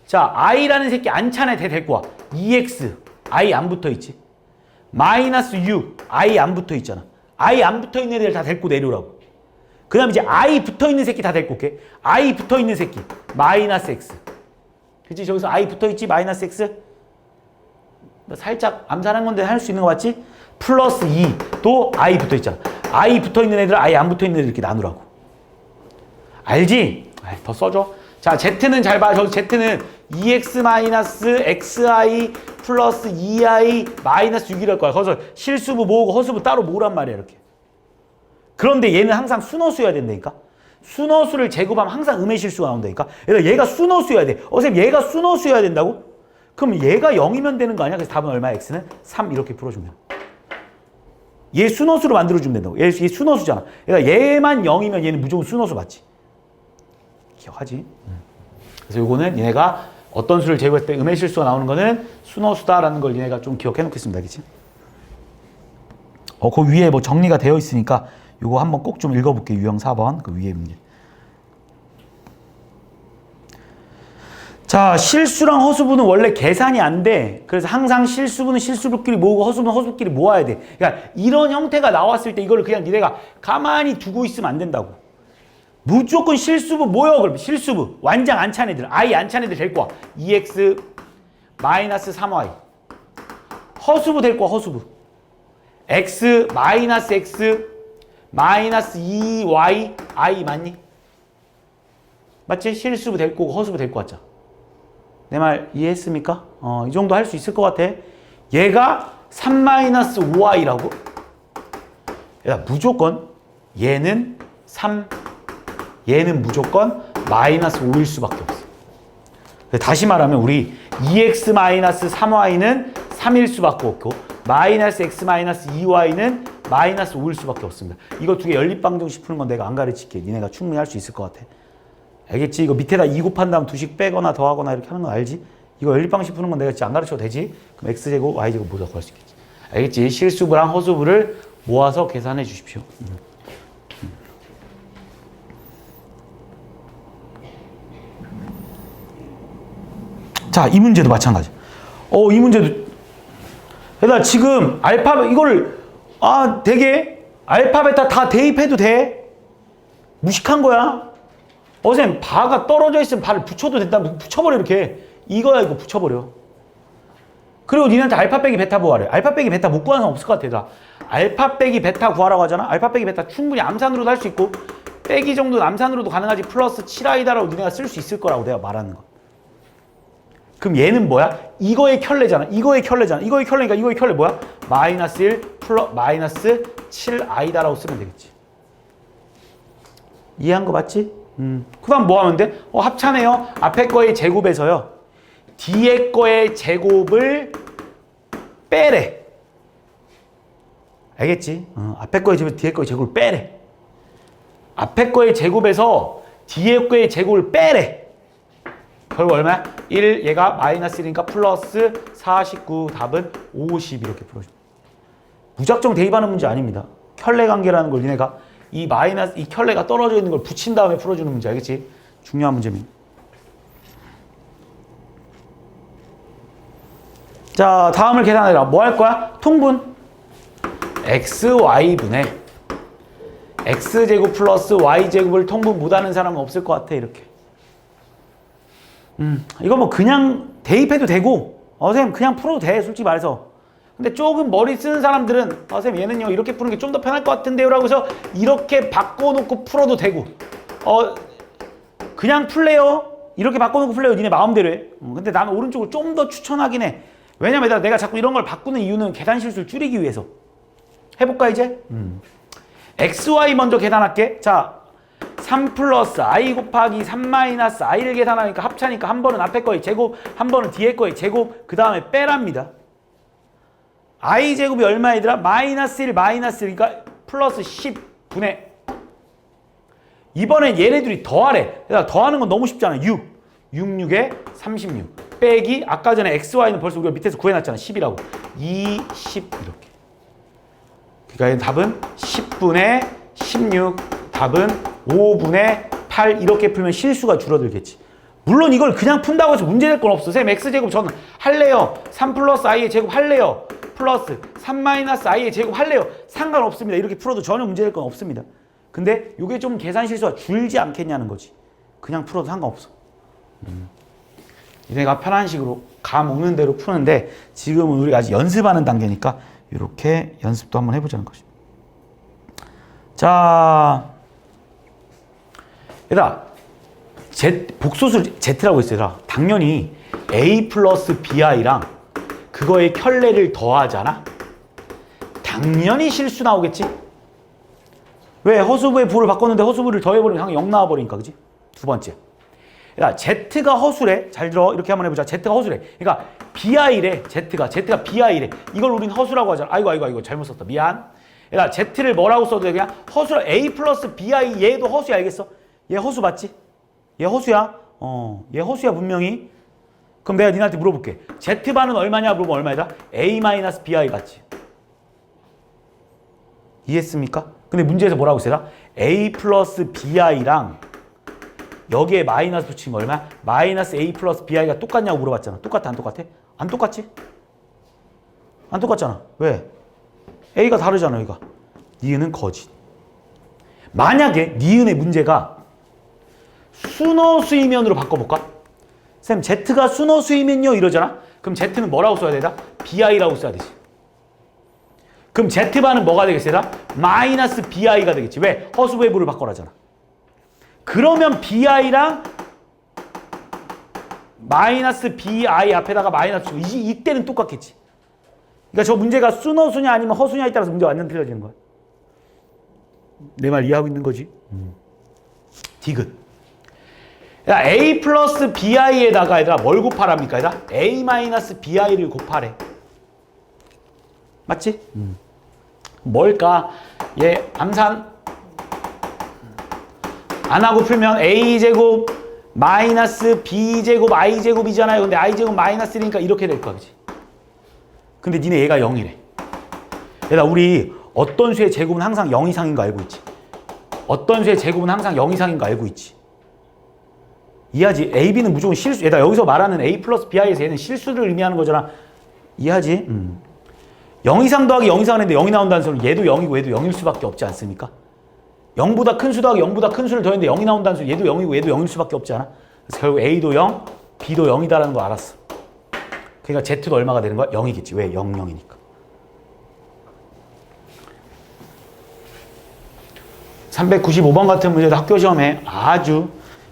자 i라는 새끼 안 찬 애 데리고 와. 2x i 안 붙어있지. 마이너스 u i 안 붙어있잖아. i 안 붙어있는 애들 다 데리고 내려오라고. 그 다음에 이제 i 붙어있는 새끼 다 데리고 올게. i 붙어있는 새끼 마이너스 x. 그치? 저기서 i 붙어있지? 마이너스 x. 살짝 암산한 건데 할 수 있는 거 맞지? 플러스 2도 i 붙어있잖아. i 붙어있는 애들 i 안 붙어있는 애들 이렇게 나누라고. 알지? 더 써줘. 자 z는 잘 봐. 저기 z는 2x 마이너스 xi 플러스 2i 마이너스 6이랄 거야. 거기서 실수부 모으고 허수부 따로 모으란 말이야 이렇게. 그런데 얘는 항상 순허수여야 된다니까. 순허수를 제곱하면 항상 음의 실수가 나온다니까. 얘가 순허수여야 돼. 선생님 얘가 순허수여야 된다고? 그럼 얘가 0이면 되는 거 아니야? 그래서 답은 얼마야? x는 3 이렇게 풀어주면. 얘 순허수로 만들어주면 된다고. 얘 순허수잖아. 그러니까 얘만 0이면 얘는 무조건 순허수 맞지. 기억하지? 그래서 요거는 얘네가 어떤 수를 제곱할 때 음의 실수가 나오는 거는 순허수다라는 걸 얘네가 좀 기억해 놓겠습니다. 알겠지? 그 위에 뭐 정리가 되어 있으니까 요거 한번 꼭 좀 읽어볼게. 유형 4번 그 위에 문제. 자 실수랑 허수부는 원래 계산이 안 돼. 그래서 항상 실수부는 실수부끼리 모으고 허수부는 허수부끼리 모아야 돼. 그러니까 이런 형태가 나왔을 때 이거를 그냥 니네가 가만히 두고 있으면 안 된다고. 무조건 실수부 모여. 그러면 실수부 완장 안 찬 애들 i 안 찬 애들 데리고 와. 2x 마이너스 3y. 허수부 데리고 와. 허수부 x 마이너스 x 마이너스 2y i 맞니? 맞지? 실수부 데리고 오고 허수부 데리고 왔자. 내 말 이해했습니까? 이 정도 할 수 있을 것 같아. 얘가 3 마이너스 5y라고? 야, 무조건 얘는 3, 얘는 무조건 마이너스 5일 수밖에 없어. 다시 말하면 우리 2x 마이너스 3y는 3일 수밖에 없고 마이너스 x 마이너스 2y는 마이너스 5일 수밖에 없습니다. 이거 두 개 연립방정식 푸는 건 내가 안 가르칠게. 니네가 충분히 할 수 있을 것 같아. 알겠지? 이거 밑에다 2 곱한 다음 두씩 빼거나 더하거나 이렇게 하는 거 알지? 이거 연립방식 푸는 건 내가 진짜 안 가르쳐도 되지? 그럼 x제곱, y제곱 모두 구할 수 있겠지. 알겠지? 실수부랑 허수부를 모아서 계산해 주십시오. 자, 이 문제도 마찬가지. 이 문제도 그러니까 지금 알파벳 이거를 되게 알파벳 다 대입해도 돼. 무식한 거야. 선생님 바가 떨어져 있으면 바를 붙여도 된다면 붙여버려. 이렇게 이거야. 이거 붙여버려. 그리고 니네한테 알파 빼기 베타 구하래. 알파 빼기 베타 못 구하는 사람 없을 것 같아. 알파 빼기 베타 구하라고 하잖아. 알파 빼기 베타 충분히 암산으로도 할 수 있고 빼기 정도는 암산으로도 가능하지. 플러스 7i다라고 니네가 쓸 수 있을 거라고 내가 말하는 거. 그럼 얘는 뭐야? 이거의 켤레잖아. 이거의 켤레잖아. 이거의 켤레니까 이거의 켤레 뭐야? 마이너스 1 플러스 마이너스 7i다라고 쓰면 되겠지. 이해한 거 맞지? 그 다음 뭐 하면 돼? 합차네요. 앞에 거의 제곱에서요. 뒤에 거의 제곱을 빼래. 알겠지? 앞에 거의 제곱, 뒤에 거의 제곱을 빼래. 앞에 거의 제곱에서 뒤에 거의 제곱을 빼래. 결국 얼마야? 1, 얘가 마이너스 1이니까 플러스 49, 답은 50 이렇게 풀어줘. 무작정 대입하는 문제 아닙니다. 켤레 관계라는 걸 니네가 이 켤레가 떨어져 있는 걸 붙인 다음에 풀어주는 문제 알겠지? 중요한 문제입니다. 자, 다음을 계산해라. 뭐 할 거야? 통분. xy분의 x제곱 플러스 y제곱을 통분 못하는 사람은 없을 것 같아. 이렇게. 이거 뭐 그냥 대입해도 되고 선생님 그냥 풀어도 돼. 솔직히 말해서. 근데 조금 머리 쓰는 사람들은 선생님 얘는요 이렇게 푸는 게 좀 더 편할 것 같은데요 라고 해서 이렇게 바꿔놓고 풀어도 되고 그냥 풀래요. 이렇게 바꿔놓고 풀래요. 니네 마음대로 해. 근데 나는 오른쪽을 좀 더 추천하긴 해. 왜냐면 내가 자꾸 이런 걸 바꾸는 이유는 계산 실수를 줄이기 위해서. 해볼까 이제? xy 먼저 계산할게. 자, 3 플러스 i 곱하기 3 마이너스 i를 계산하니까 합차니까 한 번은 앞에 거의 제곱, 한 번은 뒤에 거의 제곱, 그 다음에 빼랍니다. i 제곱이 얼마이더라? 마이너스 1 마이너스 1, 그러니까 플러스 10분의 이번엔 얘네들이 더하래. 그러니까 더하는 건 너무 쉽잖아. 6 6에 36 빼기 아까 전에 xy는 벌써 우리가 밑에서 구해놨잖아. 10이라고 20 이렇게. 그러니까 답은 10분의 16, 답은 5분의 8 이렇게 풀면 실수가 줄어들겠지. 물론 이걸 그냥 푼다고 해서 문제될 건 없어. 쌤 x제곱 저는 할래요. 3 플러스 i의 제곱 할래요. 플러스 3 마이너스 i의 제곱 할래요. 상관없습니다. 이렇게 풀어도 전혀 문제될 건 없습니다. 근데 이게 좀 계산 실수가 줄지 않겠냐는 거지. 그냥 풀어도 상관없어. 얘네가 편한 식으로 감 오는 대로 푸는데 지금은 우리가 아직 연습하는 단계니까 이렇게 연습도 한번 해보자는 거죠. 자, 얘들아 복소수 Z라고 했어. 얘들아 당연히 A 플러스 BI랑 그거의 켤레를 더하잖아. 당연히 실수 나오겠지. 왜? 허수부의 부를 바꿨는데 허수부를 더해버리면 당연히 0 나와버리니까. 그지? 두 번째, 야, Z가 허수래. 잘 들어. 이렇게 한번 해보자. Z가 허수래. 그러니까 BI래. Z가 BI래. 이걸 우린 허수라고 하잖아. 아이고 잘못 썼다. 미안. 야, Z를 뭐라고 써도 돼? 그냥 허수라. A 플러스 BI 얘도 허수야. 알겠어? 얘 허수 맞지? 얘 허수야. 얘 허수야 분명히. 그럼 내가 니한테 물어볼게. Z반은 얼마냐 물어보면 얼마이다? A 마이너스 BI 같지? 이해했습니까? 근데 문제에서 뭐라고 했어? A 플러스 BI랑 여기에 마이너스 붙인 거 얼마야? 마이너스 A 플러스 BI가 똑같냐고 물어봤잖아. 똑같아 안 똑같아? 안 똑같지? 안 똑같잖아. 왜? A가 다르잖아 여기가. 니은은 거짓. 만약에 니은의 문제가 순허수이면으로 바꿔볼까? 쌤 Z가 순허수이면요 이러잖아? 그럼 Z는 뭐라고 써야 되다? BI라고 써야 되지. 그럼 Z반은 뭐가 되겠어요? 마이너스 BI가 되겠지. 왜? 허수부의 부를 바꿔라잖아. 그러면 BI랑 마이너스 BI 앞에다가 마이너스 이때는 똑같겠지. 그러니까 저 문제가 순허수냐 아니면 허수냐에 따라서 문제가 완전 틀려지는 거야. 내 말 이해하고 있는 거지? 디귿. 야, A 플러스 BI에다가 얘들아 뭘 곱하랍니까? 얘들아? A 마이너스 BI를 곱하래. 맞지? 뭘까? 얘 암산 안 하고 풀면 A제곱 마이너스 B제곱 I제곱이잖아요. 근데 I제곱 마이너스 1이니까 이렇게 될 거야. 그치? 근데 니네 얘가 0이래. 얘들아 우리 어떤 수의 제곱은 항상 0 이상인 거 알고 있지? 어떤 수의 제곱은 항상 0 이상인 거 알고 있지? 이해하지? A, B는 무조건 실수. 얘들아 여기서 말하는 A 플러스 BI에서 얘는 실수를 의미하는 거잖아. 이해하지? 0 이상 더하기 0 이상 했는데 0이 나온다는 소리는 얘도 0이고 얘도 0일 수밖에 없지 않습니까? 0보다 큰 수 더하기 0보다 큰 수를 더했는데 0이 나온다는 소리 얘도 0이고 얘도 0일 수밖에 없지 않아? 그래서 결국 A도 0, B도 0이다라는 거 알았어. 그러니까 Z도 얼마가 되는 거야? 0이겠지. 왜? 0, 0이니까. 395번 같은 문제도 학교 시험에 아주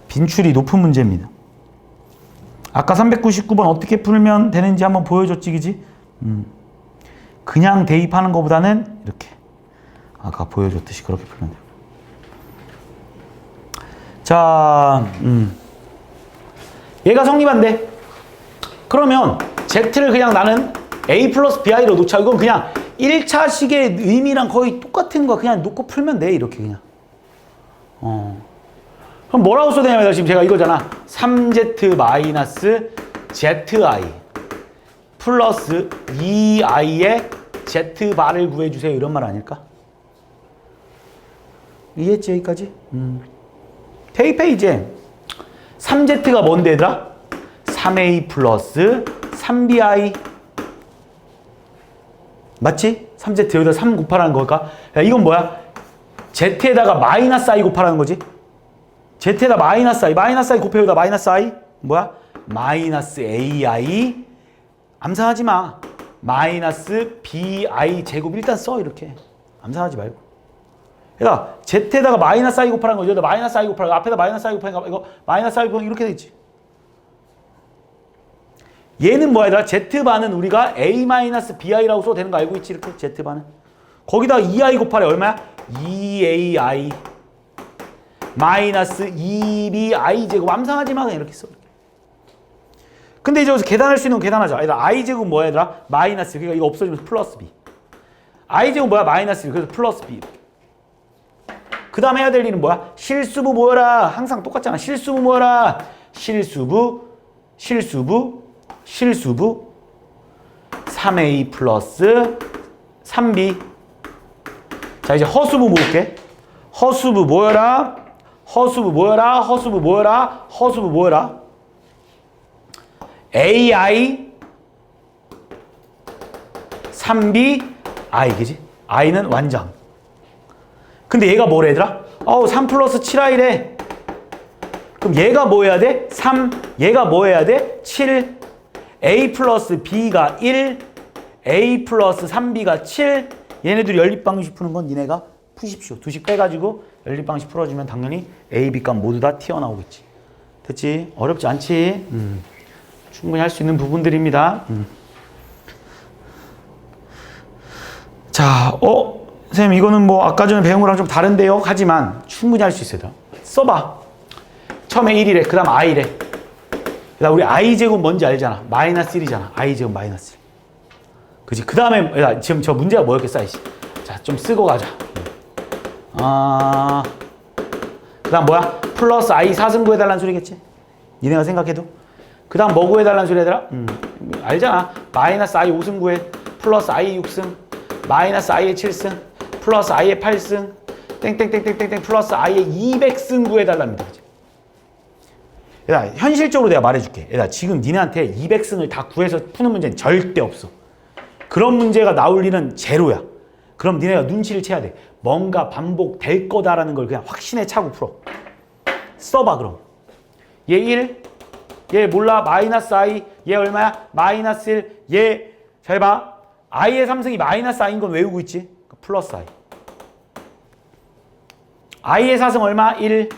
빈출이 높은 문제입니다. 아까 399번 어떻게 풀면 되는지 한번 보여줬지, 그지? 그냥 대입하는 것보다는 이렇게 아까 보여줬듯이 그렇게 풀면 돼요. 자, 얘가 성립한대. 그러면 Z를 그냥 나는 A 플러스 BI로 놓자. 이건 그냥 1차식의 의미랑 거의 똑같은 거 그냥 놓고 풀면 돼. 이렇게 그냥. 그럼 뭐라고 써야 되냐면 지금 제가 이거잖아. 3z 마이너스 zi 플러스 2i의 z바를 구해주세요. 이런 말 아닐까? 이해했지 여기까지? 대입해 이제. 3z가 뭔데 얘들아? 3a 플러스 3bi 맞지? 3z 여기다 3 곱하라는 걸까? 야, 이건 뭐야? z에다가 마이너스 i 곱하라는 거지? z에다 마이너스 i 곱해 여기다 마이너스 i 뭐야? 마이너스 ai 암산하지 마. 마이너스 bi 제곱 일단 써 이렇게. 암산하지 말고. 그러니까 z에다가 마이너스 i 곱하라는 거지. 여기다 마이너스 i 곱하라는 거. 앞에다 마이너스 i 곱하니까 이거 마이너스 i 곱하면 이렇게 되지. 얘는 뭐야 얘들아? z반은 우리가 a-bi라고 써도 되는 거 알고 있지? 이렇게 z반은. 거기다가 2i 곱하래. 얼마야? 2ai 마이너스 2bi 제곱. 암산하지 마. 그냥 이렇게 써. 근데 이제 여기서 계산할 수 있는 건 계산하자. 얘들아 i 제곱 뭐야 얘들아? 마이너스. 그러니까 이거 없어지면서 플러스 b. i 제곱 뭐야? 마이너스 b. 그래서 플러스 b. 그 다음에 해야 될 일은 뭐야? 실수부 모여라. 항상 똑같잖아. 실수부 모여라. 실수부 3a 플러스 3b. 자 이제 허수부 모을게. 허수부 모여라. 허수부 모여라. 허수부 모여라. 허수부 모여라. ai 3b i 그지? i는 완장. 근데 얘가 뭐래 얘들아? 3 플러스 7i래. 그럼 얘가 뭐 해야 돼? 3. 얘가 뭐 해야 돼? 7. a 플러스 b가 1. a 플러스 3b가 7. 얘네들이 연립방식 푸는 건 니네가 푸십시오. 두식 빼가지고 연립방식 풀어주면 당연히 a, b값 모두 다 튀어나오겠지. 됐지? 어렵지 않지? 충분히 할 수 있는 부분들입니다. 자, 선생님 이거는 뭐 아까 전에 배운 거랑 좀 다른데요? 하지만 충분히 할 수 있어요. 써봐. 처음에 1이래. 그 다음 i래. 그 다음 우리 i제곱 뭔지 알잖아. 마이너스 1이잖아. i제곱 마이너스 1. 그치? 그 다음에 지금 저 문제가 뭐였겠어? 자, 좀 쓰고 가자. 그 다음 뭐야? 플러스 i 4승 구해달라는 소리겠지? 니네가 생각해도. 그 다음 뭐 구해달라는 소리 얘들아? 알잖아. 마이너스 i 5승 구해. 플러스 i 6승. 마이너스 i의 7승. 플러스 i의 8승. 땡땡땡땡땡 플러스 i의 200승 구해달랍니다. 얘들아 현실적으로 내가 말해줄게. 얘들아 지금 니네한테 200승을 다 구해서 푸는 문제는 절대 없어. 그런 문제가 나올 일은 제로야. 그럼 니네가 눈치를 채야 돼. 뭔가 반복될 거다라는 걸 그냥 확신에 차고 풀어. 써봐 그럼. 얘 1. 얘 몰라. 마이너스 i. 얘 얼마야? 마이너스 1. 얘 잘 봐. i의 3승이 마이너스 i인 건 외우고 있지? 플러스 i. i의 4승 얼마? 1.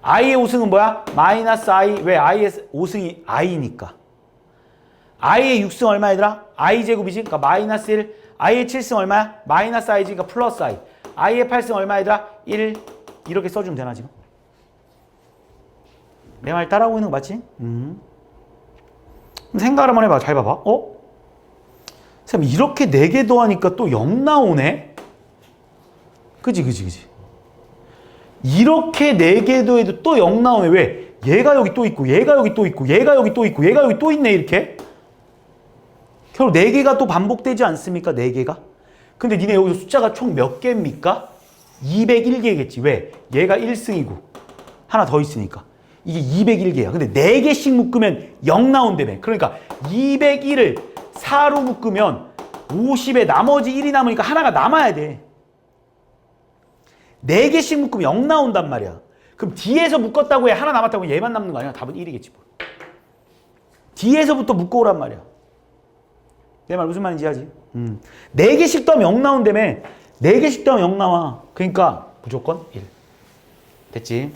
i의 5승은 뭐야? 마이너스 i. 왜? i의 5승이 i니까. i의 6승 얼마 얘들아? i 제곱이지? 그러니까 마이너스 1. i의 7승 얼마야? 마이너스 i지? 그러니까 플러스 i. i의 8승 얼마 얘들아? 1. 이렇게 써주면 되나 지금? 내 말 따라오고 있는 거 맞지? 생각을 한번 해봐. 잘 봐봐. 선생님 이렇게 4개 더하니까 또 0 나오네? 그지? 이렇게 4개 더해도 또 0 나오네. 왜? 얘가 여기 또 있고 얘가 여기 또 있고 얘가 여기 또 있고 얘가 여기 또 있네 이렇게. 결국 4개가 또 반복되지 않습니까? 4개가? 근데 니네 여기서 숫자가 총 몇 개입니까? 201개겠지. 왜? 얘가 1승이고 하나 더 있으니까. 이게 201개야. 근데 4개씩 묶으면 0 나온다며. 그러니까 201을 4로 묶으면 50에 나머지 1이 남으니까 하나가 남아야 돼. 4개씩 묶으면 0 나온단 말이야. 그럼 뒤에서 묶었다고 해. 하나 남았다고 해. 얘만 남는 거 아니야? 답은 1이겠지. 뭐. 뒤에서부터 묶어오란 말이야. 내 말 무슨 말인지 알지? 4개씩 더하면 0 나온다며. 4개씩 더하면 0 나와. 그러니까 무조건 1. 됐지?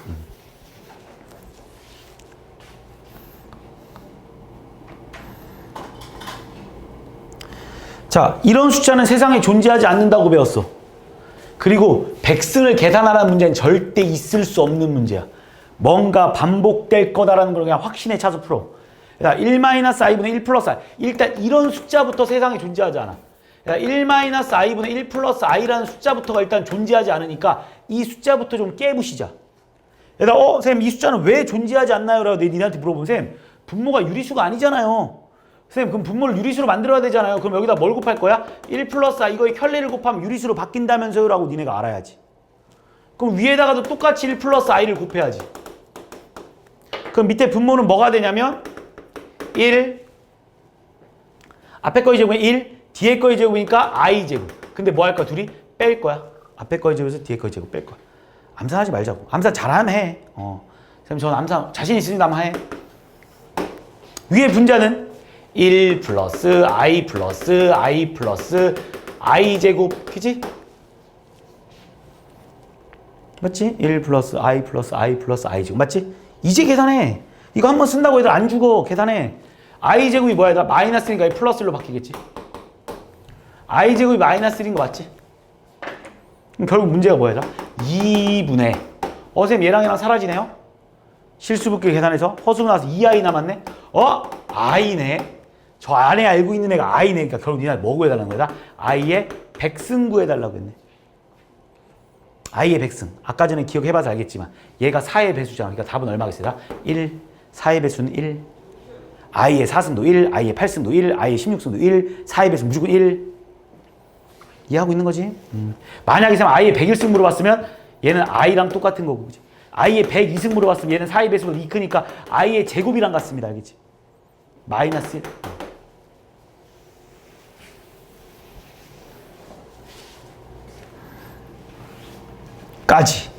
자, 이런 숫자는 세상에 존재하지 않는다고 배웠어. 그리고 100승을 계산하라는 문제는 절대 있을 수 없는 문제야. 뭔가 반복될 거다라는 걸 그냥 확신에 차서 풀어. 1-i분의 1 플러스 i. 일단 이런 숫자부터 세상에 존재하지 않아. 1-i분의 1 플러스 i라는 숫자부터가 일단 존재하지 않으니까 이 숫자부터 좀 깨부시자. 얘들아, 선생님 이 숫자는 왜 존재하지 않나요? 라고 니네한테 물어보면 선생님 분모가 유리수가 아니잖아요. 선생님 그럼 분모를 유리수로 만들어야 되잖아요. 그럼 여기다 뭘 곱할 거야? 1 플러스 i 이거의 켤레를 곱하면 유리수로 바뀐다면서요? 라고 니네가 알아야지. 그럼 위에다가도 똑같이 1 플러스 i를 곱해야지. 그럼 밑에 분모는 뭐가 되냐면 1 앞에 거의 제곱은 1 뒤에 거의 제곱이니까 i 제곱. 근데 뭐 할까? 둘이 뺄 거야. 앞에 거의 제곱에서 뒤에 거의 제곱 뺄 거야. 암산하지 말자고. 암산 잘하면 해. 선생님 저는 암산 자신 있으니까 한번 해. 위에 분자는 1 플러스 i 플러스 i 플러스 i 제곱. 그치? 맞지? 1 플러스 i 플러스 i 플러스 i 제곱. 맞지? 이제 계산해. 이거 한번 쓴다고 애들 안 죽어. 계산해. i 제곱이 뭐야? 나 마이너스니까 플러스로 바뀌겠지. i 제곱이 마이너스 1인 거 맞지? 그럼 결국 문제가 뭐야? 2분의 선생님 얘랑 사라지네요? 실수분길 계산해서 허수고 나와서 2i 남았네? i네. 저 안에 알고 있는 애가 i네. 그러니까 결국 니네 뭐 구해달라는 거야? i의 백승 구해달라고 했네. i의 백승. 아까 전에 기억해봐서 알겠지만 얘가 4의 배수잖아. 그러니까 답은 얼마겠어요? 1. 4의 배수는 1. i의 4승도 1, i의 8승도 1, i의 16승도 1, 4의 배수 무조건 1. 이해하고 있는 거지? 만약에 i의 101승 물어봤으면 얘는 i랑 똑같은 거고, 그치? i의 102승 물어봤으면 얘는 4의 배수보다 2 크니까 i의 제곱이랑 같습니다. 알겠지? 마이너스 1. 까지.